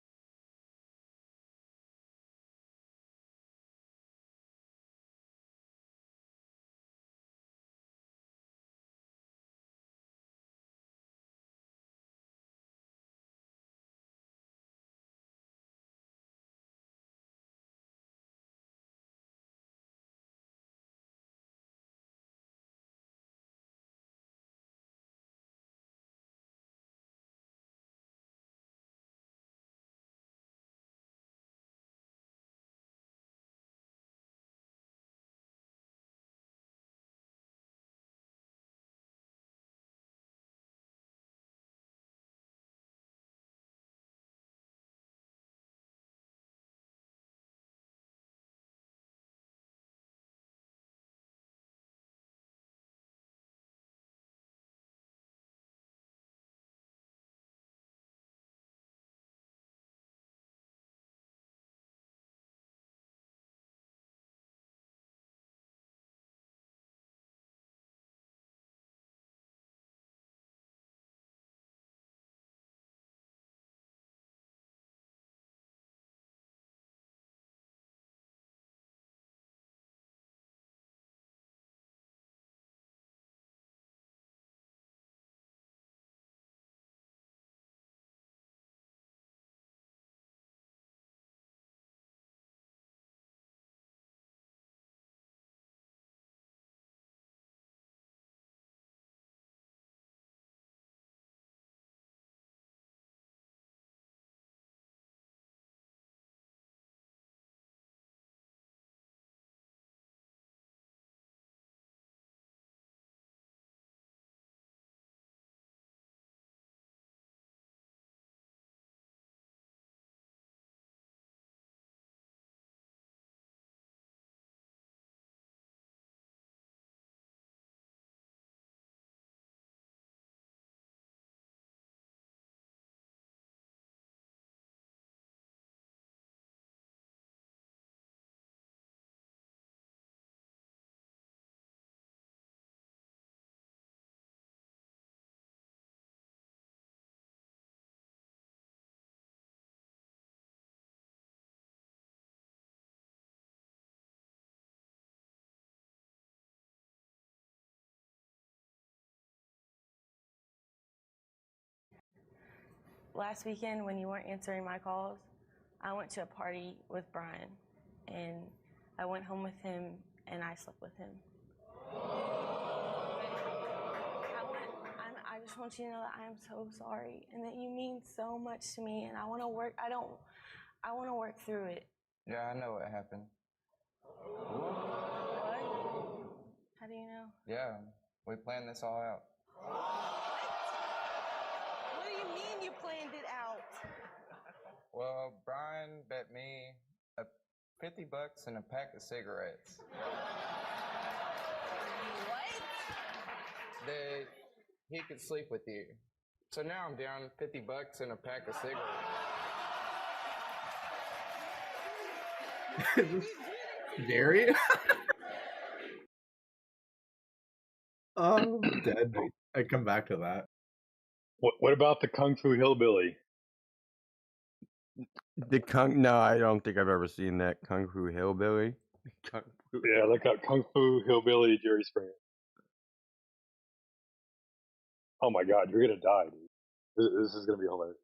last weekend when you weren't answering my calls, I went to a party with Brian, and I went home with him, and I slept with him. I just want you to know that I am so sorry, and that you mean so much to me, and I want to work. I want to work through it. Yeah, I know what happened. What? How do you know? Yeah, we planned this all out. What do you mean you planned it out? Well, Brian bet me $50 and a pack of cigarettes. What? That he could sleep with you. So now I'm down $50 and a pack of cigarettes. Gary? Oh, I'm dead. I'd come back to that. What about the Kung Fu Hillbilly? No, I don't think I've ever seen that Kung Fu Hillbilly. Yeah, look up Kung Fu Hillbilly Jerry Springer. Oh my God, you're gonna die, dude. This is gonna be hilarious.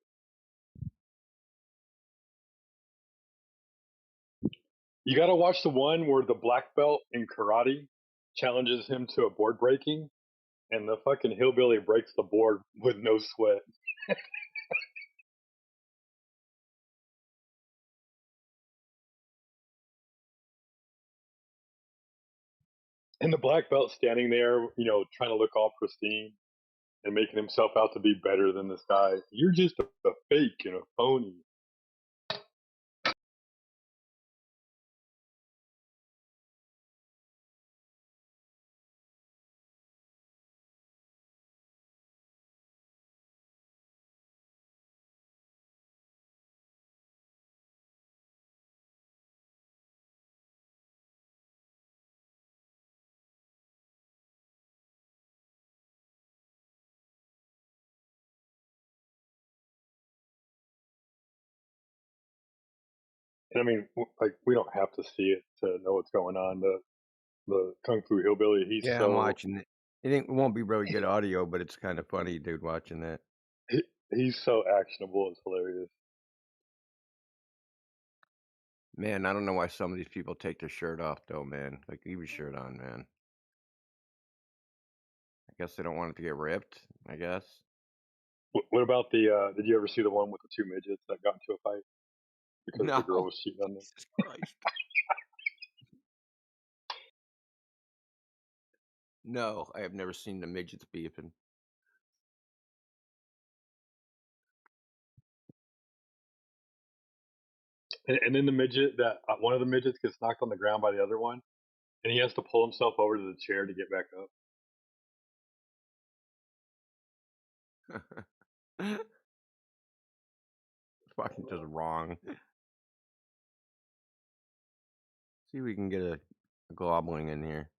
You gotta watch the one where the black belt in karate challenges him to a board breaking, and the fucking hillbilly breaks the board with no sweat. And the black belt standing there, trying to look all pristine and making himself out to be better than this guy. You're just a fake and a phony. And I mean, we don't have to see it to know what's going on. The Kung Fu Hillbilly, Yeah, I'm watching it. It won't be really good audio, but it's kind of funny, dude, watching that. He's so actionable. It's hilarious. Man, I don't know why some of these people take their shirt off, though, man. Like, leave your shirt on, man. I guess they don't want it to get ripped, I guess. What about the? Did you ever see the one with the two midgets that got into a fight because the girl No. was cheating on them? Jesus Christ. No, I have never seen the midgets beefing. And then the midget that one of the midgets gets knocked on the ground by the other one, and he has to pull himself over to the chair to get back up. Fucking just wrong. See if we can get a globling in here.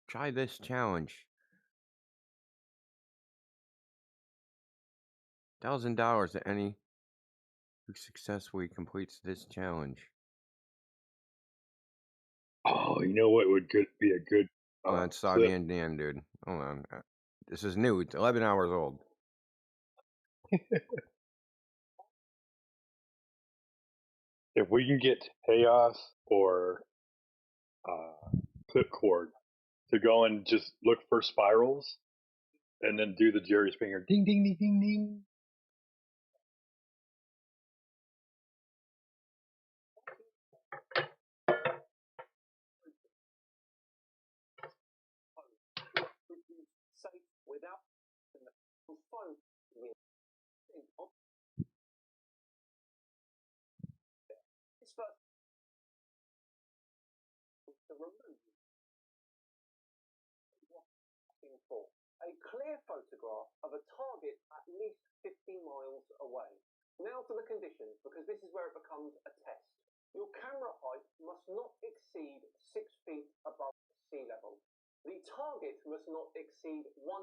Try this challenge. $1,000 to any who successfully completes this challenge. Oh, you know what would be a good Oh, that's clip? Savi and Dan, dude. Hold on. This is new. It's 11 hours old. If we can get Chaos or Clipcord to go and just look for spirals and then do the Jerry Springer ding ding ding ding ding. A clear photograph of a target at least 50 miles away. Now to the conditions, because this is where it becomes a test. Your camera height must not exceed 6 feet above sea level. The target must not exceed 100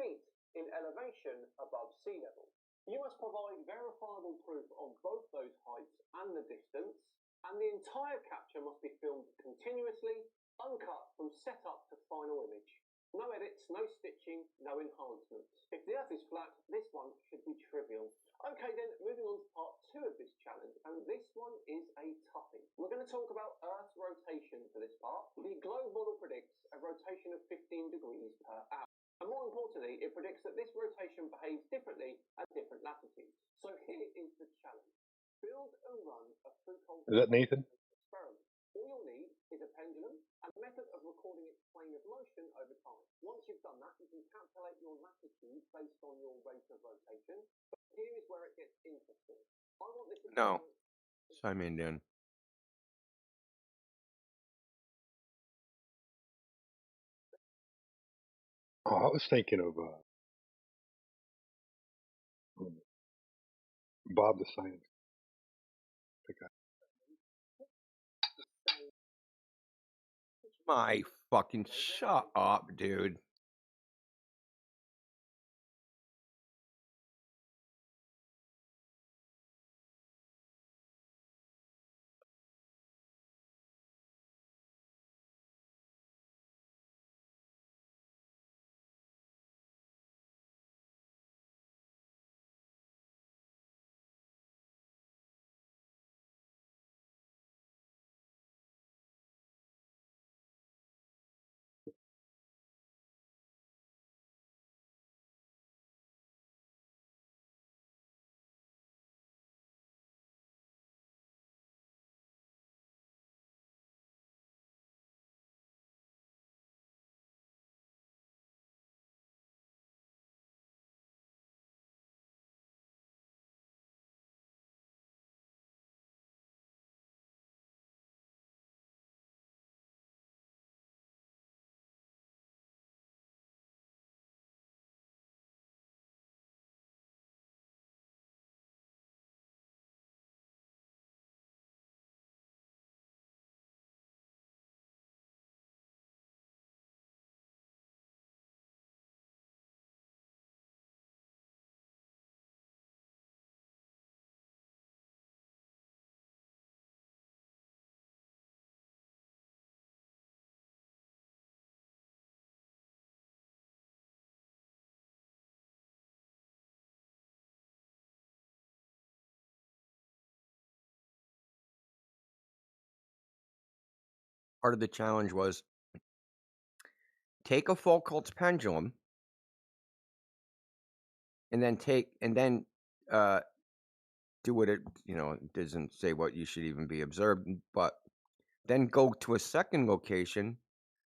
feet in elevation above sea level. You must provide verifiable proof of both those heights and the distance, and the entire capture must be filmed continuously, uncut from setup to final image. No edits, no stitching, no enhancements. If the Earth is flat, this one should be trivial. Okay then, moving on to part 2 of this challenge, and this one is a toughie. We're going to talk about Earth's rotation for this part. The globe model predicts a rotation of 15 degrees per hour. And more importantly, it predicts that this rotation behaves differently at different latitudes. So here is the challenge. Build and run a Foucault Is that Nathan? experiment. All you'll need is a pendulum and a method of recording its plane of motion over time. Once you've done that, you can calculate your latitude based on your rate of rotation. But here is where it gets interesting. I want this No. experiment. Simon in. Oh, I was thinking of Bob the Science. My fucking shut up, dude. Part of the challenge was take a Foucault's pendulum and then do what it doesn't say what you should even be observed, but then go to a second location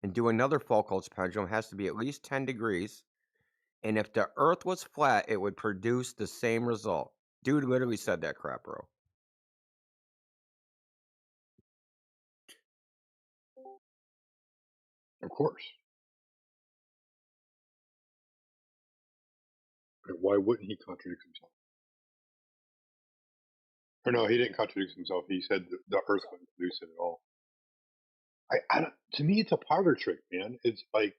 and do another Foucault's pendulum. It has to be at least 10 degrees, and if the Earth was flat, it would produce the same result. Dude literally said that crap, bro. Of course. Why wouldn't he contradict himself? Or no, he didn't contradict himself. He said the Earth wouldn't produce it at all. I don't, to me, it's a parlor trick, man. It's like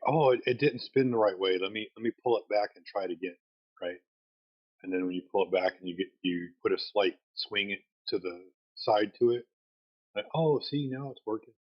oh, it didn't spin the right way. Let me pull it back and try it again, right? And then when you pull it back and you put a slight swing it to the side to it, like oh, see now it's working.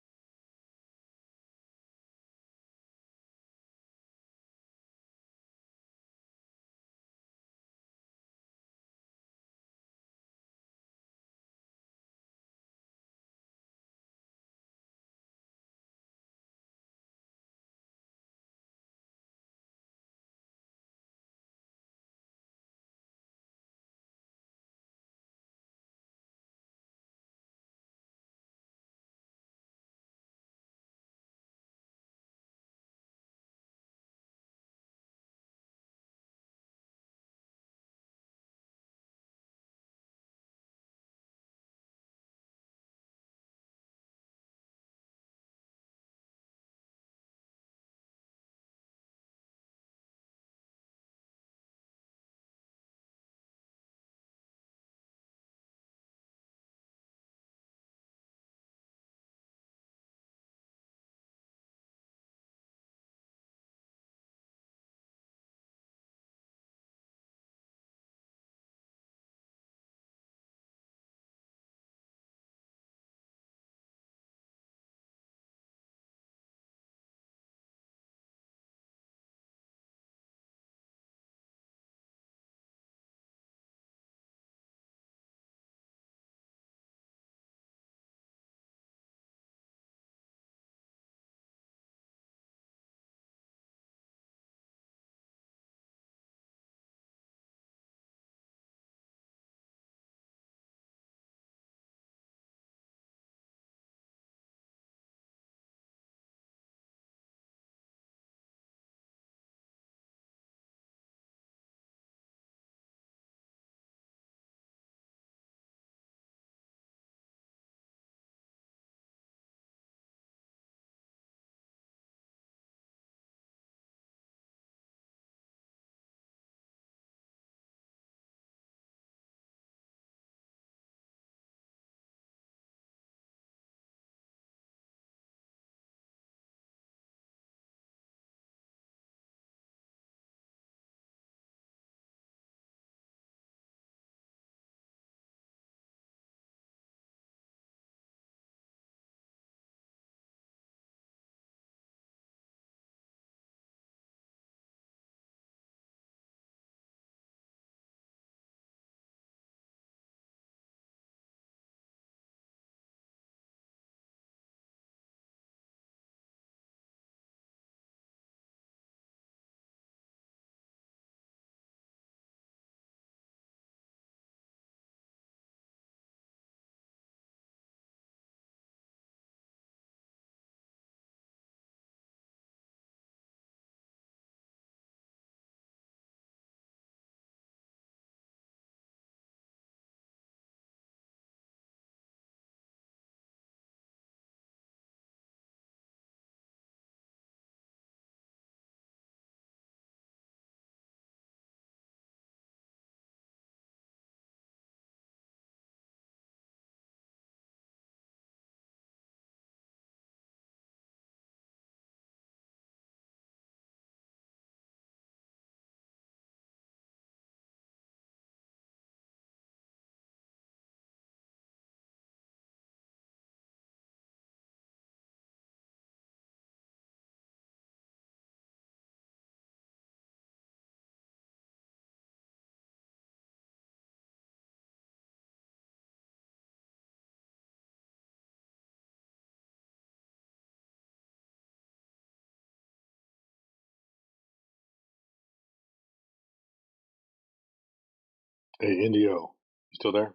Hey, Indio, you still there?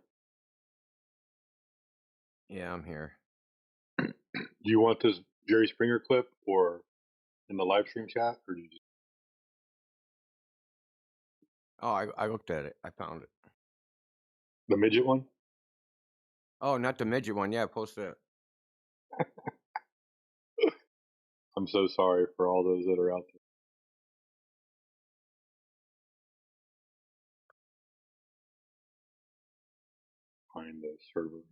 Yeah, I'm here. Do you want this Jerry Springer clip or in the live stream chat, or do you just... Oh, I looked at it. I found it. the midget one? Oh, not the midget one. Yeah, post it. I'm so sorry for all those that are out there. Find the server.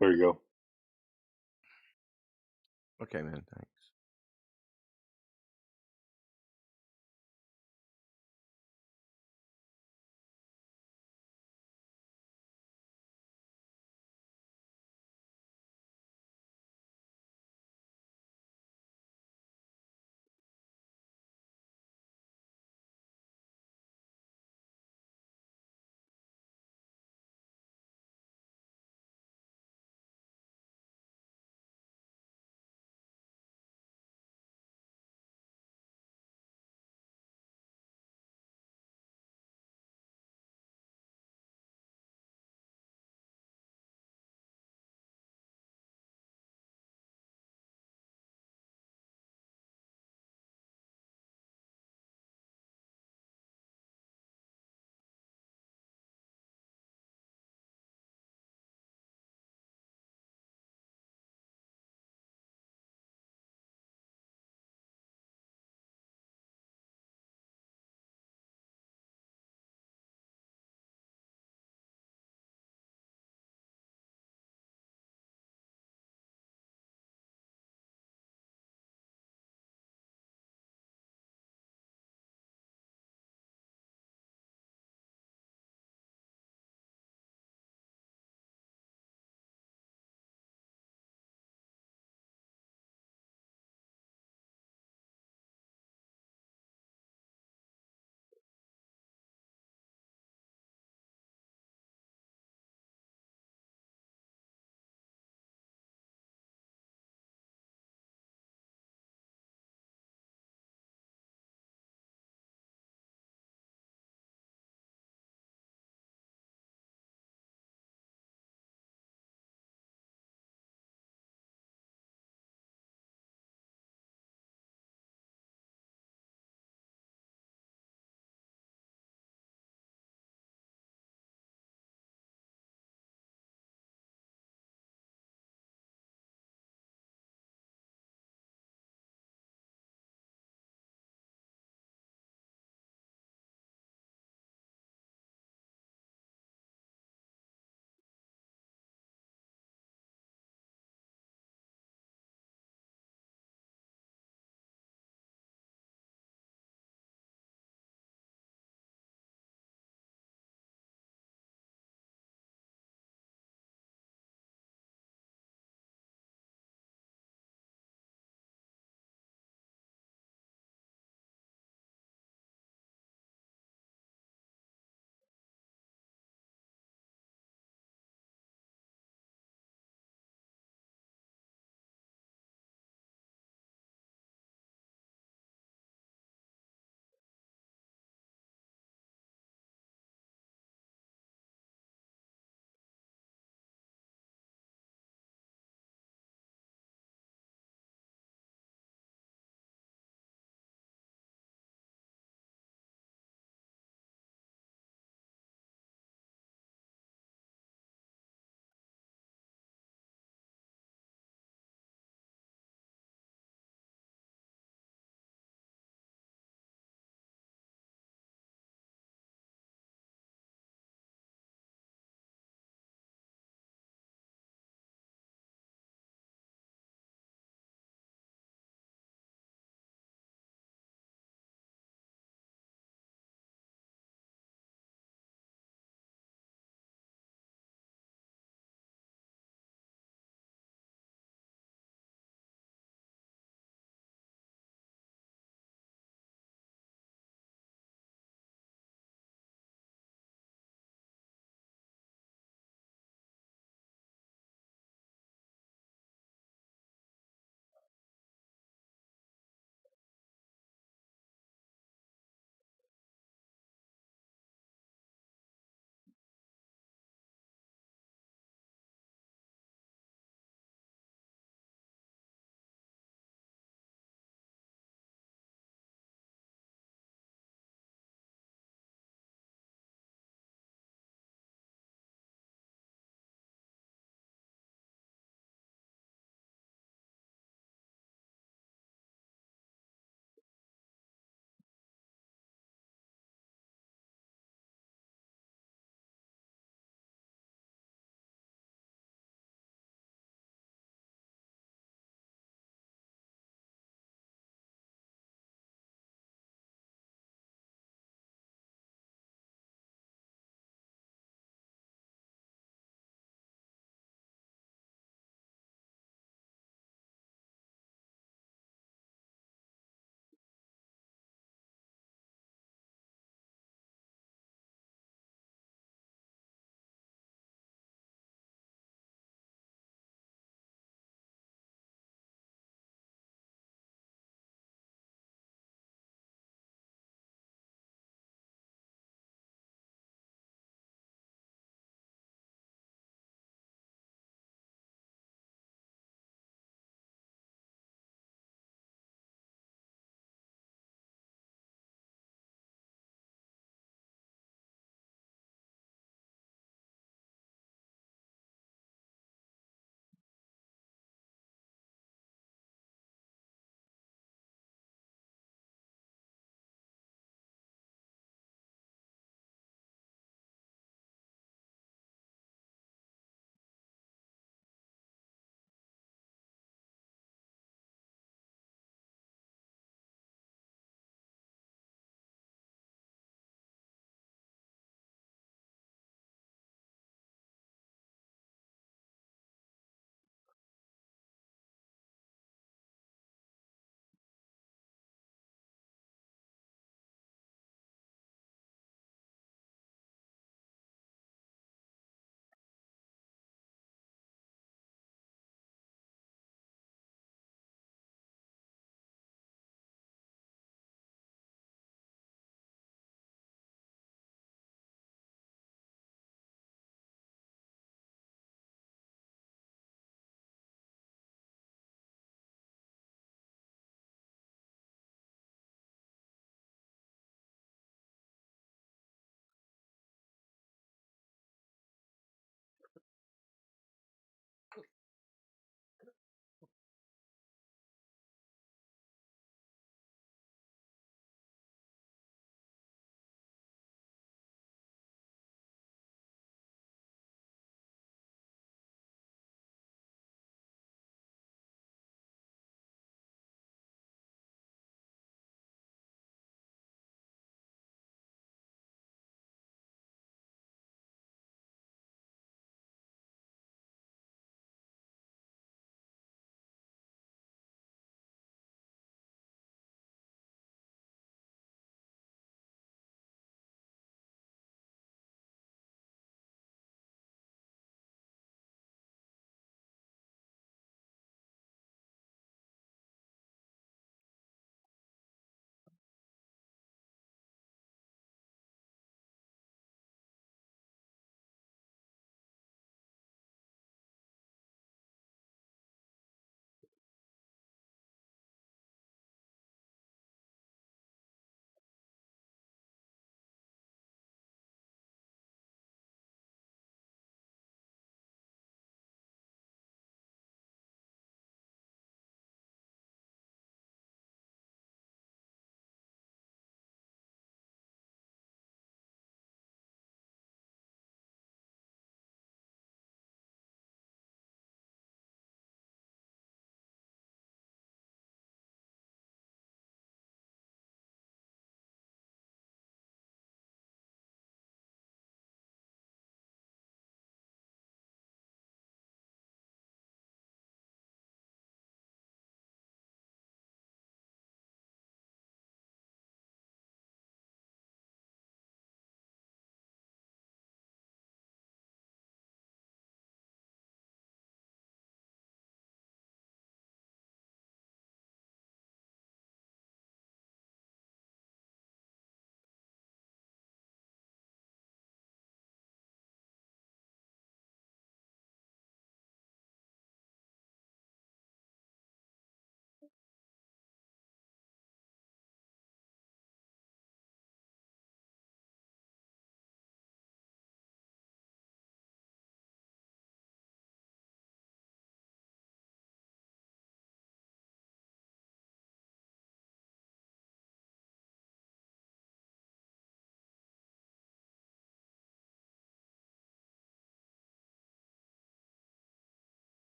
There you go. Okay, man. Thanks.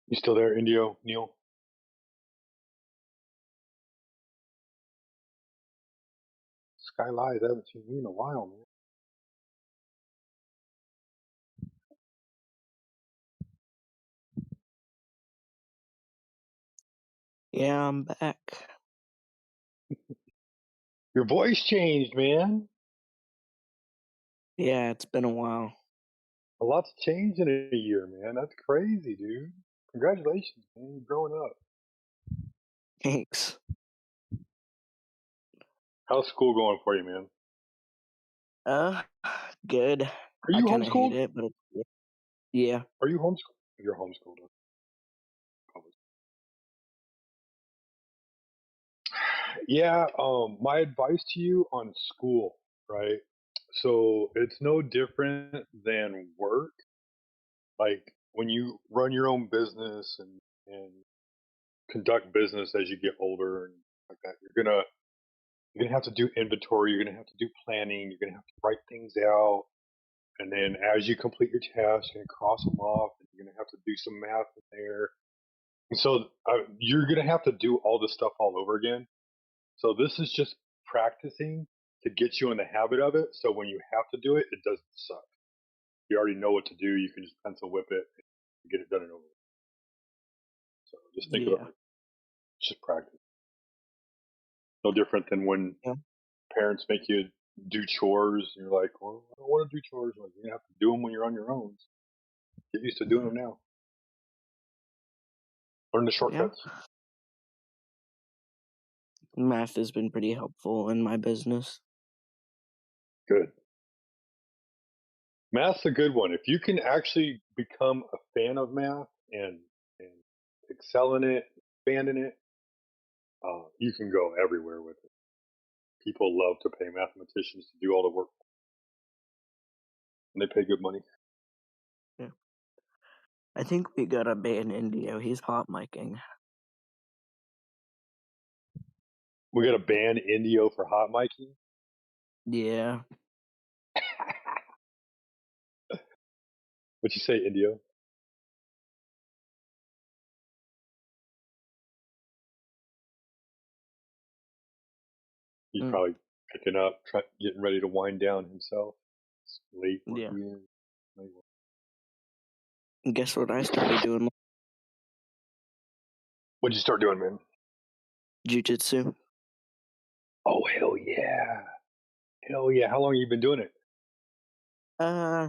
You still there, Indio, Neil? Sky Lies, I haven't seen you in a while, man. Yeah, I'm back. Your voice changed, man. Yeah, it's been a while. A lot's changed in a year, man. That's crazy, dude. Congratulations, man. You're growing up. Thanks. How's school going for you, man? Good. Are I you kind of hate homeschooled? it, but yeah. Are you homeschooled? You're homeschooled. Yeah, my advice to you on school, right? So it's no different than work. Like when you run your own business and conduct business as you get older and like that, you're gonna have to do inventory, you're gonna have to do planning, you're gonna have to write things out, and then as you complete your tasks, you're gonna cross them off, and you're gonna have to do some math in there. And so you're gonna have to do all this stuff all over again. So this is just practicing to get you in the habit of it. So when you have to do it, it doesn't suck. You already know what to do. You can just pencil whip it and get it done and over. So just think of it Yeah. like it's just practice. No different than when Yeah. parents make you do chores. And you're like, well, I don't want to do chores. Like you're gonna have to do them when you're on your own. Get used to doing them now. Learn the Yeah. shortcuts. Math has been pretty helpful in my business. Good. Math's a good one. If you can actually become a fan of math and excel in it, expand in it, you can go everywhere with it. People love to pay mathematicians to do all the work, and they pay good money. Yeah. I think we got a ban Indio. He's hot micing. We got to ban Indio for hot miking. Yeah. What'd you say, Indio? He's probably picking up, getting ready to wind down himself. It's late where Yeah. he is. And guess what I started doing? What'd you start doing, man? Jiu-jitsu. Oh, hell yeah. Hell yeah. How long have you been doing it?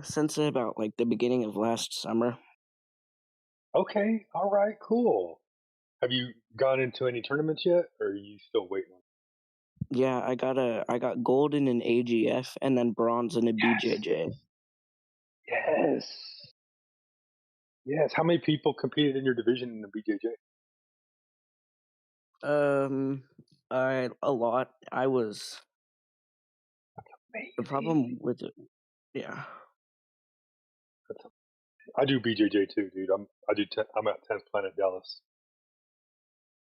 Since about like the beginning of last summer. Okay. All right. Cool. Have you gone into any tournaments yet, or are you still waiting? Yeah, I got gold in an AGF and then bronze in a BJJ. Yes. Yes. How many people competed in your division in the BJJ? A lot. I was. The problem with it, yeah. I do BJJ too, dude. I'm at 10th Planet Dallas.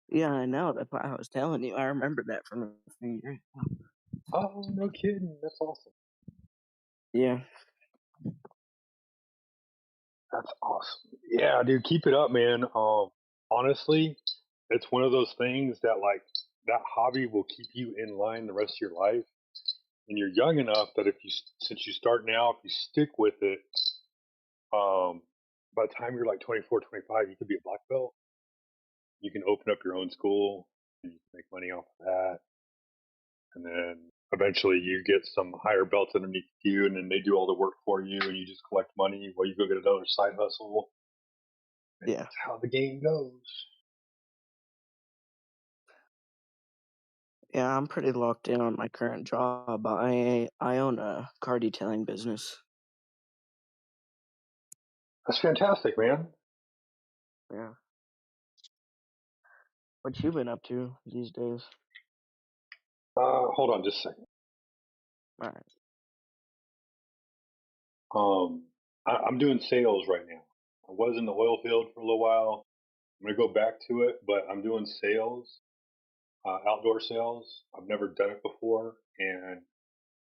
Yeah, I know. That's why I was telling you. I remember that from a few years ago. Oh, no kidding. That's awesome. Yeah. That's awesome. Yeah, dude, keep it up, man. Honestly, it's one of those things that like that hobby will keep you in line the rest of your life. And you're young enough that since you start now, if you stick with it, by the time you're like 24, 25, you could be a black belt. You can open up your own school and you can make money off of that. And then eventually you get some higher belts underneath you, and then they do all the work for you, and you just collect money while you go get another side hustle. And Yeah. that's how the game goes. Yeah, I'm pretty locked in on my current job. I own a car detailing business. That's fantastic, man. Yeah. What you been up to these days? Hold on just a second. All right. I'm doing sales right now. I was in the oil field for a little while. I'm going to go back to it, but I'm doing sales, outdoor sales. I've never done it before, and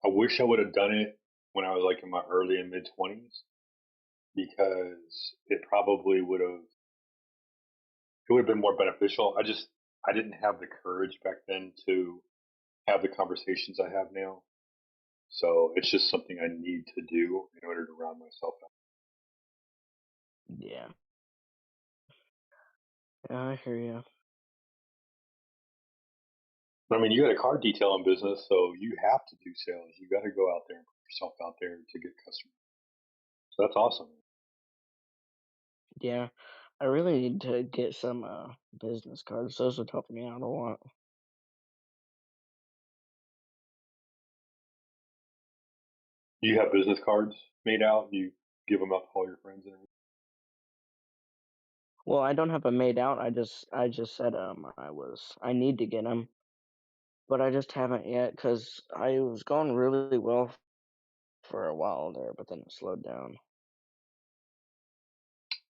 I wish I would have done it when I was like in my early and mid 20s, because it probably would have it would have been more beneficial. I didn't have the courage back then to have the conversations I have now. So it's just something I need to do in order to round myself out. Yeah. Yeah, I hear you. I mean, you got a car detailing business, so you have to do sales. You got to go out there and put yourself out there to get customers. So that's awesome. Yeah. I really need to get some business cards. Those would help me out a lot. You have business cards made out. You give them out to all your friends and everything. Well, I don't have them made out. I just said I need to get them, but I just haven't yet because I was going really well for a while there, but then it slowed down.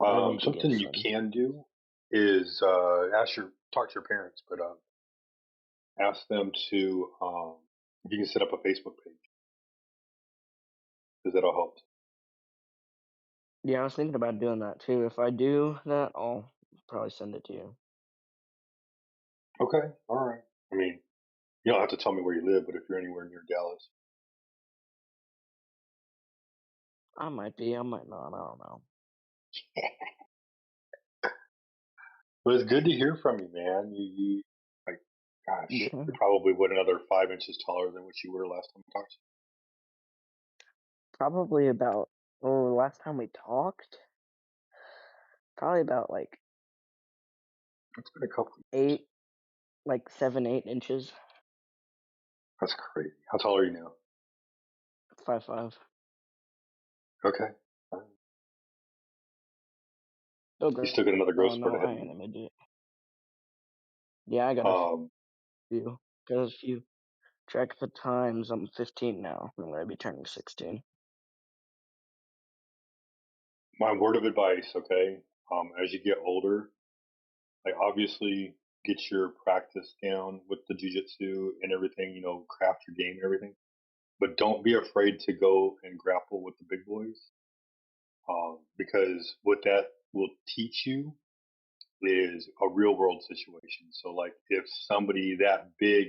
But I need to get Something you some. can do is talk to your parents, but ask them to if you can set up a Facebook page because that'll help. Yeah, I was thinking about doing that too. If I do that, I'll probably send it to you. Okay, all right. I mean, you don't have to tell me where you live, but if you're anywhere near Dallas, I might be. I might not. I don't know. but it's good to hear from you, man. You like, gosh, Yeah. you're probably another 5 inches taller than what you were last time we talked. Probably about. Oh, last time we talked, probably about like It's been a couple. 8, like 7, 8 inches. That's crazy. How tall are you now? 5'5". Okay. Oh, You still got another growth spurt no, ahead I of ain't you. an idiot. Yeah, I got a Um, few. Because if you check the times, I'm 15 now. I'm gonna be turning 16. my word of advice, okay, as you get older, like obviously get your practice down with the jujitsu and everything, craft your game and everything. But don't be afraid to go and grapple with the big boys, because what that will teach you is a real world situation. So, like, if somebody that big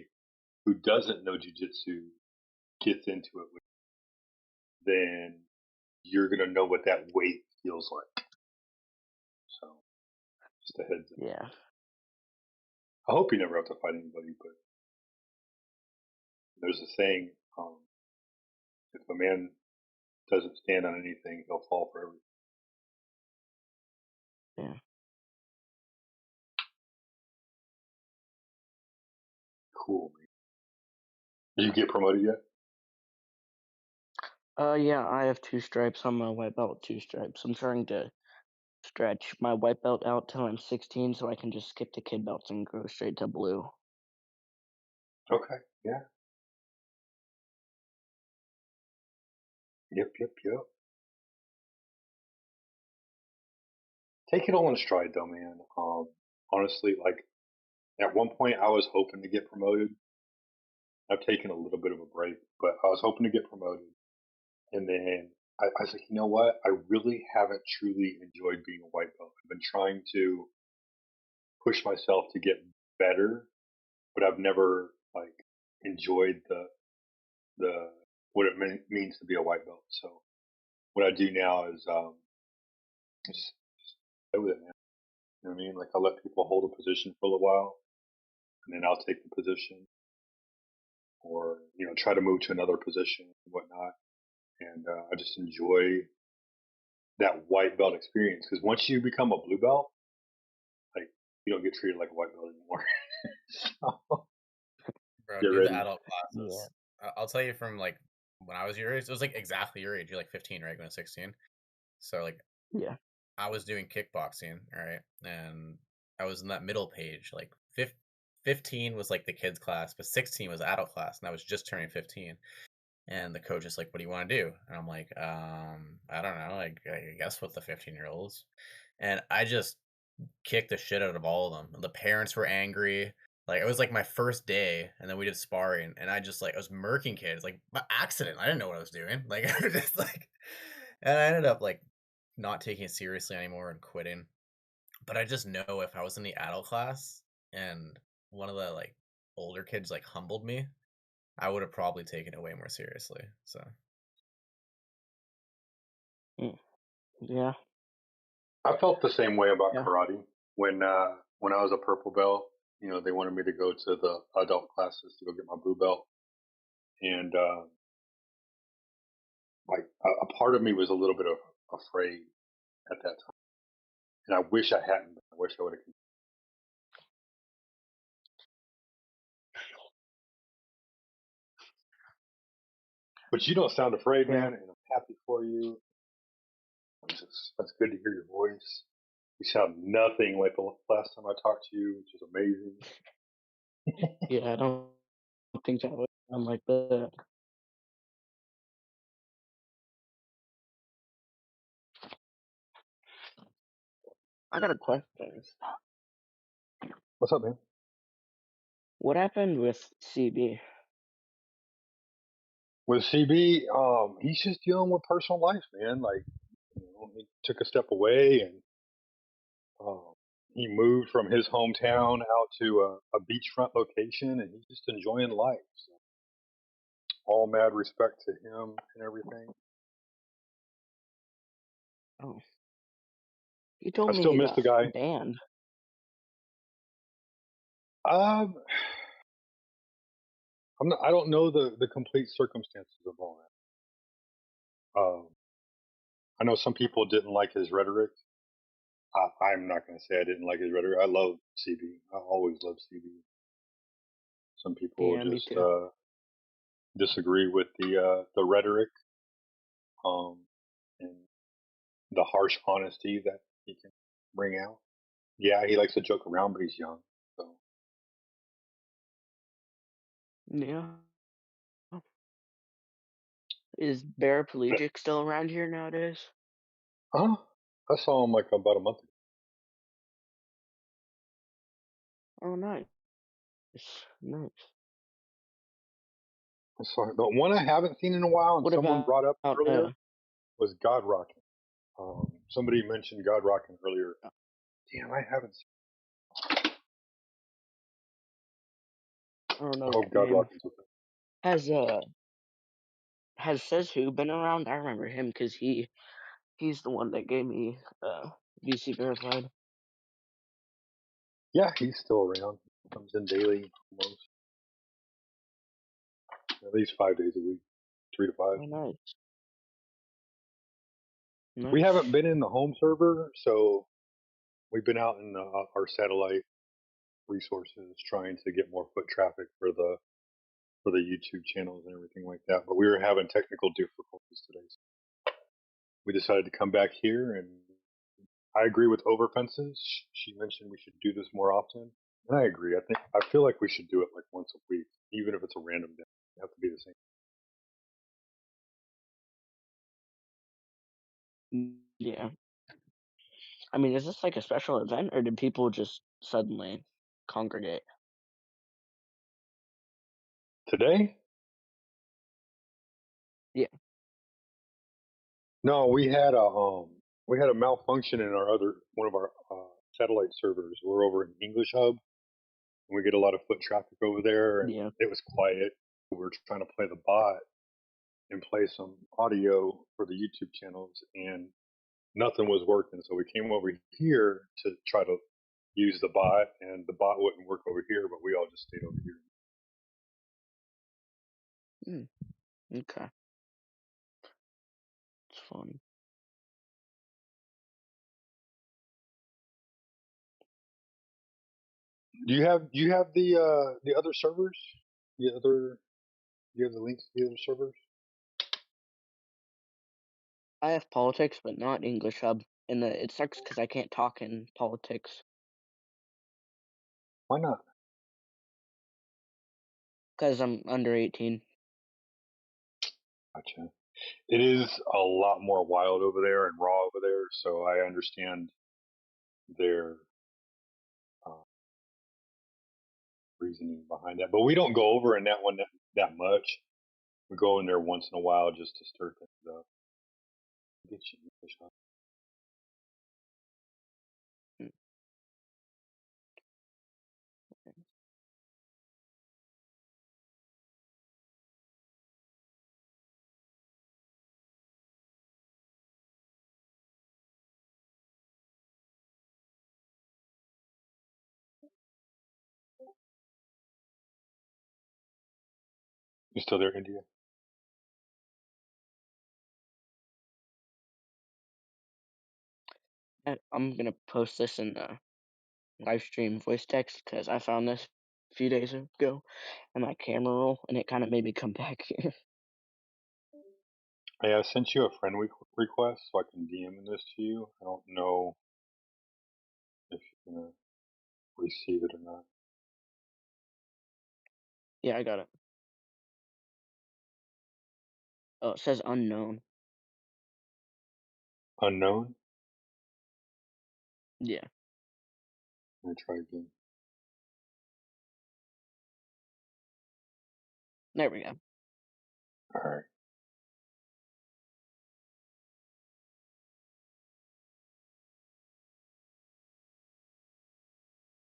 who doesn't know jujitsu gets into it, then you're gonna know what that weight feels like. So, just a heads up. Yeah. I hope you never have to fight anybody, but there's a saying: if a man doesn't stand on anything, he'll fall for everything. Yeah. Cool. Man. Did you get promoted yet? Yeah, I have 2 stripes. I'm a white belt with 2 stripes. I'm trying to stretch my white belt out till I'm 16 so I can just skip the kid belts and go straight to blue. Okay. Yeah. Yep. Take it all in stride, though, man. Honestly, like at one point, I was hoping to get promoted. I've taken a little bit of a break, but I was hoping to get promoted, and then I was like, you know what? I really haven't truly enjoyed being a white belt. I've been trying to push myself to get better, but I've never like enjoyed the what it means to be a white belt. So what I do now is just play with it, man. You know what I mean? Like I let people hold a position for a little while, and then I'll take the position, or try to move to another position and whatnot. And I just enjoy that white belt experience because once you become a blue belt, like you don't get treated like a white belt anymore. So, Bro, get do the ready. adult Yeah. classes. I'll tell you from like when I was your age, it was like exactly your age. You're like 15, right? Going to 16. So like Yeah. I was doing kickboxing, right? And I was in that middle page. Like 15 was like the kids class, but 16 was adult class, and I was just turning 15. And the coach is like, "What do you want to do?" And I'm like, I don't know. Like, I guess with the 15-year-olds." And I just kicked the shit out of all of them. The parents were angry. Like, it was like my first day, and then we did sparring, and I was murking kids, like, by accident. I didn't know what I was doing. Like, I was just like, and I ended up like not taking it seriously anymore and quitting. but I just know if I was in the adult class and one of the like older kids like humbled me, I would have probably taken it way more seriously. So Yeah. I felt the same way about Yeah. karate when I was a purple belt. You know, they wanted me to go to the adult classes to go get my blue belt, and like a part of me was a little bit afraid at that time, and I wish I hadn't. I wish I would have. But you don't sound afraid, Yeah. man, and I'm happy for you. That's good to hear your voice. You sound nothing like the last time I talked to you, which is amazing. Yeah, I don't think I would sound like that. I got a question. What's up, man? What happened with CB? With CB, he's just dealing with personal life, man. Like, you know, he took a step away and um, he moved from his hometown out to a beachfront location, and he's just enjoying life. So, all mad respect to him and everything. Oh, you told I me still he miss the got guy. banned. Um, I don't know the complete circumstances of all that. I know some people didn't like his rhetoric. I'm not going to say I didn't like his rhetoric. I love CB. I always loved CB. Some people Yeah, me just too. disagree with the rhetoric um, and the harsh honesty that he can bring out. Yeah, he likes to joke around, but he's young. So, Yeah. Is paraplegic still around here nowadays? I saw him like about a month ago. Oh, nice. Nice. I saw him. The one I haven't seen in a while, and What someone about brought up earlier, was God Rocking. Somebody mentioned God Rocking earlier. Damn, I haven't seen. I don't I know hope that God name. Rocking's okay. Has Says Who been around? I remember him because he's the one that gave me VC verified. Yeah, he's still around. Comes in daily, almost at least 5 days a week, 3 to 5. Oh, nice. We Nice. haven't been in the home server, so we've been out in our satellite resources trying to get more foot traffic for the YouTube channels and everything like that. But we were having technical difficulties today. So we decided to come back here, and I agree with Over Fences. She mentioned we should do this more often, and I agree. I feel like we should do it like once a week, even if it's a random day. It have to be the same. Yeah. I mean, is this like a special event, or did people just suddenly congregate? Today? Yeah. No, we had a malfunction in our other one of our satellite servers. We're over in English Hub, and we get a lot of foot traffic over there, and Yeah. it was quiet. We were trying to play the bot and play some audio for the YouTube channels, and nothing was working. So we came over here to try to use the bot, and the bot wouldn't work over here, but we all just stayed over here. Okay. It's fun. Do you have the other servers? The other Do you have the links to the other servers? I have politics, but not English Hub, and it sucks because I can't talk in politics Why not? because I'm under 18. Gotcha. It is a lot more wild over there and raw over there, so I understand their uh, reasoning behind that. But we don't go over in that one that much. We go in there once in a while just to stir things up. Get you English Hub. You still there, India? I'm gonna post this in live stream voice text because I found this a few days ago in my camera roll, and it kind of made me come back here. Hey, I sent you a friend request so I can DM this to you. I don't know if you're gonna receive it or not. Yeah, I got it. Oh, it says unknown. Unknown? Yeah. Let me try again. There we go. Alright.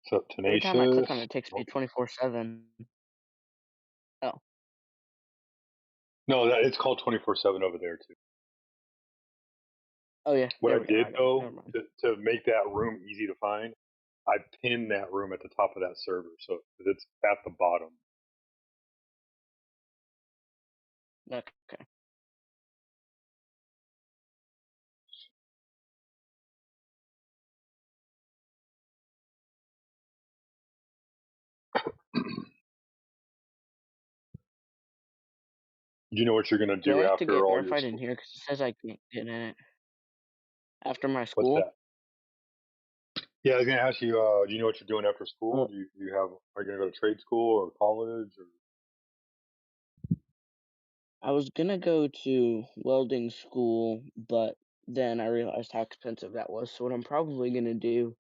So Every time I click on Tenacious. it, it takes me Oh, 24/7. Oh, no, it's called 24/7 over there too. oh yeah. What There I we go. did I got it. though Never mind. to make that room easy to find, I pinned that room at the top of that server, so it's at the bottom. Okay. Do you know what you're gonna Do I do have to after get all your verified in school? here? Because it says I can't get in it after my What's school. that? Yeah, I was gonna ask you. Do you know what you're doing after school? Well, Do you have? Are you gonna go to trade school or college? Or I was gonna go to welding school, but then I realized how expensive that was. So what I'm probably gonna do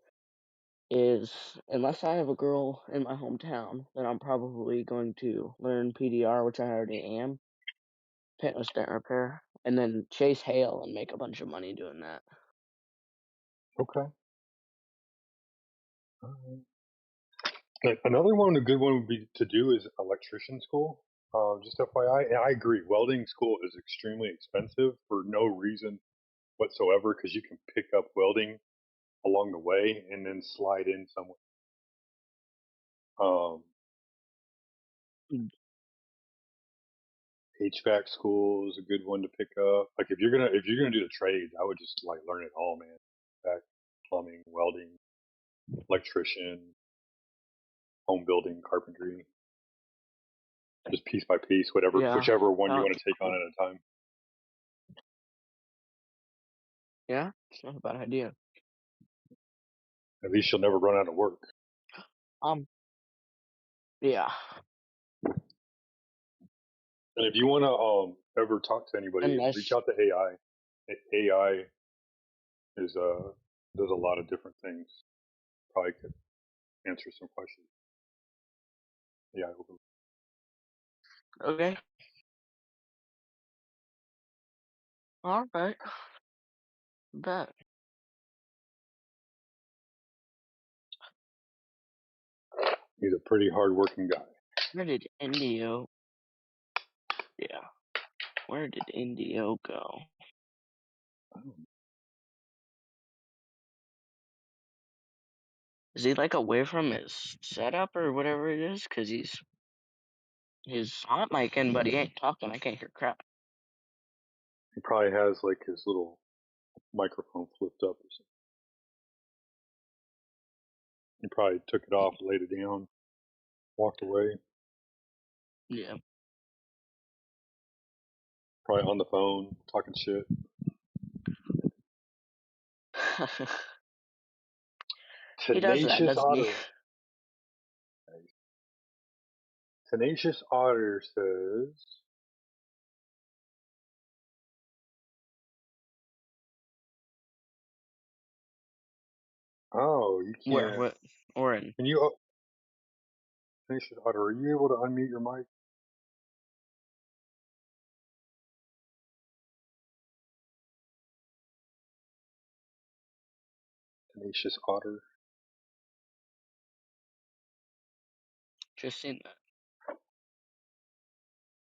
is, unless I have a girl in my hometown, then I'm probably going to learn PDR, which I already am, paintless dent repair, and then chase hail and make a bunch of money doing that. okay. Alright. Another one, a good one would be to do is electrician school. Just FYI, and I agree, welding school is extremely expensive for no reason whatsoever because you can pick up welding along the way and then slide in somewhere. Um, Mm. HVAC school is a good one to pick up. Like if you're gonna do the trades, I would just like learn it all, man. HVAC, plumbing, welding, electrician, home building, carpentry, just piece by piece, Yeah, whichever one you want sounds to take on cool. at a time. Yeah, it's not a bad idea. At least you'll never run out of work. Yeah, And if you want to ever talk to anybody, reach unless out to AI. AI is does a lot of different things. Probably could answer some questions. Yeah, okay. All right, bet. he's a pretty hard-working guy. Where did Indio? Yeah, where did Indio go? Is he like away from his setup or whatever it is? Cause he's hot micing, but he ain't talking. I can't hear crap. He probably has like his little microphone flipped up or something. He probably took it off, laid it down, walked away. Yeah. Probably on the phone, talking shit. He does that, Tenacious doesn't he? Otter. Tenacious Otter says, "Oh, you Where? can't. What? Or in? Can you, Tenacious Otter? Are you able to unmute your mic, Tenacious Otter?" Just seen that.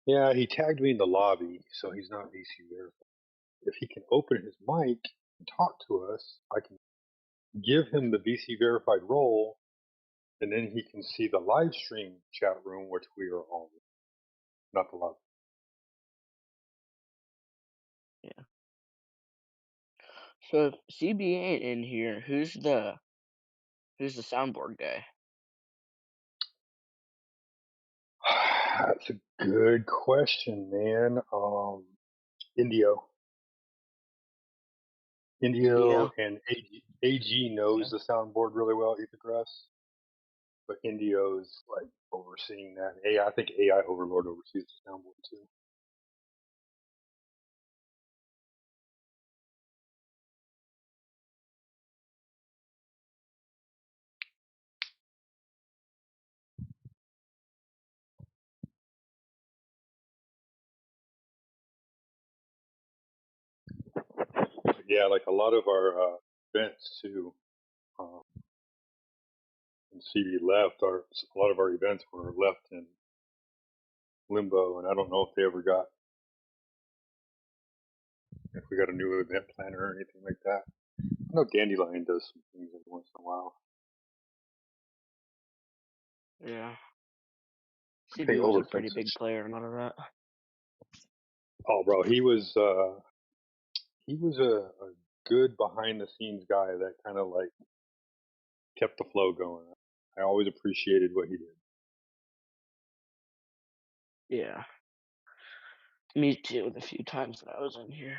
Yeah, he tagged me in the lobby, so he's not VC verified. If he can open his mic and talk to us, I can give him the VC verified role, and then he can see the live stream chat room, which we are all in. not the love. Yeah. So if CB ain't in here, who's the soundboard guy? That's a good question, man. Indio Yeah. and AG knows the soundboard really well, Ether Grass, but Indio's like overseeing that. I think AI Overlord oversees the soundboard too. But yeah, like a lot of our events too. When CB left, a lot of our events were left in limbo, and I don't know if they ever got if we got a new event planner or anything like that. I know Dandelion does some things every once in a while. Yeah. I think CB was a pretty big player in a lot of that. Oh, bro, he was a good behind the scenes guy that kind of like kept the flow going. I always appreciated what he did. Yeah. Me too, the few times that I was in here.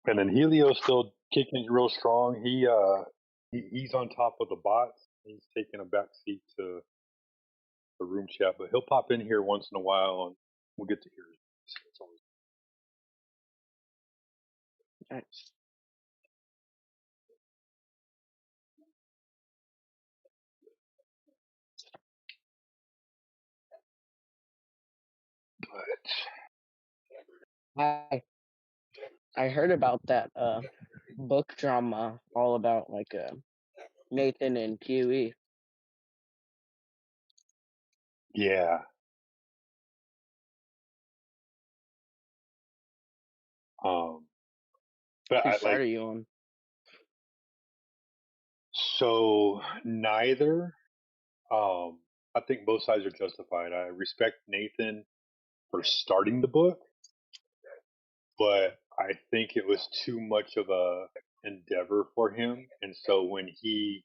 And then Helio's still kicking it real strong. He's on top of the bots. He's taking a back seat to the room chat, but he'll pop in here once in a while, and we'll get to hear his voice. It's always Nice. I heard about that book drama all about like Nathan and QE. yeah. But Whose I side like are you on? so neither. I think both sides are justified. I respect Nathan for starting the book, but I think it was too much of a endeavor for him, and so when he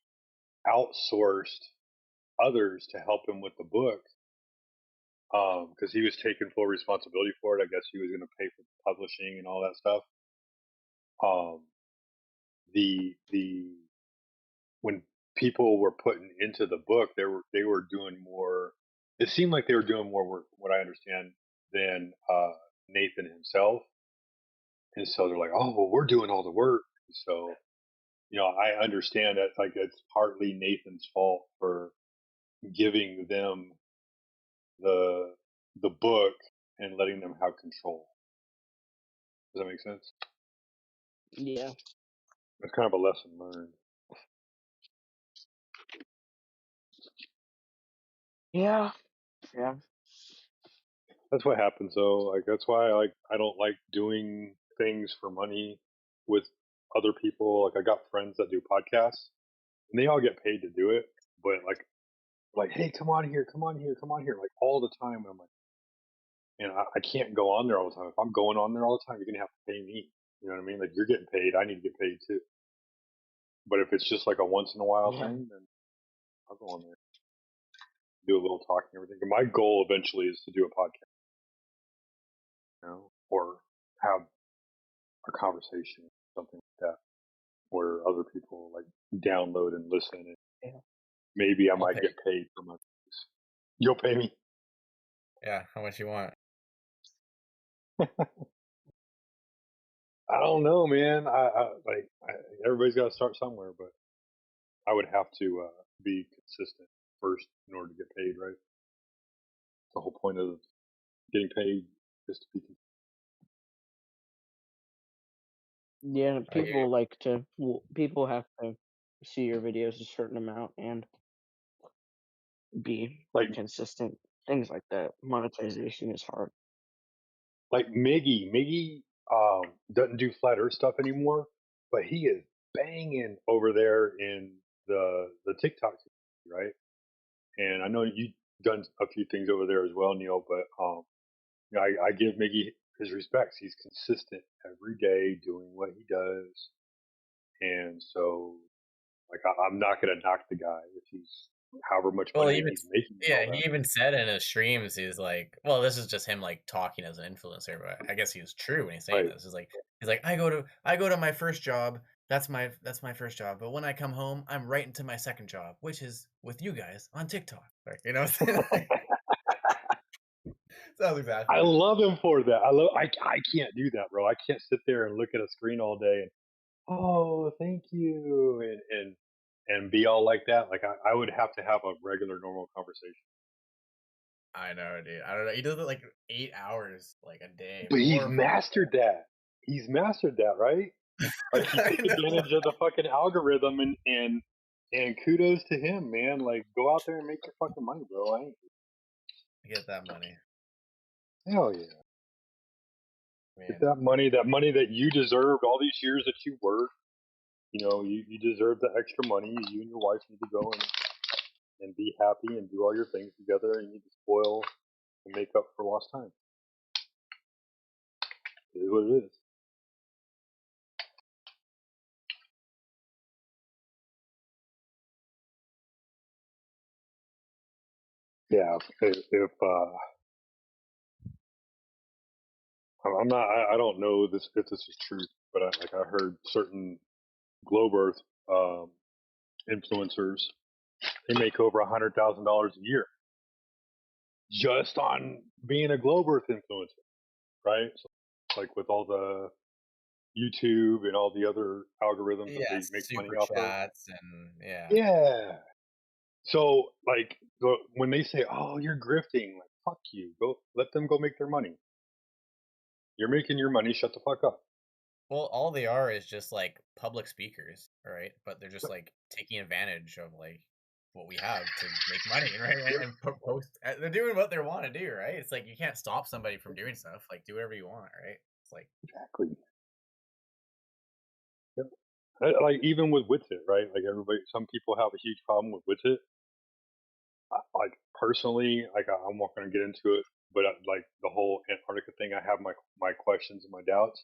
outsourced others to help him with the book, because he was taking full responsibility for it. I guess he was going to pay for the publishing and all that stuff. The when people were putting into the book, they were doing more. It seemed like they were doing more work, what I understand, than Nathan himself. And so they're like, "Oh, well, we're doing all the work." So I understand that like it's partly Nathan's fault for giving them the book and letting them have control. Does that make sense? Yeah. It's kind of a lesson learned. Yeah. Yeah. That's what happens though. Like that's why I don't like doing things for money with other people. Like I got friends that do podcasts and they all get paid to do it, but like hey, come on here, come on here, come on here, like all the time. And I'm like, and I can't go on there all the time. If I'm going on there all the time, you're gonna have to pay me. You know what I mean? Like you're getting paid, I need to get paid too. But if it's just like a once in a while Yeah. thing, then I'll go on there, do a little talking and everything. And my goal eventually is to do a podcast, or have a conversation, something like that, where other people like download and listen, and Yeah. maybe I I'll might pay. get paid for my voice. You'll pay me. Yeah, how much you want? I don't know, man. Everybody's got to start somewhere, but I would have to be consistent first in order to get paid, right? The whole point of getting paid is to be consistent. Yeah, I hear you. people like to. People have to see your videos a certain amount and be Like consistent. Things like that. Monetization is hard. like Miggy doesn't do flat Earth stuff anymore, but he is banging over there in the TikTok, right? And I know you've done a few things over there as well, Neil. But you know, I give Miggy his respects. He's consistent every day doing what he does, and so like I'm not gonna knock the guy if he's however much Well, money even he's making and all yeah, that. he even said in his streams, he's like, well, this is just him like talking as an influencer, but I guess he was true when he's saying Right. this. He's like, I go to my first job. That's my first job. But when I come home, I'm right into my second job, which is with you guys on TikTok. Like, you know, sounds exactly I like him. love him for that. I can't do that, bro. I can't sit there and look at a screen all day and oh, thank you, and be all like that. Like I would have to have a regular, normal conversation. I know, dude. I don't know. He does it like 8 hours, like a day, But he's more. mastered that. He's mastered that, right? Like he I took know. advantage of the fucking algorithm and kudos to him, man. Like go out there and make your fucking money, bro. I ain't Get that money, hell yeah. Get man. that money that you deserved all these years that you worked. You know, you deserve the extra money. You and your wife need to go and be happy and do all your things together, and you need to spoil and make up for lost time. It is what it is. Yeah, if I'm not, I don't know this if this is true, but I heard certain Globe Earth um, influencers they make over $100,000 a year just on being a Globe Earth influencer, right? So, like with all the YouTube and all the other algorithms that Yeah, they make money super off of. chats and yeah. Yeah. So like when they say, "Oh, you're grifting," like fuck you. Go let them go make their money. You're making your money. Shut the fuck up. Well, all they are is just like public speakers, right? But they're just like taking advantage of like what we have to make money, right? And post. They're doing what they want to do, right? It's like you can't stop somebody from doing stuff. Like do whatever you want, right? It's like Exactly. Yep. Like even with Witsit, right? Like everybody, some people have a huge problem with Witsit. Like personally, like I'm not going to get into it, but like the whole Antarctica thing, I have my questions and my doubts.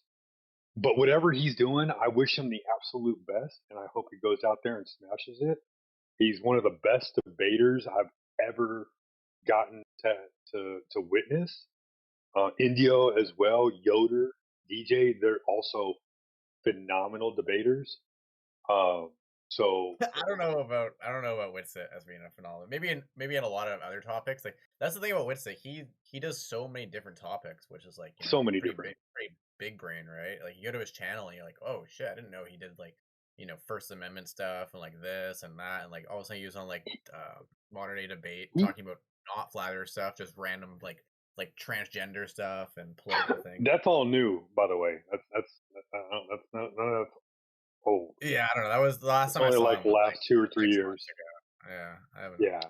But whatever he's doing, I wish him the absolute best, and I hope he goes out there and smashes it. He's one of the best debaters I've ever gotten to witness. Indio as well, Yoder, DJ, they're also phenomenal debaters. Um, so I don't know about Witsit as being a phenomenon. Maybe in a lot of other topics. Like that's the thing about Witsit. He does so many different topics, which is like, you so know, many different. pretty big brain, right? Like you go to his channel and you're like, oh shit, I didn't know he did like, you know, First Amendment stuff and like this and that, and like all of a sudden he was on like modern day debate talking about not flat earth stuff, just random like transgender stuff and political things. That's all new, by the way. That's not none of that's old. Yeah, I don't know. That was the last It's time I only saw like him the was last like 2 or 3 6 months years. ago. Yeah, I haven't. Yeah.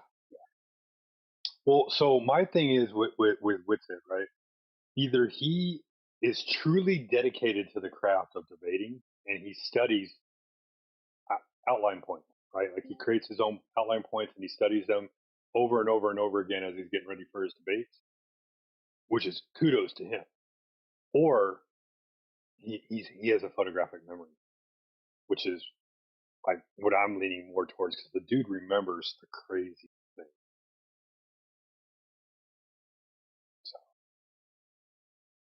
Well, so my thing is with Witsit, right? Either he is truly dedicated to the craft of debating and he studies outline points, right? Like he creates his own outline points and he studies them over and over and over again as he's getting ready for his debates, which is kudos to him. Or he has a photographic memory, which is like what I'm leaning more towards because the dude remembers the crazy thing. So,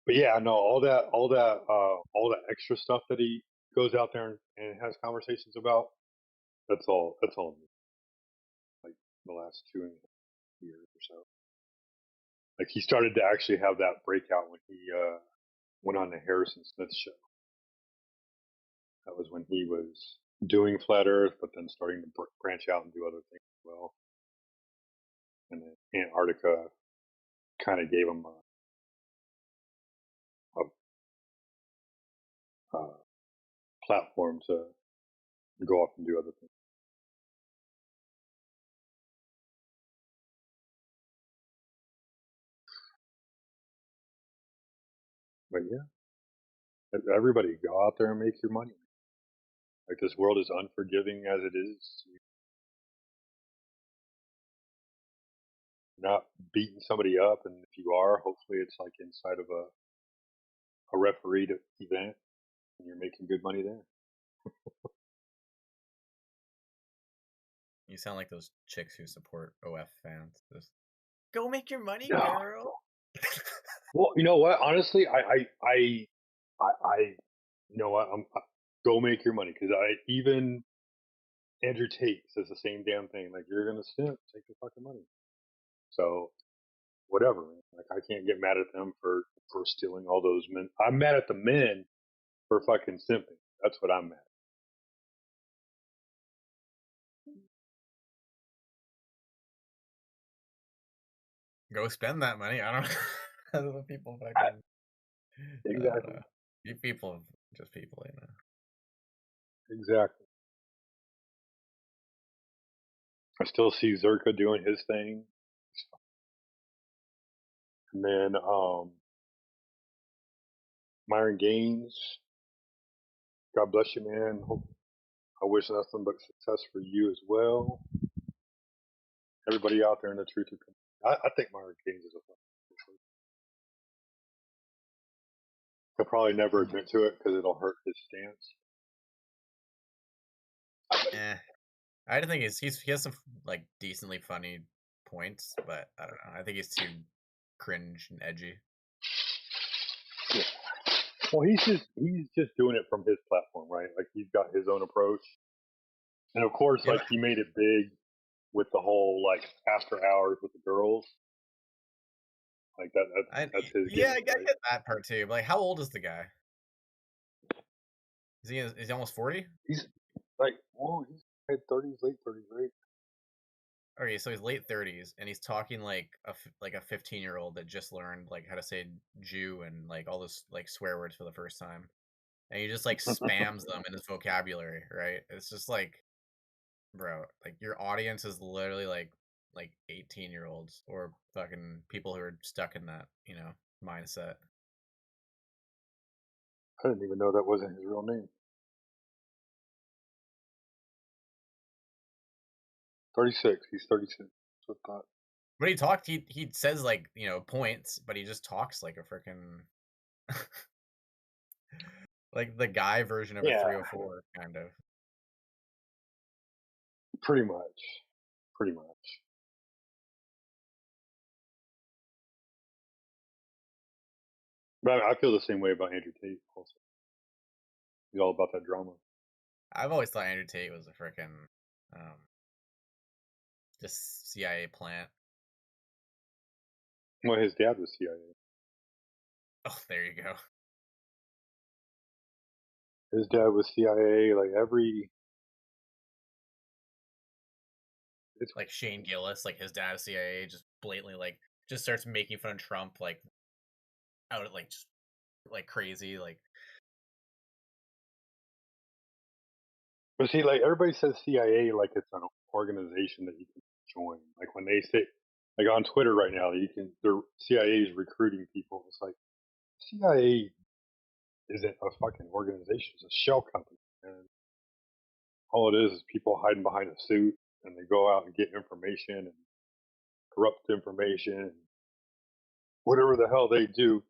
but yeah, no, all that extra stuff that he goes out there and has conversations about. That's all. That's all. Like the last 2.5 years or so. Like he started to actually have that breakout when he went on the Harrison Smith show. That was when he was doing flat Earth, but then starting to branch out and do other things as well. And then Antarctica kind of gave him a platform to go off and do other things. But yeah, everybody go out there and make your money. Like this world is unforgiving as it is. You're not beating somebody up, and if you are, hopefully it's like inside of a refereed event, and you're making good money there. You sound like those chicks who support OF fans. Just go make your money, No. girl. Well, you know what? Honestly, you know what? Go make your money, because even Andrew Tate says the same damn thing. Like, you're gonna simp, take the fucking money. So whatever. Like, I can't get mad at them for stealing all those men. I'm mad at the men for fucking simping. That's what I'm mad at. Go spend that money. I don't know. The people fucking. Exactly. You people, just people, you know. Exactly. I still see Zerka doing his thing. And then Myron Gaines, God bless you, man. I wish nothing but success for you as well. Everybody out there in the truth. I think Myron Gaines is a fun. He'll probably never admit to it because it'll hurt his stance. I don't think he has some like decently funny points, but I don't know. I think he's too cringe and edgy. Yeah. Well, he's just doing it from his platform, right? Like, he's got his own approach, and of course, like, he made it big with the whole like after hours with the girls. Like that's his gimmick, Yeah, I right? get that part too. But like, how old is the guy? Is he almost 40? He's like, he's mid 30s, late 30s, right? Okay, so he's late 30s, and he's talking like a 15-year-old that just learned like how to say Jew and like all those like swear words for the first time, and he just like spams them in his vocabulary, right? It's just like, bro, like your audience is literally like 18-year-olds or fucking people who are stuck in that, you know, mindset. I didn't even know that wasn't his real name. 36. He's 36. That's what I thought. But he says like, you know, points, but he just talks like a freaking like the guy version of a 304 kind of. Pretty much. But I feel the same way about Andrew Tate also. He's all about that drama. I've always thought Andrew Tate was a freaking just CIA plant. Well, his dad was CIA. Oh, there you go. His dad was CIA. Like It's like Shane Gillis, like his dad is CIA, just blatantly like just starts making fun of Trump like out of like just like crazy, like. But see, like, everybody says CIA like it's an organization that you can join. Like, when they say, like, on Twitter right now, the CIA is recruiting people. It's like, CIA isn't a fucking organization. It's a shell company. And all it is people hiding behind a suit, and they go out and get information and corrupt information and whatever the hell they do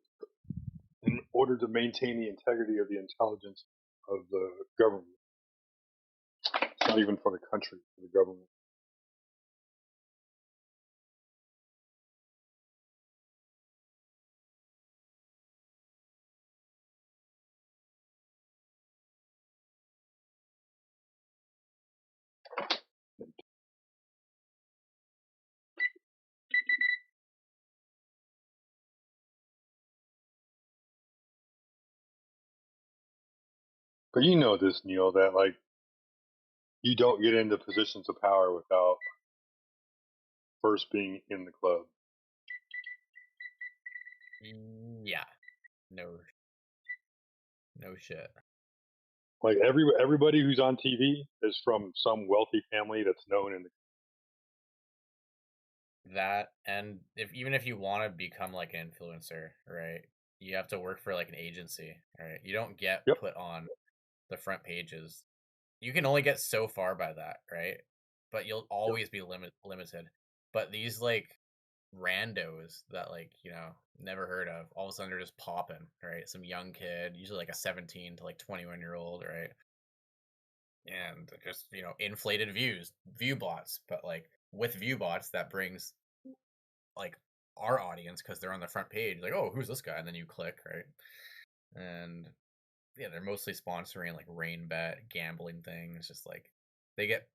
in order to maintain the integrity of the intelligence of the government. It's not even for the country, for the government. But you know this, Neil, that like you don't get into positions of power without first being in the club. Yeah. No shit. Like everybody who's on TV is from some wealthy family that's known in the. That, and even if you want to become like an influencer, right, you have to work for like an agency, right? You don't get put on the front pages you can only get so far by that, right? But you'll always be limited. But these like randos that like never heard of, all of a sudden they're just popping, right? Some young kid, usually like a 17 to like 21-year-old, right? And just inflated view bots, but like with view bots that brings like our audience because they're on the front page, like, oh, who's this guy? And then you click, right? And yeah, they're mostly sponsoring like rain bet gambling things. Just like they get,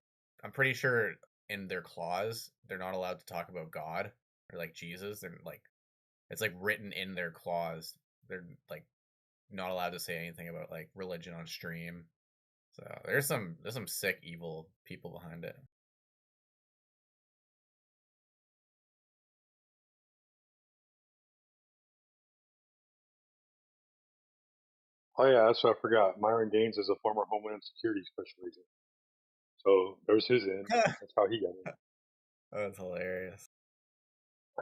I'm pretty sure in their clause they're not allowed to talk about God or like Jesus. They're like, it's like written in their clause. They're like not allowed to say anything about like religion on stream. So there's some sick evil people behind it. Oh yeah, that's what I forgot. Myron Gaines is a former Homeland Security Special Agent. So there's his end. That's how he got in. That's hilarious.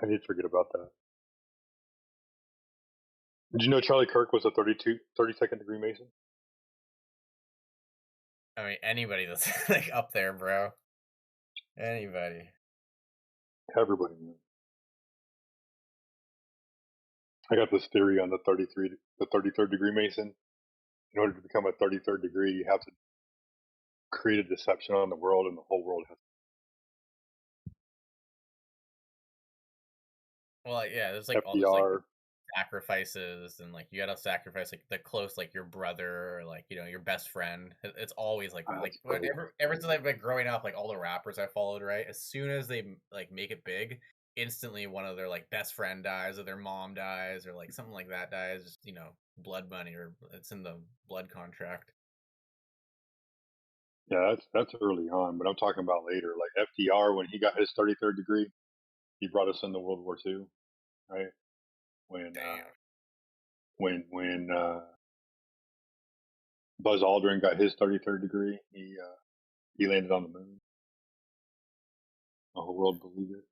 I did forget about that. Did you know Charlie Kirk was a 32nd degree Mason? I mean, anybody that's like up there, bro. Anybody. Everybody knew. I got this theory on the 33rd degree Mason. In order to become a 33rd degree, you have to create a deception on the world, and the whole world has. Well, yeah, there's like all this like sacrifices, and like you gotta sacrifice like the close, like your brother or like your best friend. It's always like that. Like ever since I've been growing up, like all the rappers I followed, right? As soon as they like make it big, instantly one of their like best friend dies, or their mom dies, or like something like that dies. Just blood money, or it's in the blood contract. Yeah, that's early on, but I'm talking about later. Like FDR, when he got his 33rd degree, he brought us into World War II, right? When Buzz Aldrin got his 33rd degree, he landed on the moon. The whole world believed it.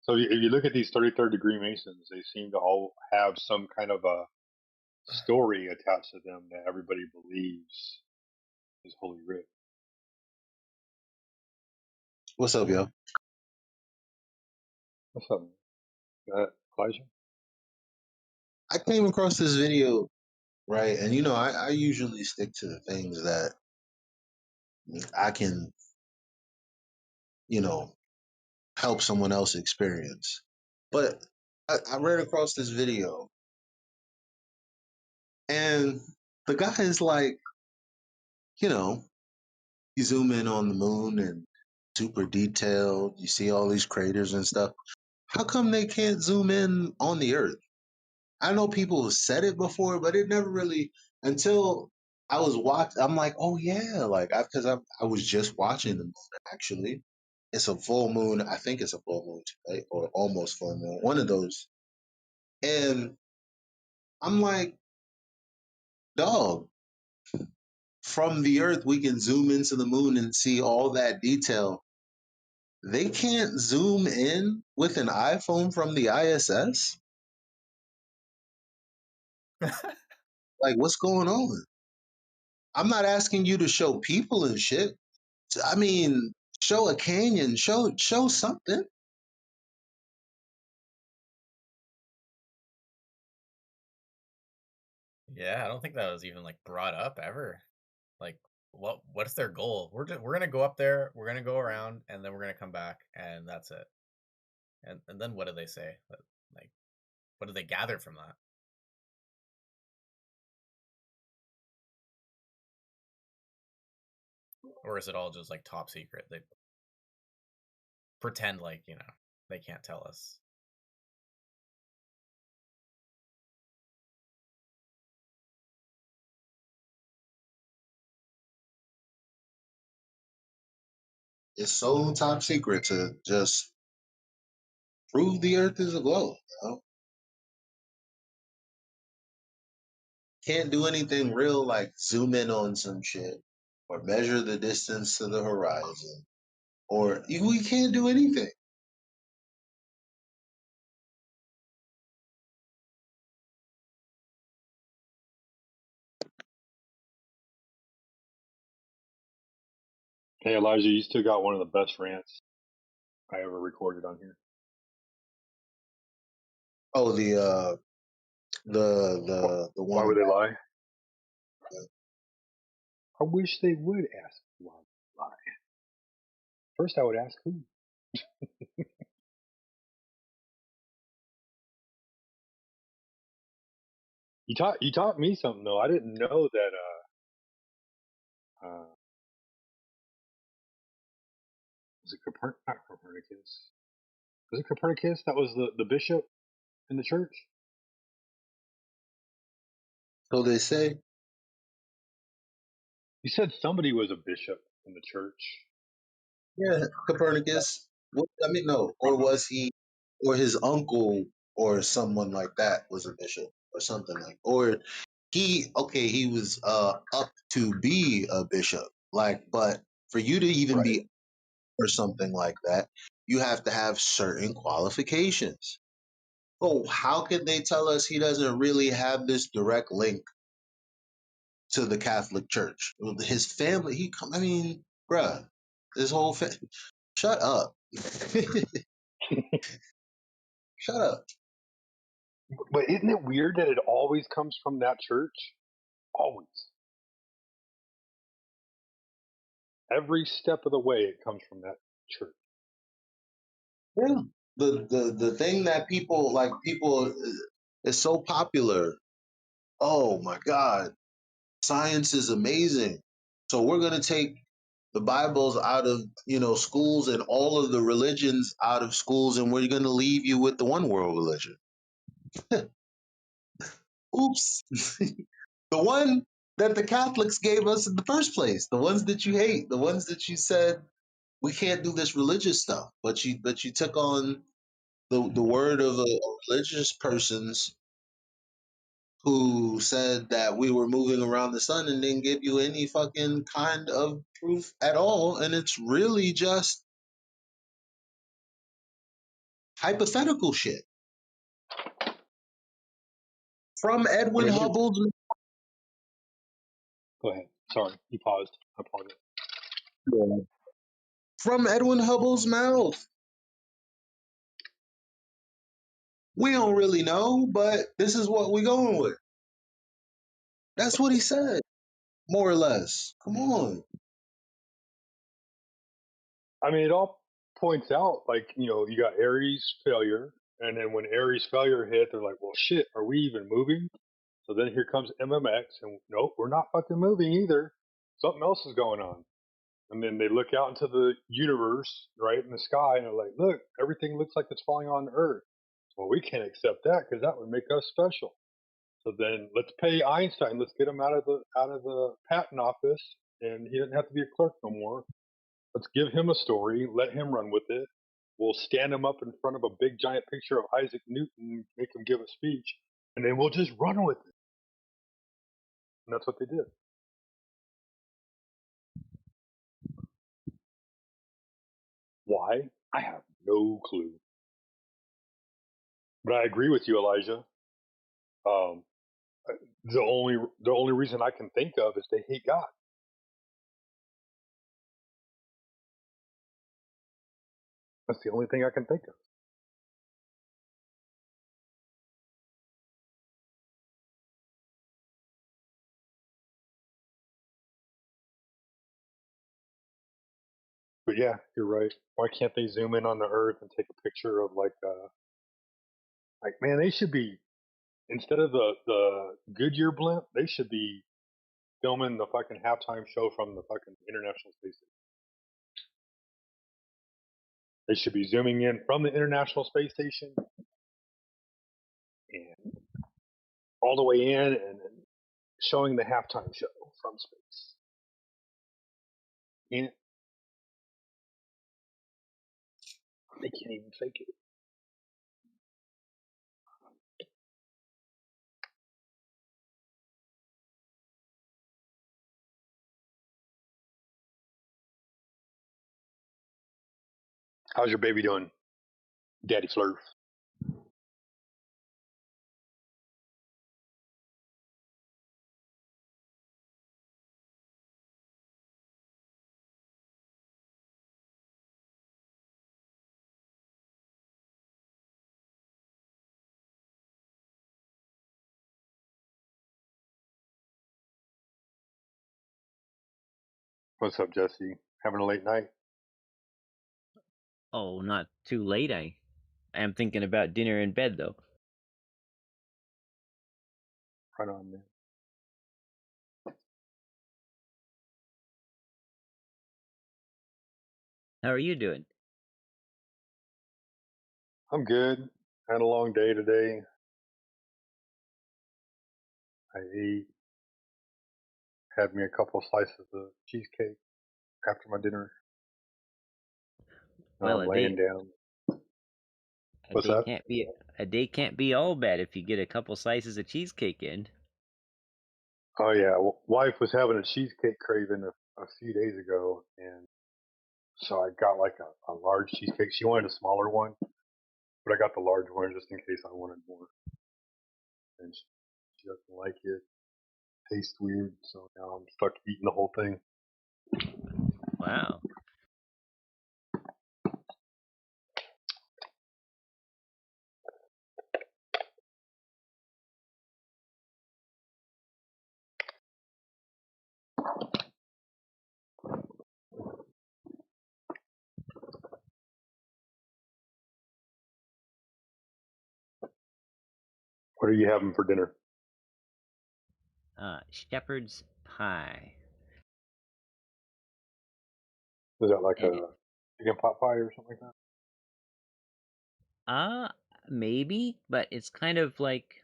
So if you look at these 33rd degree Masons, they seem to all have some kind of a story attached to them that everybody believes is Holy Writ. What's up, yo? What's up, man? Elijah? I came across this video, right? And I usually stick to the things that I can, help someone else experience. But I ran across this video, and the guy is like, you zoom in on the moon and super detailed. You see all these craters and stuff. How come they can't zoom in on the Earth? I know people have said it before, but it never really until I was watching. I'm like, oh yeah, like because I was just watching the moon. Actually, it's a full moon. I think it's a full moon today, or almost full moon. One of those. And I'm like, dog. From the Earth, we can zoom into the moon and see all that detail. They can't zoom in with an iPhone from the ISS. Like, what's going on? I'm not asking you to show people and shit. I mean, show a canyon, show something. Yeah, I don't think that was even like brought up ever. Like, what's their goal? We're gonna go up there, we're gonna go around, and then we're gonna come back, and that's it. And then what do they say? Like, what do they gather from that? Or is it all just like top secret? They pretend like they can't tell us. It's so top secret to just prove the Earth is a globe. Can't do anything real like zoom in on some shit or measure the distance to the horizon, or we can't do anything. Hey Elijah, you still got one of the best rants I ever recorded on here. Oh, the Why one would they about lie? I wish they would ask why they lie. First, I would ask who. You taught me something though. I didn't know that. Was it not Copernicus? Was it Copernicus that was the bishop in the church? so they say. You said somebody was a bishop in the church. Yeah, Copernicus. What, I mean, no, or was he, or his uncle, or someone like that was a bishop, or something like, or he. Okay, he was up to be a bishop. Like, but for you to even Right. be or something like that, you have to have certain qualifications. Oh, how can they tell us he doesn't really have this direct link to the Catholic Church? His family, he come. I mean, bruh, his whole shut up. Shut up. But isn't it weird that it always comes from that church? Always. Every step of the way, it comes from that church. Yeah. The thing that people is so popular. Oh my God, science is amazing. So we're gonna take the Bibles out of schools and all of the religions out of schools, and we're gonna leave you with the one world religion. Oops. The one that the Catholics gave us in the first place, the ones that you hate, the ones that you said we can't do this religious stuff, but you took on the word of a religious persons who said that we were moving around the sun and didn't give you any fucking kind of proof at all, and it's really just hypothetical shit from I Edwin mean, Hubble's go ahead. Sorry, you paused. I paused. from Edwin Hubble's mouth. We don't really know, but this is what we're going with. That's what he said, more or less. Come on. I mean, it all points out, like, you got Aries failure, and then when Aries failure hit, they're like, well, shit, are we even moving? So then here comes MMX, and nope, we're not fucking moving either. Something else is going on. And then they look out into the universe, right, in the sky, and they're like, look, everything looks like it's falling on Earth. Well, we can't accept that because that would make us special. So then let's pay Einstein. Let's get him out of the patent office, and he doesn't have to be a clerk no more. Let's give him a story, let him run with it. We'll stand him up in front of a big giant picture of Isaac Newton, make him give a speech, and then we'll just run with it. And that's what they did. Why? I have no clue. But I agree with you, Elijah. Um, the only reason I can think of is they hate God. That's the only thing I can think of. But yeah, you're right. Why can't they zoom in on the Earth and take a picture of like man, they should be instead of the Goodyear blimp, they should be filming the fucking halftime show from the fucking International Space Station. They should be zooming in from the International Space Station and all the way in and showing the halftime show from space. And they can't even fake it. How's your baby doing, Daddy Flurf? What's up, Jesse? Having a late night? Oh, not too late. I am thinking about dinner in bed though. Right on, man. How are you doing? I'm good. Had a long day today. I ate, had me a couple slices of cheesecake after my dinner. Now Well, I'm laying down. a What's day that? can't be a day can't be all bad if you get a couple slices of cheesecake in. Oh yeah, wife was having a cheesecake craving a few days ago, and so I got like a large cheesecake. She wanted a smaller one, but I got the large one just in case I wanted more. And she doesn't like it. Tastes weird, so now I'm stuck eating the whole thing. Wow. What are you having for dinner? Shepherd's pie. Is that like And a chicken pot pie or something like that? uh maybe, but it's kind of like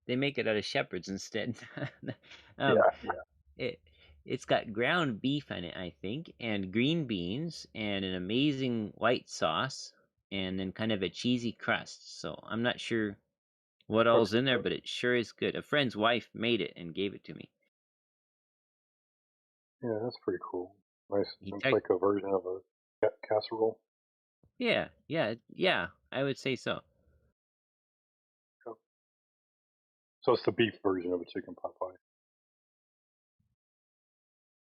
they make it out of shepherds instead. um Yeah. it it's got ground beef in it, I think, and green beans and an amazing white sauce and then kind of a cheesy crust. So I'm not sure what all's in there, but it sure is good. A friend's wife made it and gave it to me. Yeah, that's pretty cool. Nice. He It's tried, like a version of a casserole. yeah, I would say so. Oh. So it's the beef version of a chicken pot pie.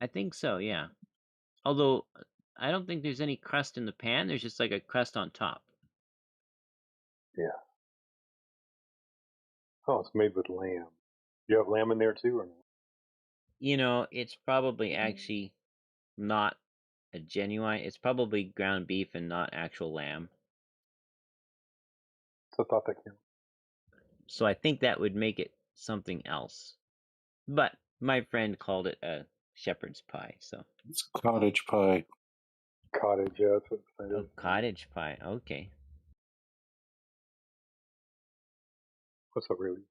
I think so, yeah. Although I don't think there's any crust in the pan. There's just like a crust on top. Yeah. Oh, it's made with lamb. You have lamb in there too, or no? You know, it's probably actually not a genuine. It's probably ground beef and not actual lamb. So I thought that counted. So I think that would make it something else. But my friend called it a shepherd's pie, so. It's cottage pie. Cottage, yeah, that's what it Oh, is. cottage pie. Okay. What's up, really?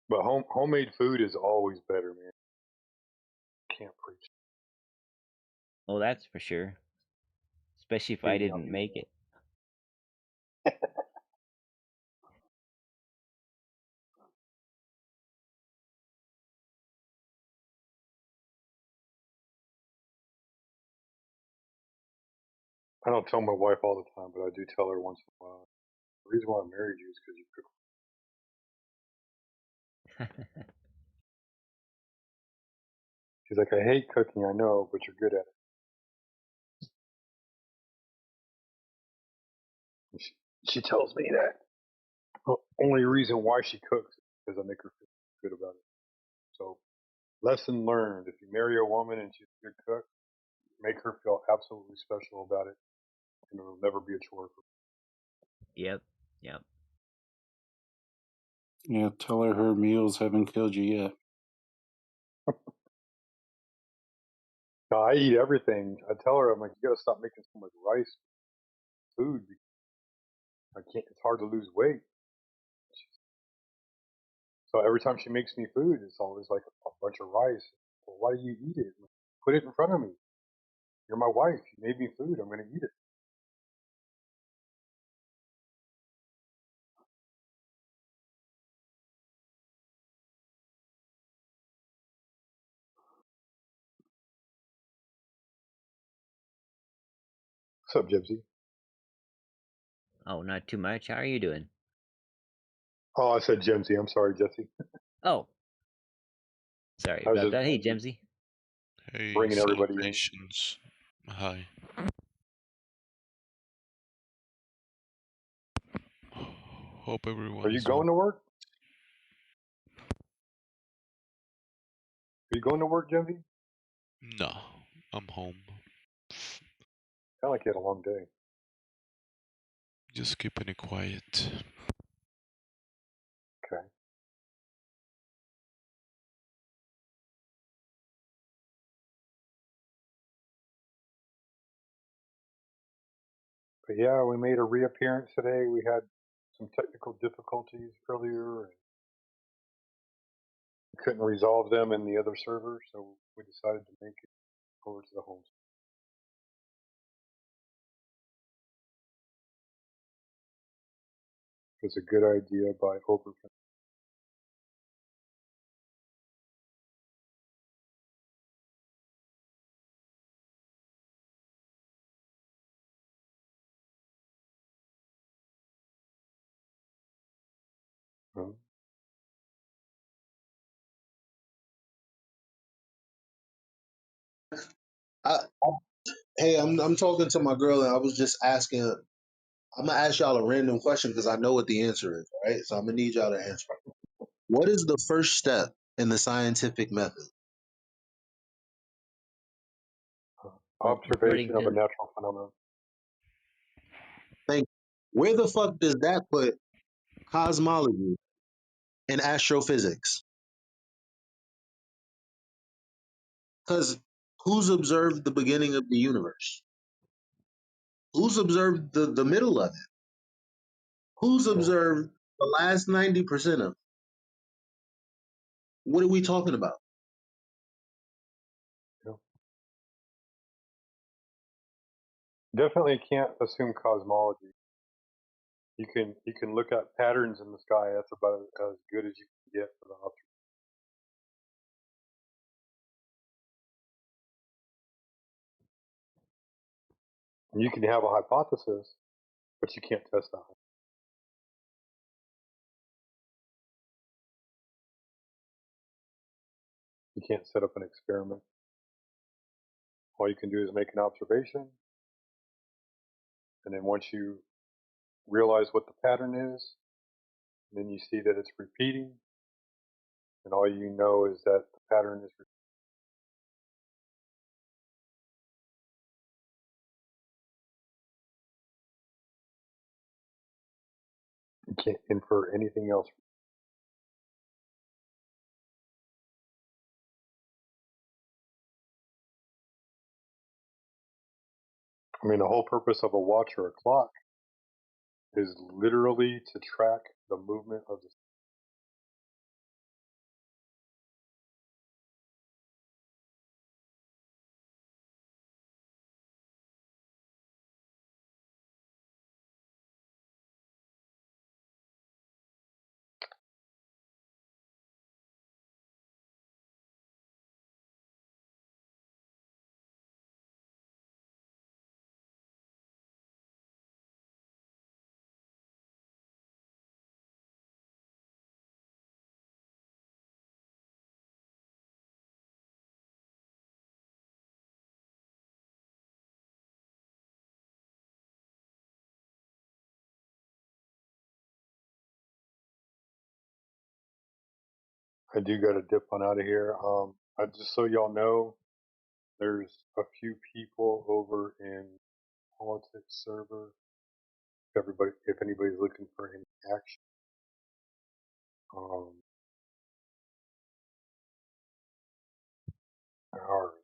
But homemade food is always better, man. Can't preach. Oh, that's for sure. Especially if I Feed me on didn't make it. I don't tell my wife all the time, but I do tell her once in a while. The reason why I married you is because you cook. She's like, I hate cooking, I know, but you're good at it. And she tells me that the only reason why she cooks is because I make her feel good about it. So, lesson learned: if you marry a woman and she's a good cook, make her feel absolutely special about it, and it'll never be a chore for her. Yep. Yeah, tell her meals haven't killed you yet. No, I eat everything. I tell her, I'm like, you gotta stop making so much rice food. I can't. It's hard to lose weight. So every time she makes me food, it's always like a bunch of rice. Well, why do you eat it? Put it in front of me. You're my wife. You made me food. I'm gonna eat it. What's up, Gypsy? Oh, not too much. How are you doing? Oh, I said Gypsy. I'm sorry, Jesse. Oh. Sorry I was about just that. Hey, Jemsy. Hey, bringing everybody in. celebrations. Hi. Hope everyone Are you is doing. going to work? You going to work, Jimmy? No, I'm home. Sound like you had a long day. Just keeping it quiet. Okay. But yeah, we made a reappearance today. We had some technical difficulties earlier and couldn't resolve them in the other server, so we decided to make it over to the home. It's a good idea by Oprah. Hey, I'm talking to my girl, and I was just asking. I'm gonna ask y'all a random question because I know what the answer is. Right, so I'm gonna need y'all to answer. What is the first step in the scientific method? According Observation of a to natural phenomenon. Think, where the fuck does that put cosmology and astrophysics? Because who's observed the beginning of the universe? Who's observed the middle of it? Who's observed the last 90% of it? What are we talking about? Definitely can't assume cosmology. You can look at patterns in the sky. That's about as good as you can get for the observation. And you can have a hypothesis, but you can't test that. You can't set up an experiment. All you can do is make an observation, and then once you realize what the pattern is, then you see that it's repeating, and all you know is that the pattern is repeating. You can't infer anything else. I mean, the whole purpose of a watch or a clock is literally to track the movement of the. I do got to dip on out of here. Just so y'all know, there's a few people over in politics server. If anybody's looking for any action, um, ours.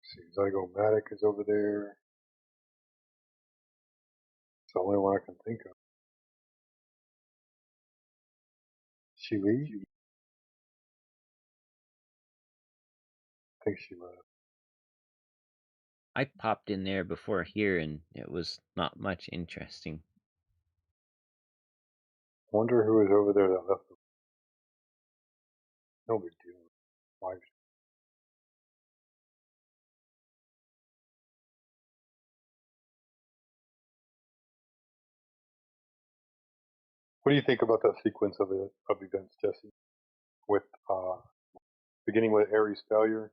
See, Zygomatic is over there. It's the only one I can think of. She leave? I think she left. I popped in there before here, and it was not much interesting. Wonder who is over there that left. No big deal. Why? What do you think about that sequence of events, Jesse? With beginning with Ares' failure,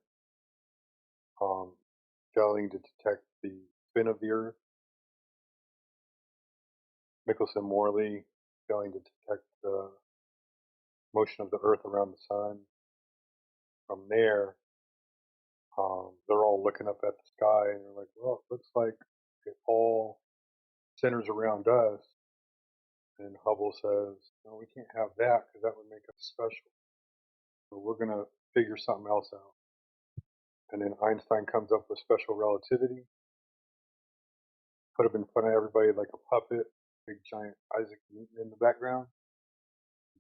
failing to detect the spin of the Earth, Michelson Morley failing to detect the motion of the Earth around the sun. From there, they're all looking up at the sky and they're like, well, it looks like it all centers around us. And Hubble says, no, we can't have that because that would make us special. So we're going to figure something else out. And then Einstein comes up with special relativity, put him in front of everybody like a puppet, big giant Isaac Newton in the background,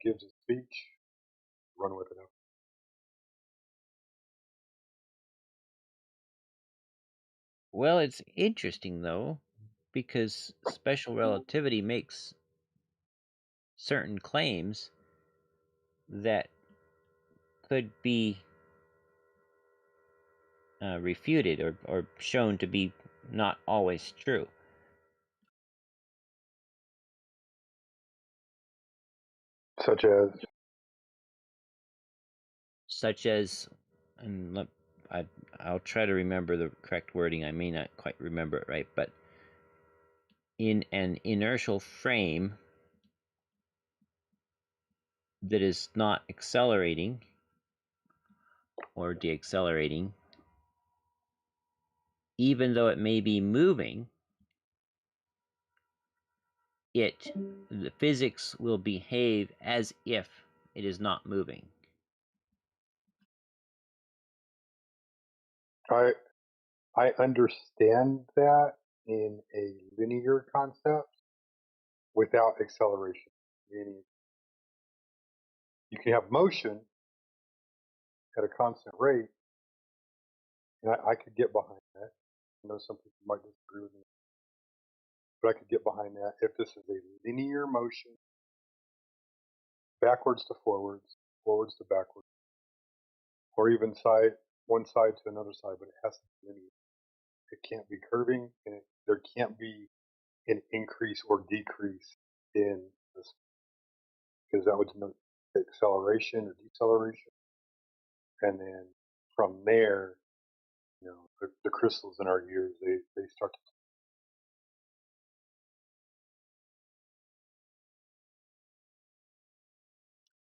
gives a speech, run with it up. Well, it's interesting though, because special relativity makes certain claims that could be refuted or shown to be not always true. Such as, and I'll try to remember the correct wording. I may not quite remember it right, but in an inertial frame that is not accelerating or deaccelerating, even though it may be moving, the physics will behave as if it is not moving. I understand that in a linear concept without acceleration. Meaning you can have motion at a constant rate, and I could get behind that. I know some people might disagree with me, but I could get behind that if this is a linear motion, backwards to forwards, forwards to backwards, or even one side to another side, but it has to be linear. It can't be curving, and there can't be an increase or decrease in this, because that would denote acceleration or deceleration. And then from there, the crystals in our ears, they start to.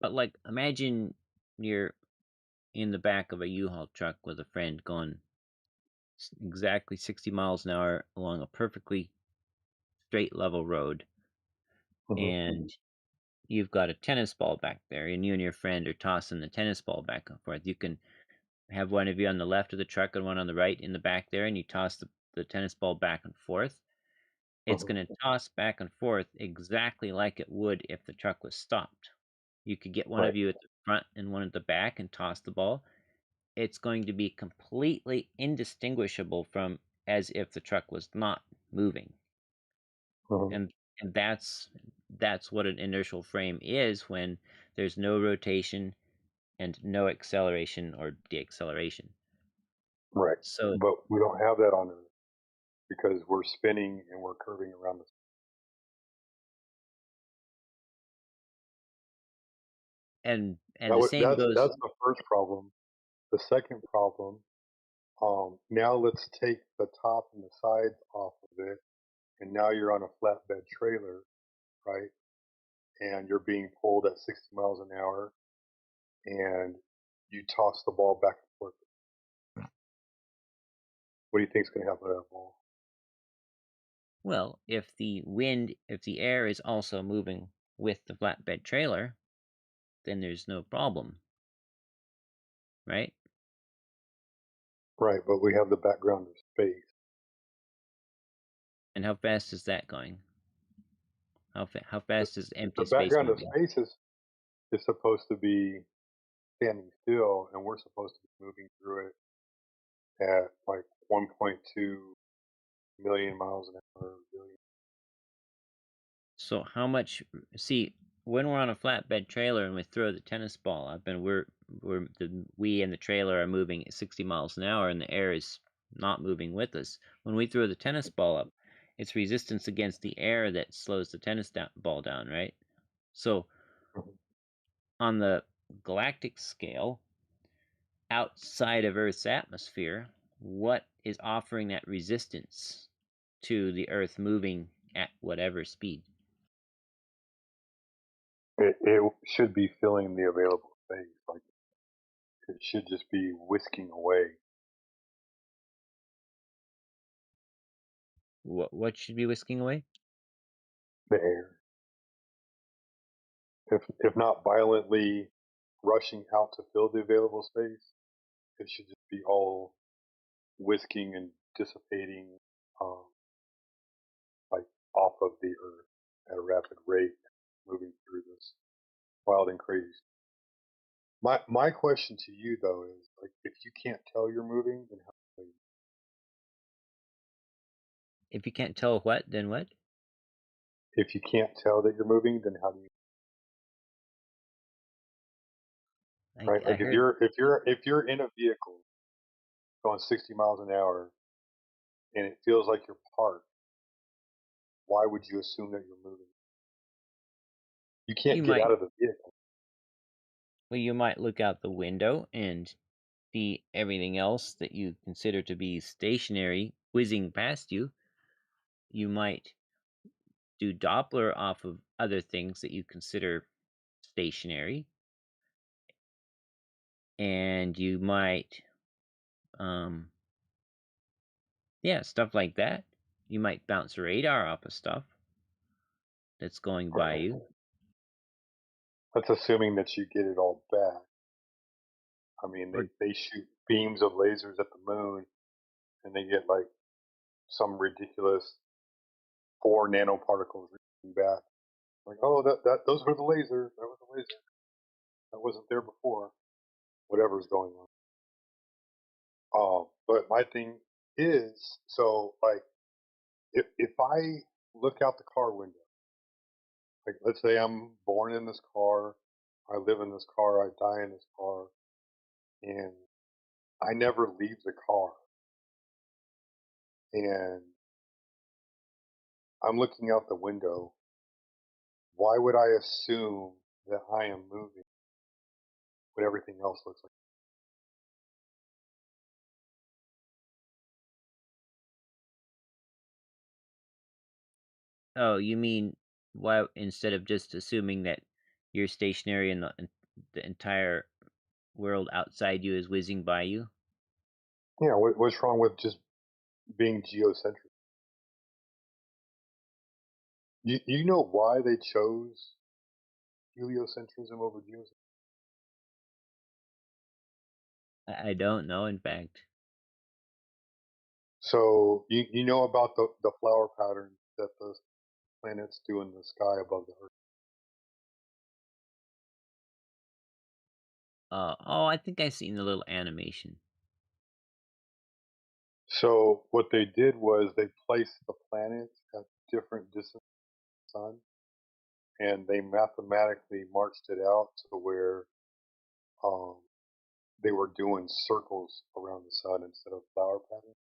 But like, imagine you're in the back of a U-Haul truck with a friend going exactly 60 miles an hour along a perfectly straight level road, and you've got a tennis ball back there, and you and your friend are tossing the tennis ball back and forth. You can have one of you on the left of the truck and one on the right in the back there, and you toss the tennis ball back and forth. It's going to toss back and forth exactly like it would if the truck was stopped. You could get one of you at the front and one at the back and toss the ball. It's going to be completely indistinguishable from as if the truck was not moving. And that's what an inertial frame is when there's no rotation and no acceleration or deacceleration. Right. So, but we don't have that on Earth because we're spinning and we're curving around the. and the same goes. That's the first problem. The second problem. Now let's take the top and the sides off of it, and now you're on a flatbed trailer, right? And you're being pulled at 60 miles an hour, and you toss the ball back and forth. What do you think is going to happen to that ball? Well, if the air is also moving with the flatbed trailer, then there's no problem, right? Right, but we have the background of space. And how fast is that going? How fast is empty The space background of moving? space is supposed to be standing still, and we're supposed to be moving through it at like 1.2 million miles an hour. Billion. So how much? See, when we're on a flatbed trailer and we throw the tennis ball up, and we and the trailer are moving at 60 miles an hour, and the air is not moving with us. When we throw the tennis ball up, it's resistance against the air that slows the tennis ball down, right? So on the galactic scale, outside of Earth's atmosphere, what is offering that resistance to the Earth moving at whatever speed? It should be filling the available space. Like it should just be whisking away What should be whisking away? the air. If not violently rushing out to fill the available space, it should just be all whisking and dissipating, um, like off of the earth at a rapid rate, moving through this wild and crazy. My question to you though is like, if you can't tell you're moving, then how do you? If you can't tell what, then what? If you can't tell that you're moving, then how do you? Right? I Like heard if you're in a vehicle going 60 miles an hour and it feels like you're parked, why would you assume that you're moving? You you can't get might out of the vehicle. well you might look out the window and see everything else that you consider to be stationary whizzing past you. You might do Doppler off of other things that you consider stationary, and you might yeah, stuff like that. You might bounce radar off of stuff that's going by Right. you. That's assuming that you get it all back. I mean, Or they shoot beams of lasers at the moon and they get like some ridiculous 4 nanoparticles reaching back. Like, oh, that those were the lasers. That was the laser. That wasn't there before. Whatever's going on. But my thing is, so like, if I look out the car window, like let's say I'm born in this car, I live in this car, I die in this car, and I never leave the car, and I'm looking out the window, why would I assume that I am moving when everything else looks like? oh, you mean why instead of just assuming that you're stationary and the entire world outside you is whizzing by you? Yeah, what's wrong with just being geocentric? You know why they chose heliocentrism over geocentrism? I don't know, in fact. So you know about the flower patterns that the planets do in the sky above the Earth. Oh, I think I seen the little animation. So what they did was they placed the planets at different distances from the sun, and they mathematically marched it out to where um, they were doing circles around the sun instead of flower patterns.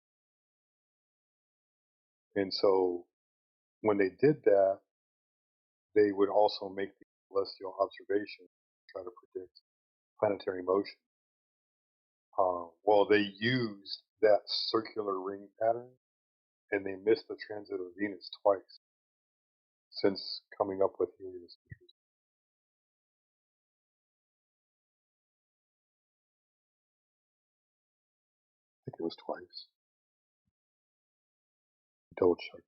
And so when they did that, they would also make the celestial observation to try to predict planetary motion. Well, they used that circular ring pattern, and they missed the transit of Venus twice since coming up with heliocentrism. I think it was twice. Double check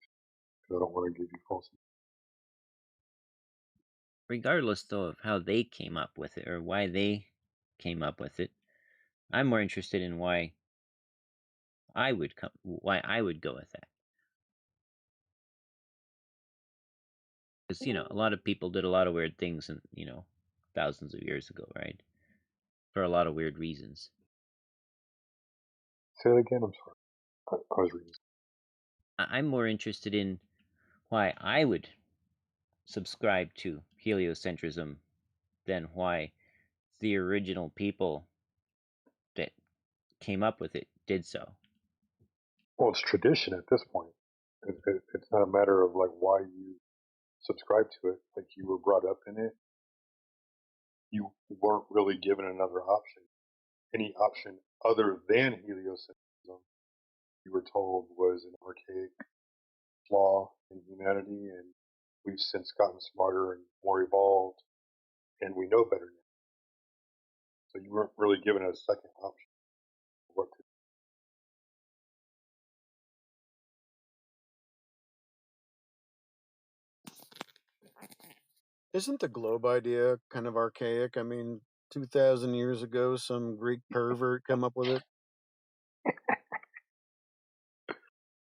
because I don't want to give you false. Regardless, though, of how they came up with it or why they came up with it, I'm more interested in why I would go with that. Because a lot of people did a lot of weird things, and thousands of years ago, right? For a lot of weird reasons. Say it again. I'm sorry. I was reading. I'm more interested in why I would subscribe to heliocentrism than why the original people that came up with it did so. Well, it's tradition at this point. It's not a matter of like why you subscribe to it. Like you were brought up in it. You weren't really given another option. Any option other than heliocentrism, you were told was an archaic flaw in humanity, and we've since gotten smarter and more evolved. and we know better now. So you weren't really given a second option of what to Isn't the globe idea kind of archaic? I mean, 2,000 years ago, some Greek pervert come up with it.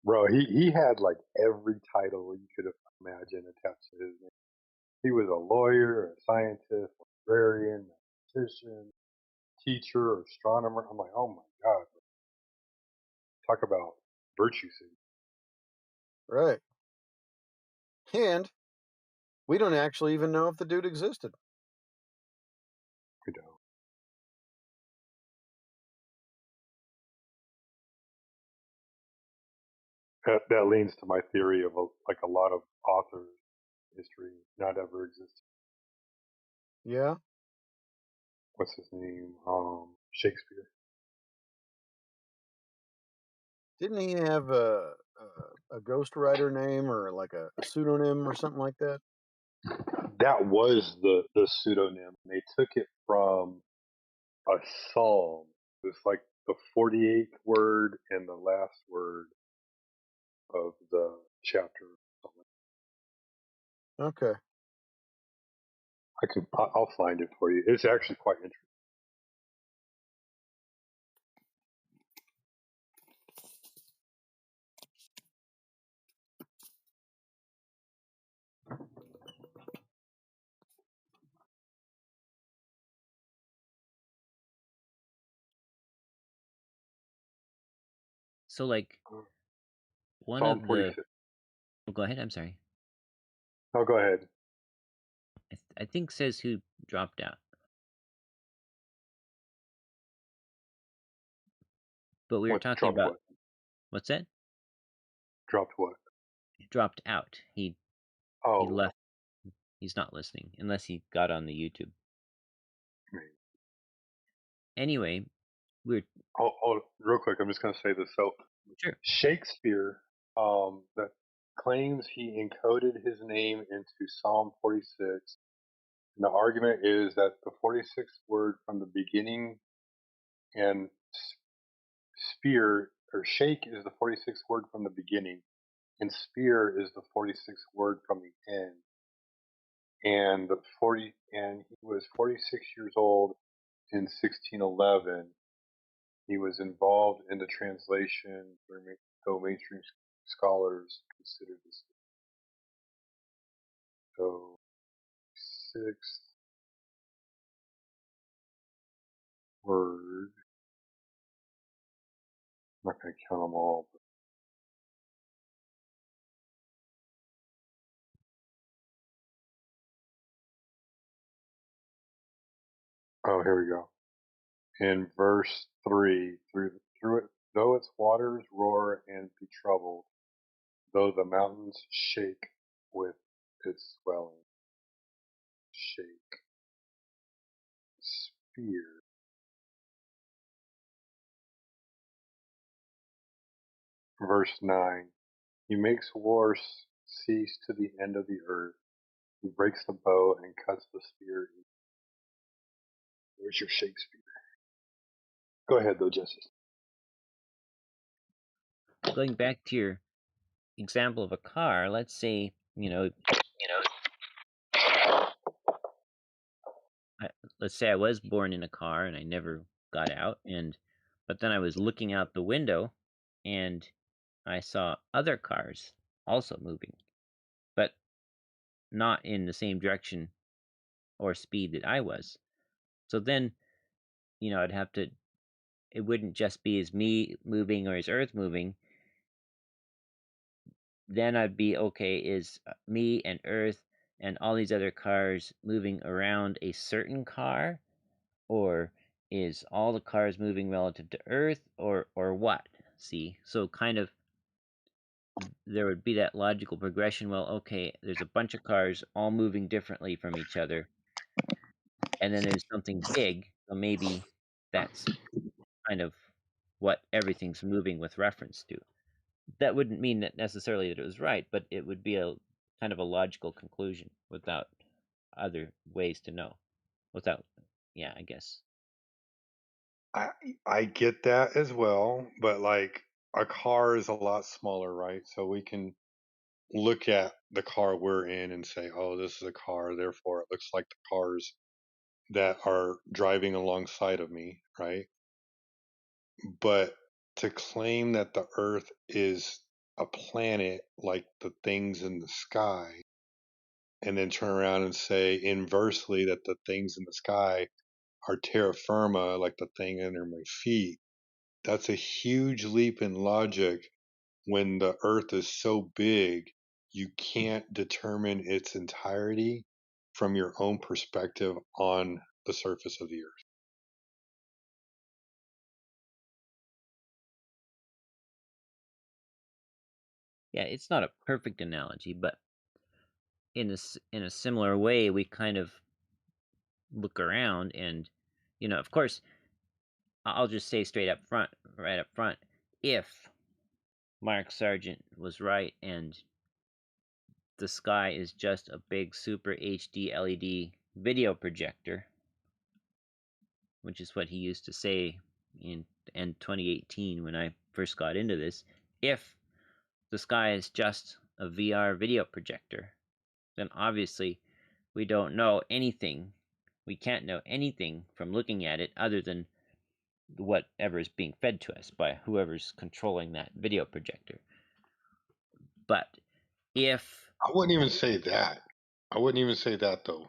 Bro, he had like every title you could imagine attached to his name. He was a lawyer, a scientist, librarian, mathematician, teacher, astronomer. I'm like, oh my god, talk about virtue signaling. Right. And we don't actually even know if the dude existed. We don't. That leans to my theory of like a lot of authors' history not ever existed. Yeah. What's his name? Shakespeare. Didn't he have a ghostwriter name or like a pseudonym or something like that? That was the pseudonym. They took it from a psalm. It's like the 48th word and the last word of the chapter. Okay. I'll find it for you. It's actually quite interesting. So, like, one Psalm of the. 46. Oh, go ahead. I'm sorry. Oh, go ahead. I think says who dropped out. But we were What talking dropped about. what? What's that? Dropped what? He dropped out. He Oh, left. He's not listening unless he got on the YouTube. maybe. Anyway, we're Oh, real quick, I'm just going to say this. So, sure. Shakespeare, that claims he encoded his name into Psalm 46. And the argument is that the 46th word from the beginning and spear or shake is the 46th word from the beginning, and spear is the 46th word from the end. And he was 46 years old in 1611. He was involved in the translation, though mainstream scholars consider this. So, sixth word. I'm not going to count them all. Oh, here we go. In verse 3, through it, though its waters roar and be troubled, though the mountains shake with its swelling. Shake. Spear. Verse 9. He makes war cease to the end of the earth. He breaks the bow and cuts the spear. Where's your Shakespeare? Go ahead, though, Jesse. Going back to your example of a car, let's say, let's say I was born in a car and I never got out, but then I was looking out the window and I saw other cars also moving, but not in the same direction or speed that I was. So then, I'd have to, it wouldn't just be as me moving or as Earth moving. Then I'd be, okay, is me and Earth and all these other cars moving around a certain car? Or is all the cars moving relative to Earth, or what? See, so kind of there would be that logical progression. Well, okay, there's a bunch of cars all moving differently from each other, and then there's something big, so maybe that's kind of what everything's moving with reference to. That wouldn't mean that necessarily that it was right, but it would be a kind of a logical conclusion without other ways to know. without, yeah, I guess. I get that as well, but like a car is a lot smaller, right? So we can look at the car we're in and say, oh, this is a car, therefore it looks like the cars that are driving alongside of me, right? But to claim that the Earth is a planet like the things in the sky, and then turn around and say inversely that the things in the sky are terra firma, like the thing under my feet, that's a huge leap in logic when the Earth is so big you can't determine its entirety from your own perspective on the surface of the Earth. Yeah, it's not a perfect analogy, but in a similar way, we kind of look around and, of course, I'll just say right up front, if Mark Sargent was right and the sky is just a big super HD LED video projector, which is what he used to say in 2018 when I first got into this, if the sky is just a VR video projector, then obviously we don't know anything. We can't know anything from looking at it other than whatever is being fed to us by whoever's controlling that video projector. But if I wouldn't even say that. I wouldn't even say that though.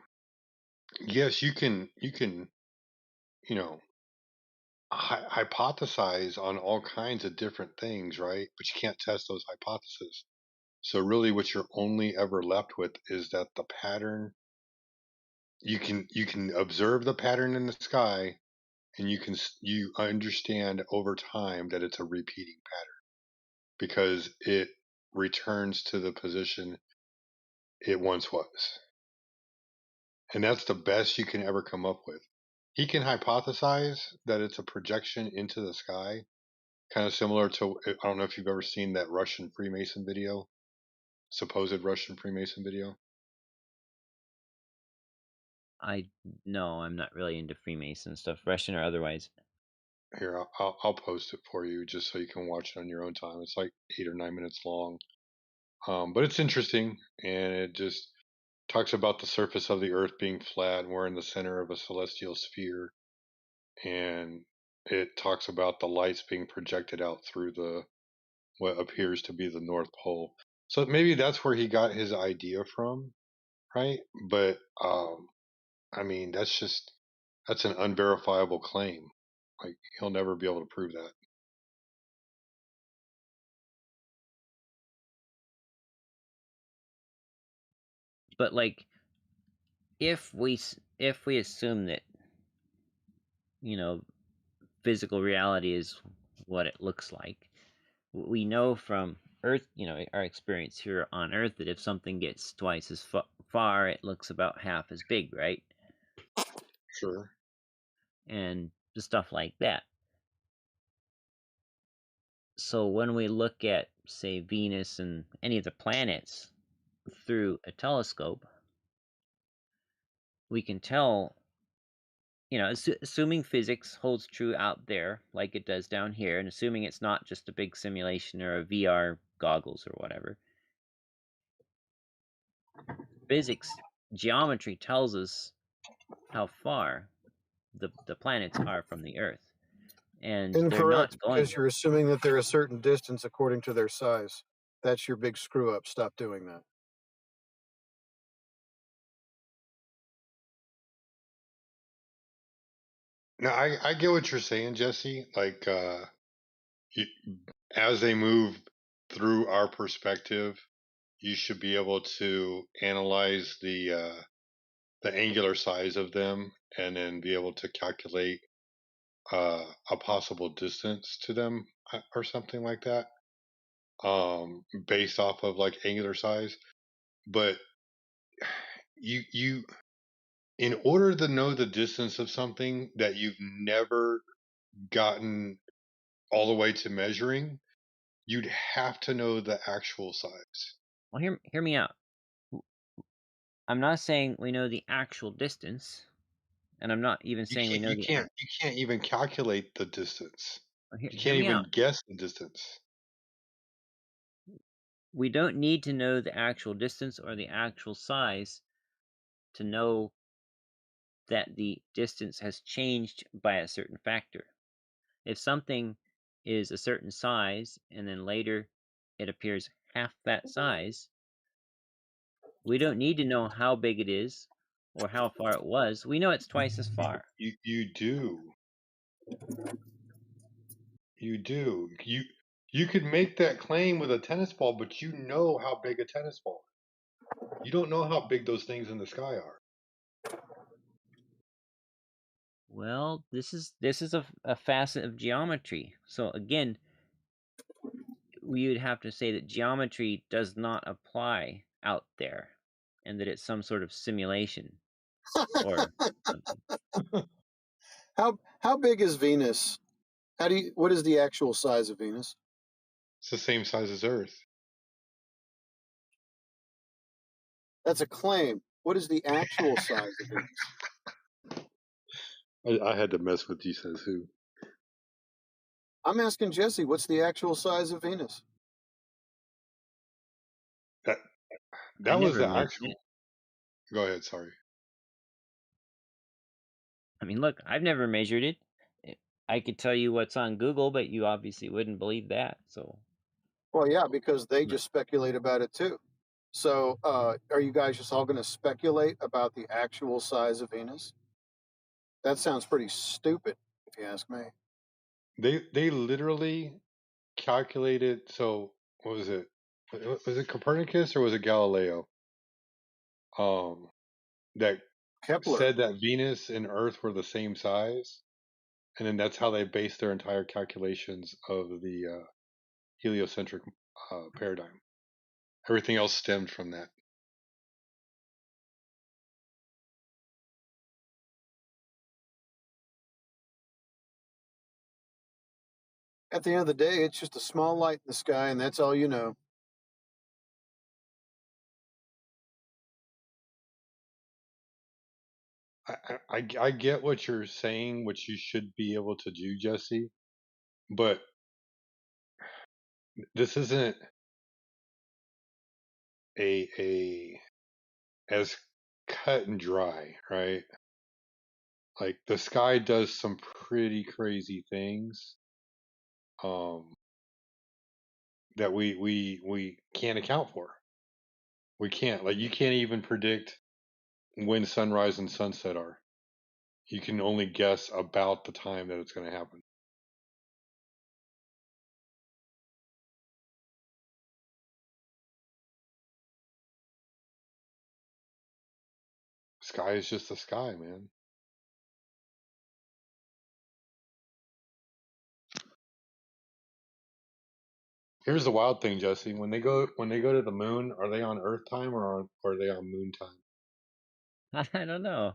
Yes, you can, you know, hypothesize on all kinds of different things, right? But you can't test those hypotheses. So really what you're only ever left with is that the pattern, you can observe the pattern in the sky, and you understand over time that it's a repeating pattern because it returns to the position it once was. And that's the best you can ever come up with. He can hypothesize that it's a projection into the sky, kind of similar to, I don't know if you've ever seen that Russian Freemason video, supposed Russian Freemason video. I'm not really into Freemason stuff, Russian or otherwise. Here, I'll post it for you just so you can watch it on your own time. It's like 8 or 9 minutes long, but it's interesting, and it just talks about the surface of the Earth being flat, and we're in the center of a celestial sphere, and it talks about the lights being projected out through the what appears to be the North Pole. So maybe that's where he got his idea from, right? But I mean, that's an unverifiable claim. Like he'll never be able to prove that. But like, if we assume that physical reality is what it looks like, we know from Earth, our experience here on Earth, that if something gets twice as far, it looks about half as big, right? Sure. And stuff like that. So when we look at, say, Venus and any of the planets through a telescope, we can tell, assuming physics holds true out there like it does down here, and assuming it's not just a big simulation or a VR goggles or whatever, physics, geometry tells us how far the planets are from the Earth. And they're Incorrect, not going. because you're assuming that they're a certain distance according to their size. That's your big screw up. Stop doing that. Now I get what you're saying, Jesse. Like you, as they move through our perspective, you should be able to analyze the angular size of them and then be able to calculate a possible distance to them or something like that, based off of like angular size. But you in order to know the distance of something that you've never gotten all the way to measuring, you'd have to know the actual size. Well, hear me out. I'm not saying we know the actual distance. and I'm not even You saying we can't. know You the. can't. You can't even calculate the distance. Hear, You hear can't me even out. guess the distance. We don't need to know the actual distance or the actual size to know that the distance has changed by a certain factor. If something is a certain size and then later it appears half that size, we don't need to know how big it is or how far it was. We know it's twice as far. You do. You do. You could make that claim with a tennis ball, but you know how big a tennis ball is. You don't know how big those things in the sky are. Well, this is a facet of geometry. So again, we would have to say that geometry does not apply out there, and that it's some sort of simulation or something. How big is Venus? What is the actual size of Venus? It's the same size as Earth. That's a claim. What is the actual size of Venus? I had to mess with you, says who. I'm asking Jesse, what's the actual size of Venus? That was the measured actual. it. Go ahead. Sorry. I mean, look, I've never measured it. I could tell you what's on Google, but you obviously wouldn't believe that. So, Well, yeah, because they just speculate about it too. So, are you guys just all going to speculate about the actual size of Venus? That sounds pretty stupid, if you ask me. They literally calculated. So what was it? Was it Copernicus or was it Galileo? That Kepler. said that Venus and Earth were the same size, and then that's how they based their entire calculations of the heliocentric paradigm. Everything else stemmed from that. At the end of the day, it's just a small light in the sky, and that's all you know. I get what you're saying, which you should be able to do, Jesse, but this isn't a as cut and dry, right? Like the sky does some pretty crazy things um that we can't account for. We can't. Like you can't even predict when sunrise and sunset are. You can only guess about the time that it's going to happen. Sky is just the sky, man. Here's the wild thing, Jesse. When they go to the moon, are they on Earth time or are they on Moon time? I don't know.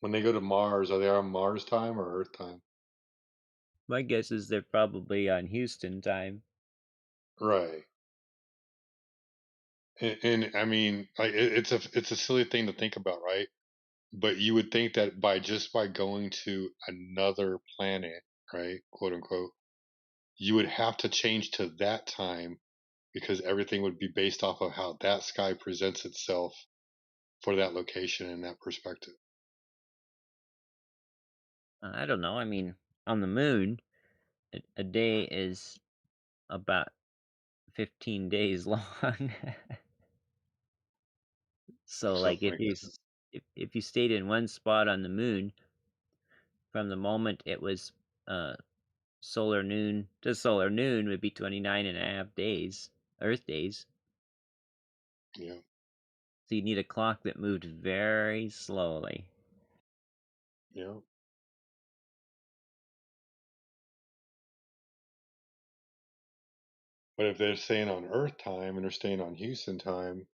When they go to Mars, are they on Mars time or Earth time? My guess is they're probably on Houston time. Right. And I mean, like it's a silly thing to think about, right? But you would think that by going to another planet, right, quote unquote, you would have to change to that time because everything would be based off of how that sky presents itself for that location and that perspective. I don't know. I mean, on the moon, a day is about 15 days long. So, like, Something like that. if you stayed in one spot on the moon, from the moment it was solar noon to solar noon would be 29 and a half days, Earth days. Yeah. So you need a clock that moved very slowly. Yeah. But if they're staying on Earth time and they're staying on Houston time,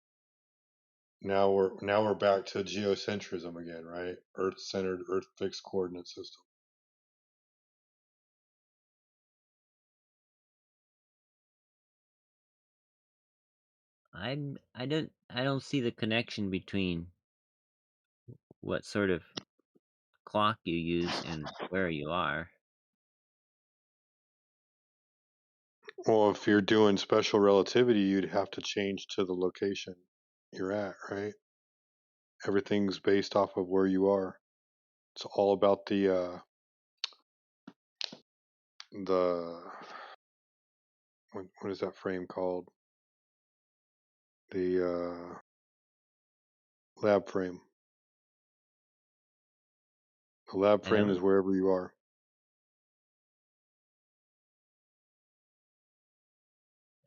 now we're back to geocentrism again, right? Earth centered, Earth fixed coordinate system. I don't see the connection between what sort of clock you use and where you are. Well, if you're doing special relativity, you'd have to change to the location you're at, right? Everything's based off of where you are. It's all about the what is that frame called? The lab frame. The lab I frame is know. wherever you are.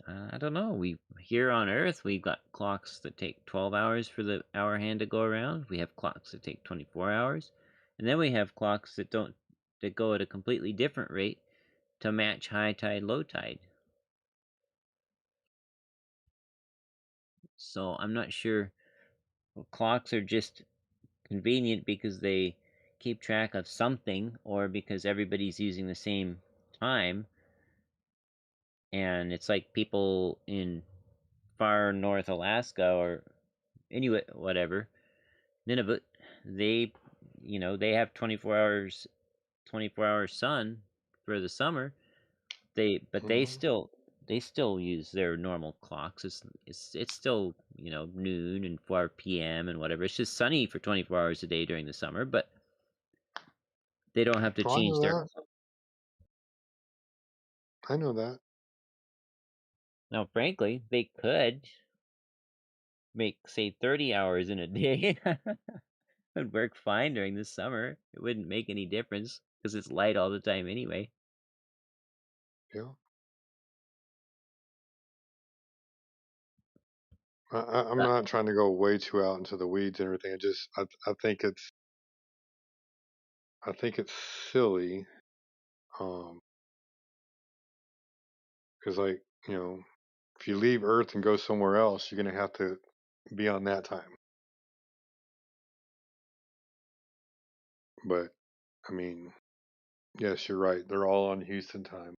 I don't know. We here on Earth, we've got clocks that take 12 hours for the hour hand to go around. We have clocks that take 24 hours, and then we have clocks that go at a completely different rate to match high tide, low tide. So I'm not sure. Well, clocks are just convenient because they keep track of something, or because everybody's using the same time. And it's like people in far north Alaska or anyway, whatever, Nunavut, they, they have 24 hour sun for the summer. But they Mhm. still use their normal clocks. It's still, noon and 4 p.m. and whatever. It's just sunny for 24 hours a day during the summer, but they don't have to Oh, I change know their. that. I know that. Now, frankly, they could make, say, 30 hours in a day. It would work fine during the summer. It wouldn't make any difference because it's light all the time anyway. Yeah. I'm But not trying to go way too out into the weeds and everything. I think it's silly, because like if you leave Earth and go somewhere else, you're gonna have to be on that time. But I mean, yes, you're right. They're all on Houston time.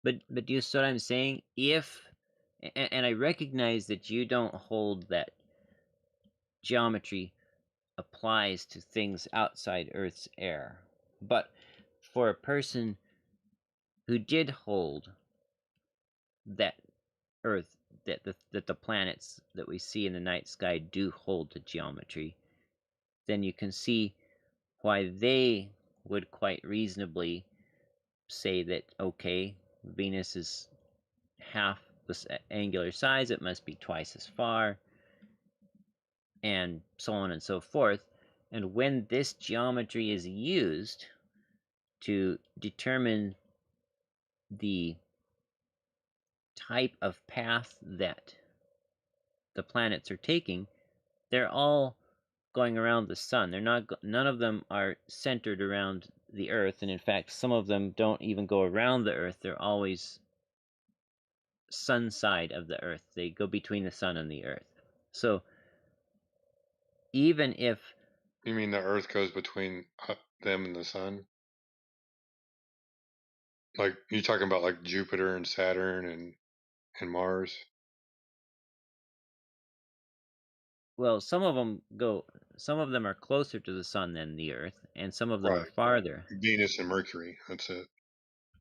but do you see what I'm saying? And I recognize that you don't hold that geometry applies to things outside Earth's air. But for a person who did hold that Earth, that the planets that we see in the night sky do hold to geometry, then you can see why they would quite reasonably say that, okay, Venus is half this angular size, it must be twice as far, and so on and so forth. And when this geometry is used to determine the type of path that the planets are taking, they're all going around the sun. None of them are centered around the Earth, and in fact, some of them don't even go around the Earth. They're always sun side of the Earth. They go between the sun and the Earth. So even if You mean the Earth goes between them and the sun? Like you talking about like Jupiter and Saturn and Mars? well, some of them are closer to the sun than the Earth, and some of them are Right. farther. Venus and Mercury. That's it.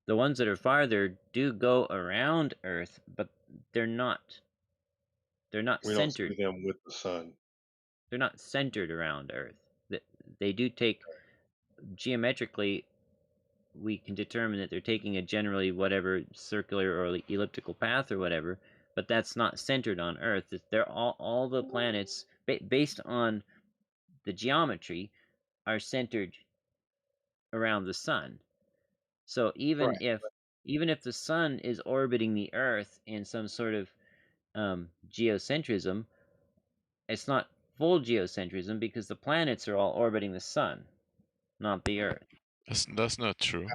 The ones that are farther do go around Earth, but they're not We don't see centered. them with the sun. They're not centered around Earth. They do take geometrically. We can determine that they're taking a generally whatever circular or elliptical path or whatever, but that's not centered on Earth. They're all the planets based on the geometry are centered around the sun. So Right. even if the sun is orbiting the Earth in some sort of geocentrism, it's not full geocentrism because the planets are all orbiting the sun, not the Earth. That's not true.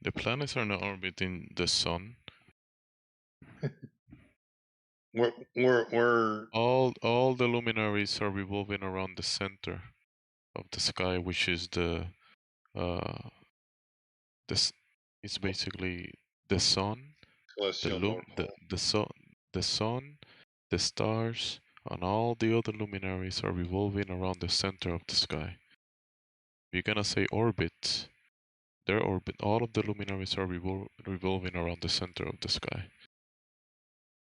The planets are not orbiting the sun. We're All the luminaries are revolving around the center of the sky, which is this. It's basically the sun, celestial the multiple. sun, the stars, and all the other luminaries are revolving around the center of the sky. If you're gonna say orbit, their orbit, all of the luminaries are revolving around the center of the sky.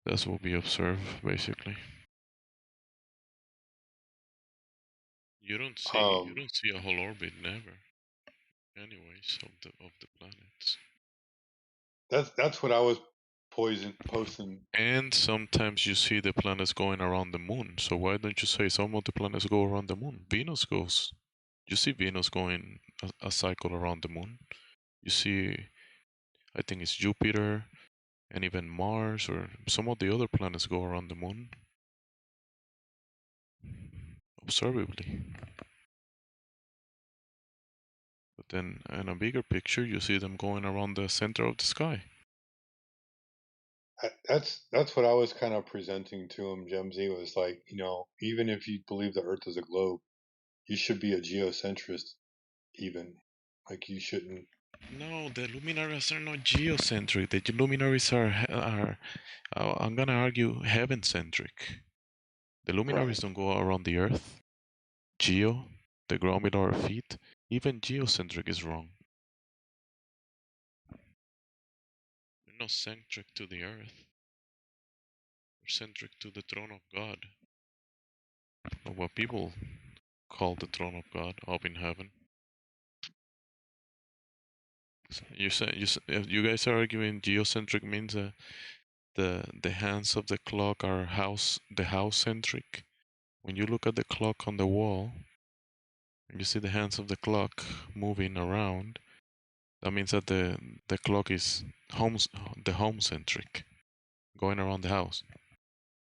That's what we observe, basically. You don't see a whole orbit, never. Anyways, of the planets. That's what I was posting. And sometimes you see the planets going around the moon. So why don't you say some of the planets go around the moon? Venus goes. You see Venus going a cycle around the moon. You see, I think it's Jupiter and even Mars or some of the other planets go around the moon. Observably. But then in a bigger picture, you see them going around the center of the sky. That's what I was kind of presenting to him, Jemsy, was like, even if you believe the Earth is a globe, you should be a geocentrist, even. Like, you shouldn't. No, the luminaries are not geocentric. The luminaries are I'm gonna argue heaven-centric. The luminaries don't go around the Earth. Geo, the ground below our feet, even geocentric is wrong. They're not centric to the Earth. They're centric to the throne of God. Or what people call the throne of God up in heaven. You guys are arguing geocentric means the hands of the clock are house centric. When you look at the clock on the wall and you see the hands of the clock moving around, that means that the clock is home centric, going around the house.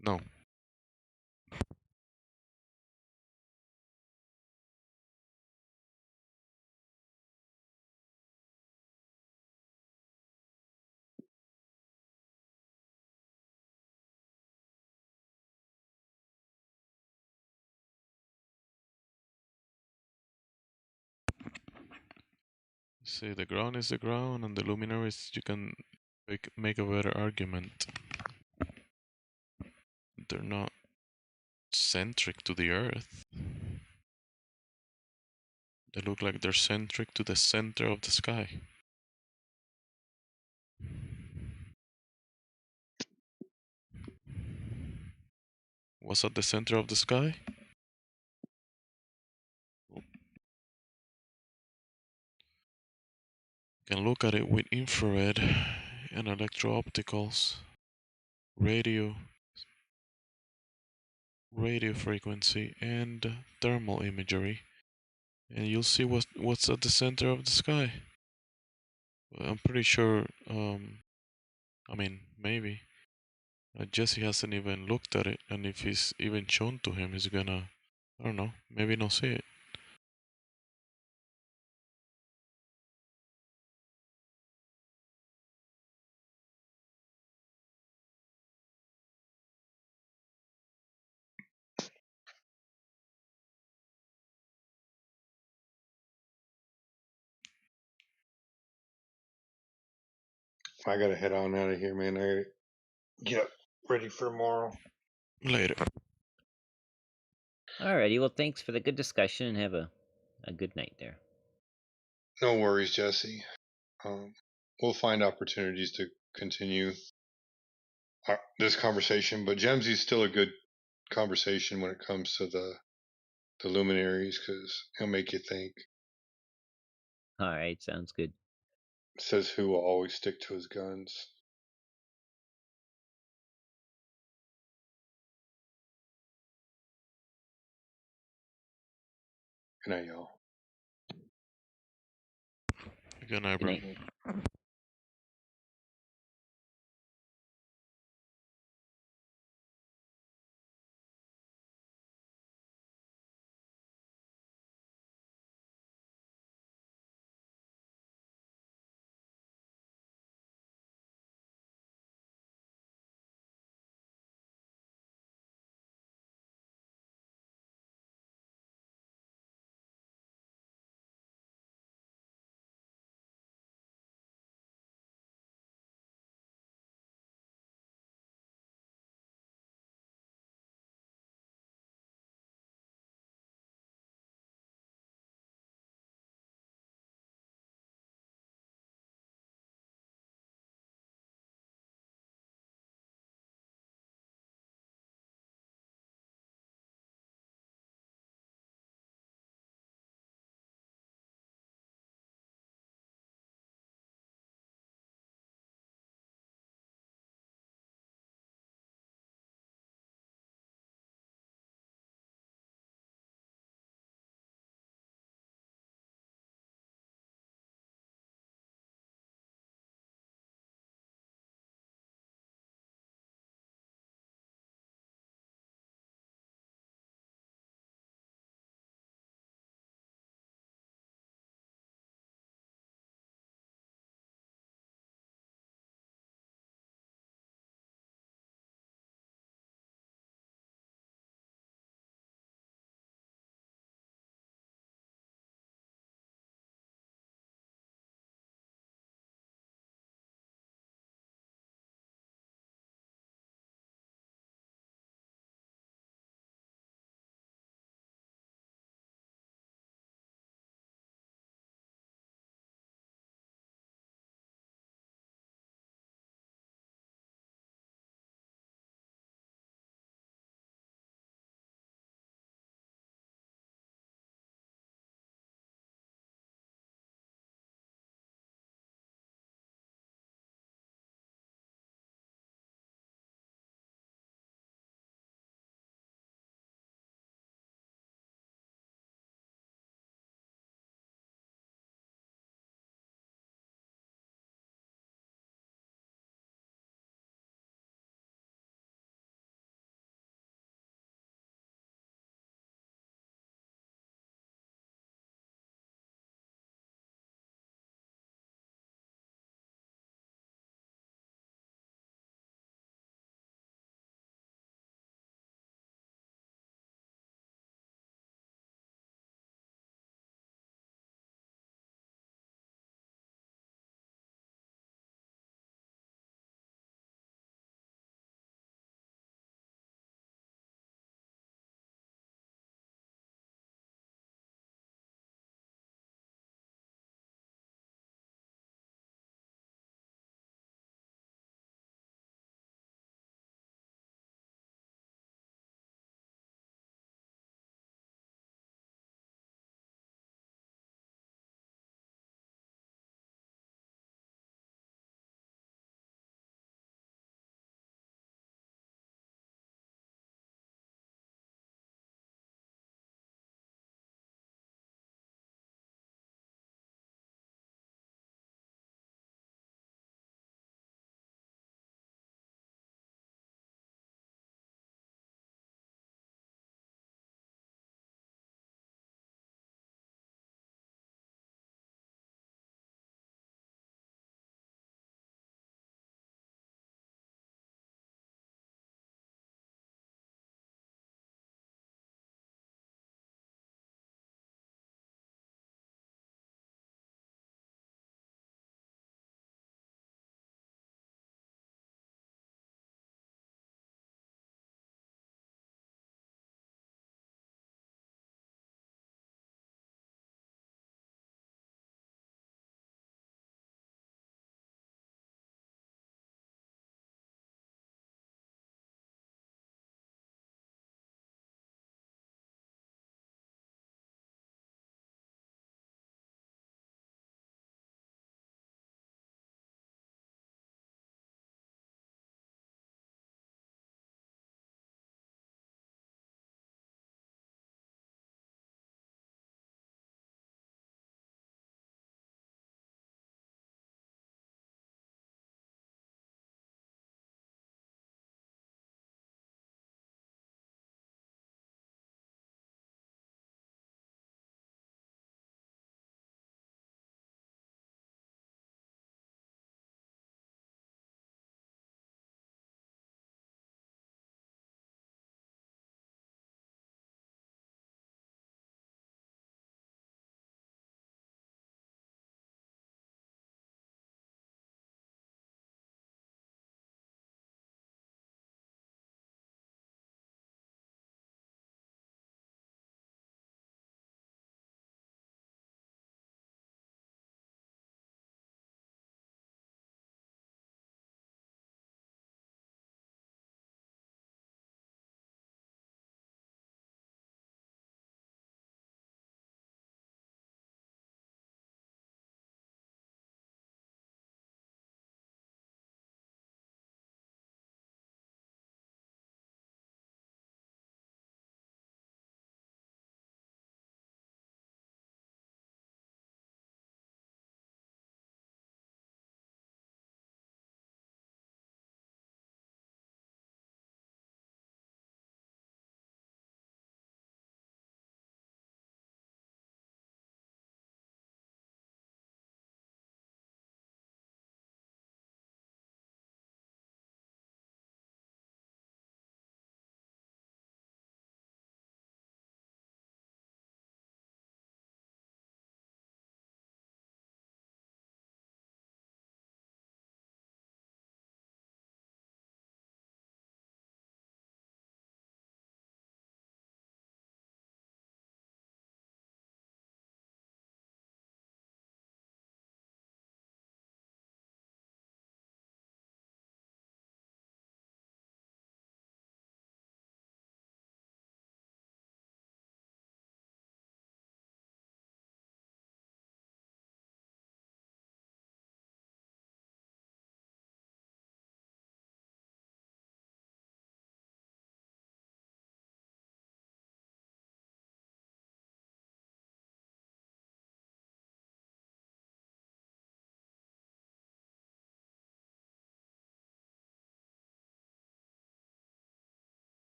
No. See, the ground is the ground, and the luminaries, you can make a better argument. They're not centric to the Earth. They look like they're centric to the center of the sky. What's at the center of the sky? You can look at it with infrared and electro-opticals, radio frequency, and thermal imagery, and you'll see what's at the center of the sky. I'm pretty sure, I mean, maybe. Jesse hasn't even looked at it, and if it's even shown to him, he's gonna, I don't know, maybe not see it. I gotta head on out of here, man. I gotta get up ready for tomorrow. Later. Alrighty, well, thanks for the good discussion and have a good night there. No worries, Jesse. We'll find opportunities to continue this conversation, but Gemsy's still a good conversation when it comes to the luminaries, because he'll make you think. Alright, sounds good. Says who will always stick to his guns. Good night, y'all. Good night, bro.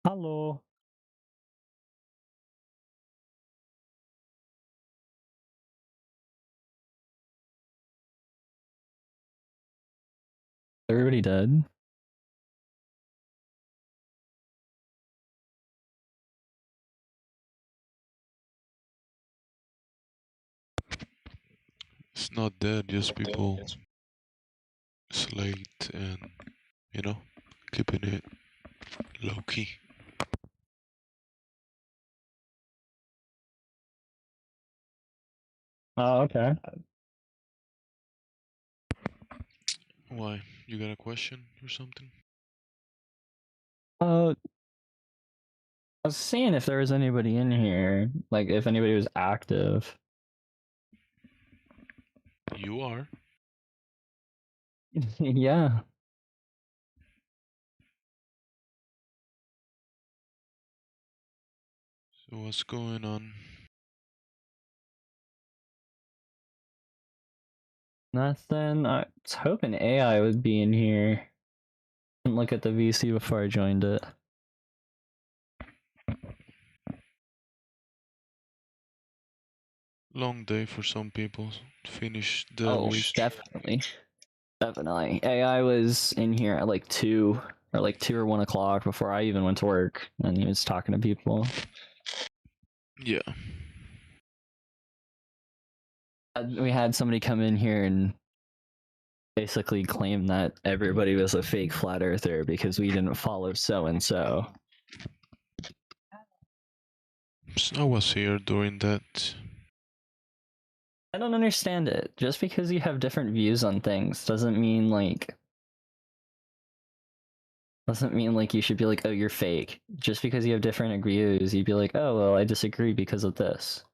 Hello. Everybody dead? It's not dead, just people slate and, you know, keeping it low key. Oh, okay. Why? You got a question or something? I was seeing if there was anybody in here, like if anybody was active. You are. Yeah. So what's going on? Nothing. I was hoping AI would be in here. Didn't look at the VC before I joined it. Long day for some people. Finish the Oh, week. definitely. Definitely. AI was in here at like 2 or 1 o'clock before I even went to work, and he was talking to people. Yeah. We had somebody come in here and basically claim that everybody was a fake flat earther because we didn't follow so and so. I was here during that. I don't understand it. Just because you have different views on things doesn't mean like you should be like, oh, you're fake. Just because you have different views, you'd be like, oh, well, I disagree because of this.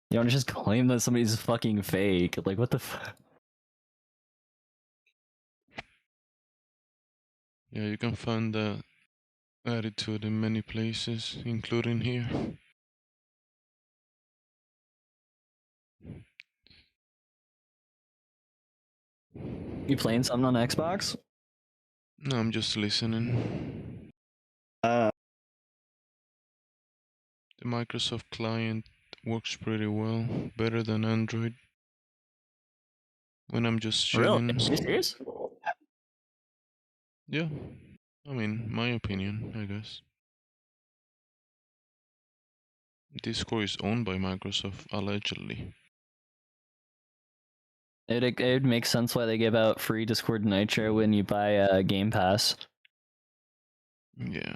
You don't just claim that somebody's fucking fake. Like, what the fuck? Yeah, you can find that attitude in many places, including here. You playing something on Xbox? No, I'm just listening. Uh, The Microsoft client works pretty well, better than Android. When I'm just really? chilling. Are you serious? Yeah, I mean, my opinion, I guess. Discord is owned by Microsoft, allegedly. It makes sense why they give out free Discord Nitro when you buy a Game Pass. Yeah.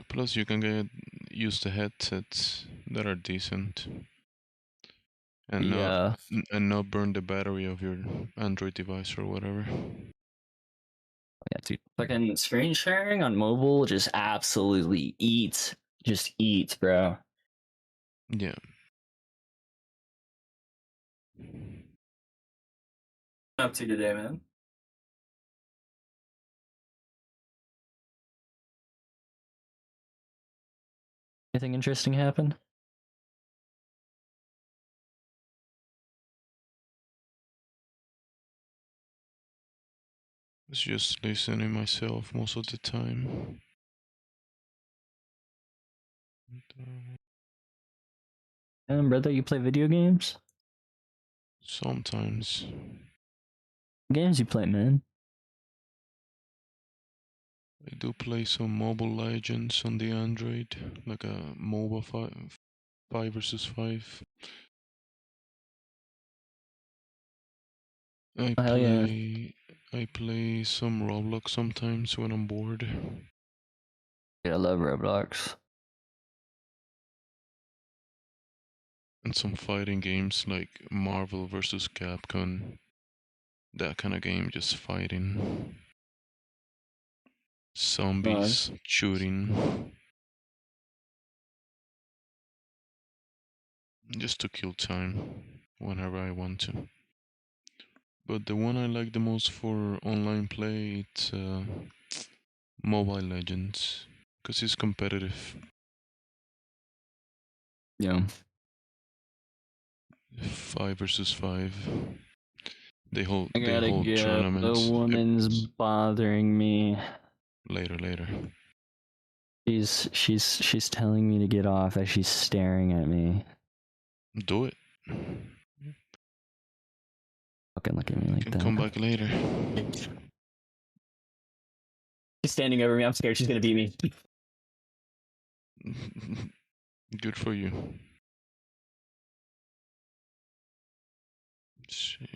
Plus, you can use the headsets that are decent, and Yeah. not burn the battery of your Android device or whatever. Yeah, dude. Fucking screen sharing on mobile just absolutely eats. Just eats, bro. Yeah. Up to today, man. Anything interesting happen? I was just listening myself most of the time. Brother, you play video games? Sometimes. What games you play, man? I do play some Mobile Legends on the Android, like a MOBA 5 versus 5. I Hell yeah. play some Roblox sometimes when I'm bored. Yeah, I love Roblox. And some fighting games like Marvel versus Capcom. That kind of game, just fighting. Zombies, shooting. Just to kill time whenever I want to. But the one I like the most for online play, it's Mobile Legends, because it's competitive. Yeah. 5 versus 5. They hold I gotta go. The tournaments. woman's bothering me. Later. She's telling me to get off as she's staring at me. Do it. Fucking look at me like Can that. come back later. She's standing over me. I'm scared she's gonna beat me. Good for you. Let's see.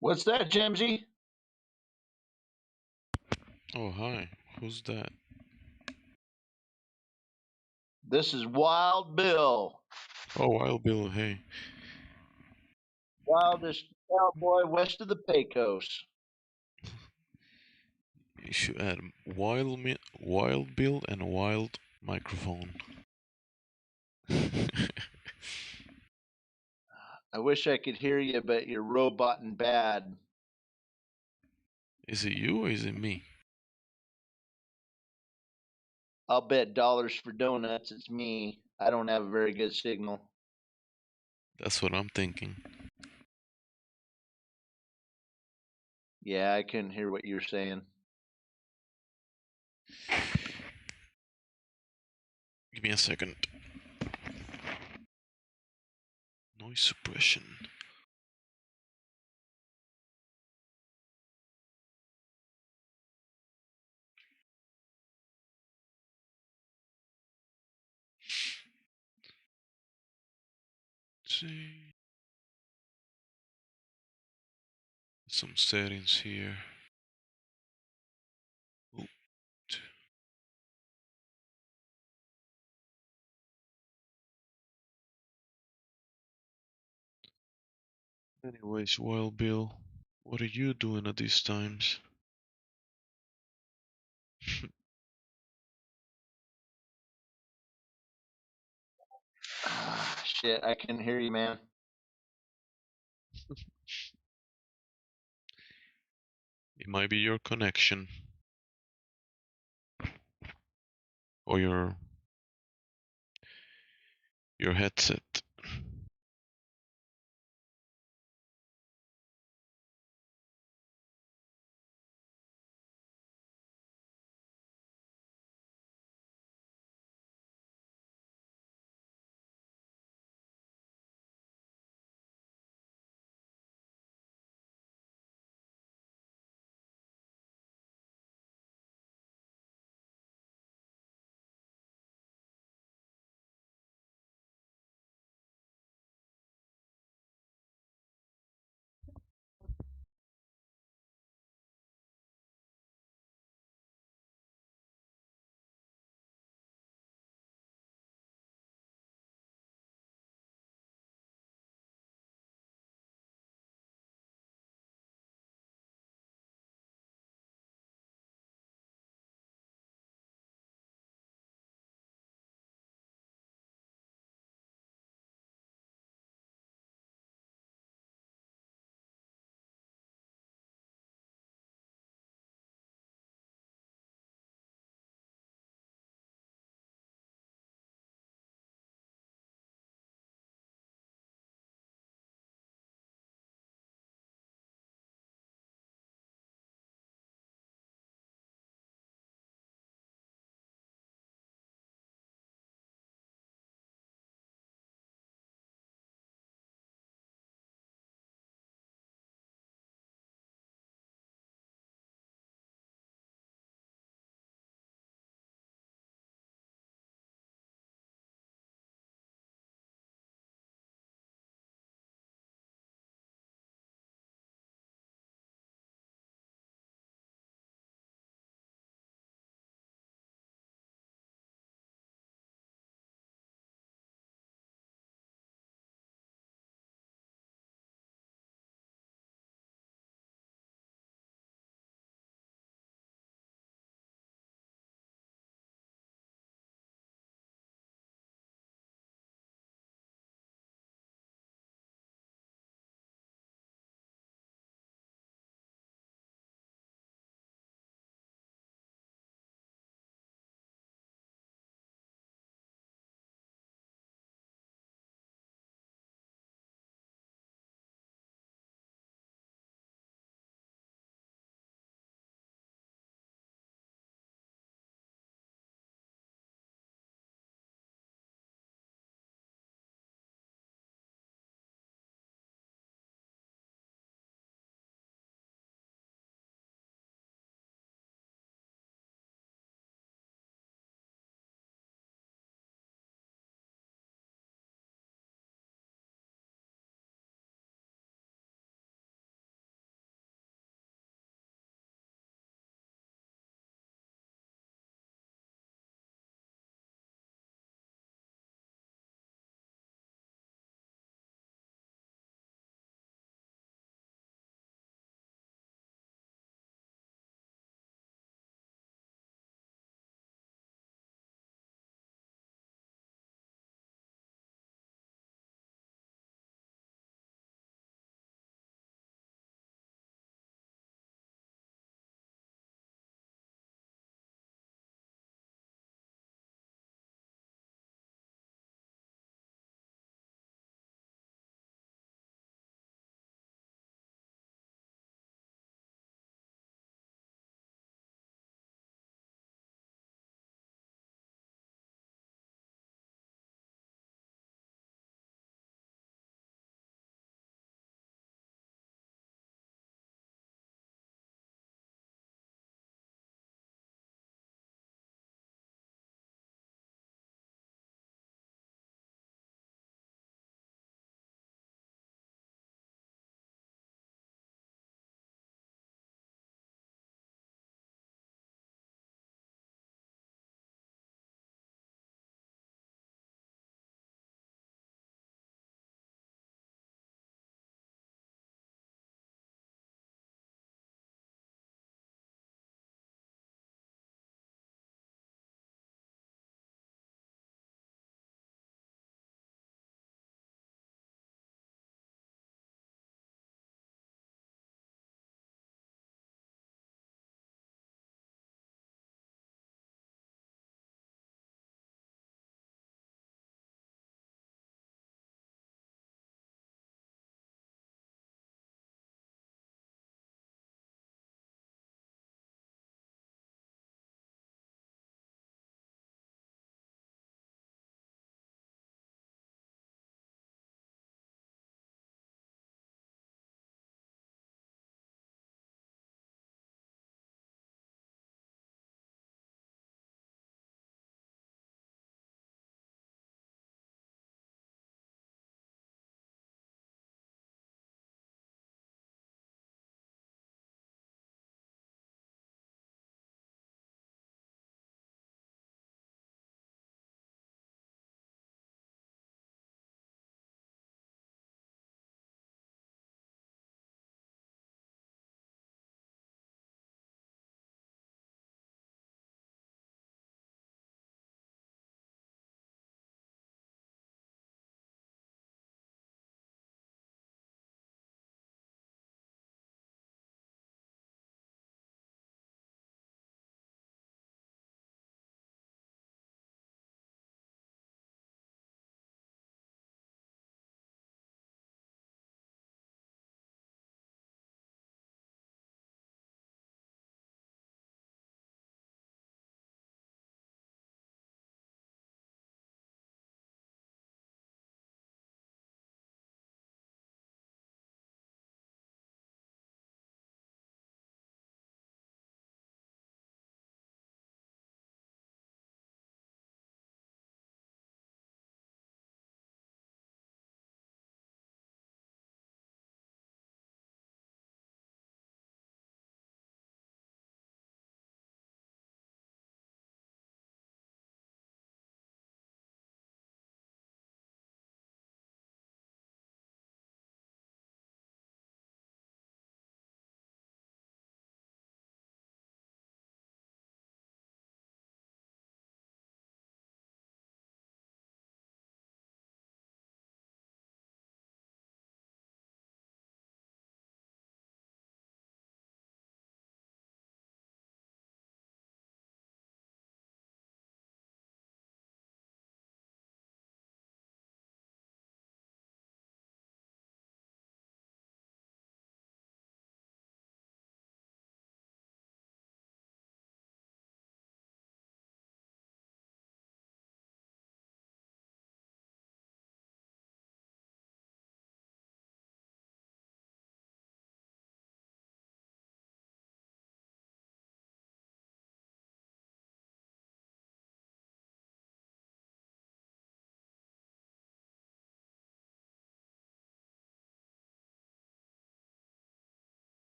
What's that, Jimsy? Oh, hi. Who's that? This is Wild Bill. Oh, Wild Bill, hey. Wildest cowboy west of the Pecos. You should add Wild Bill and Wild microphone. I wish I could hear you, but you're roboting bad. Is it you or is it me? I'll bet dollars for donuts it's me. I don't have a very good signal. That's what I'm thinking. Yeah, I couldn't hear what you were saying. Give me a second. Noise suppression. Let's see. Some settings here. Ooh. Anyways, Wild Bill, what are you doing at these times? Shit, I couldn't hear you, man. It might be your connection. Or your headset.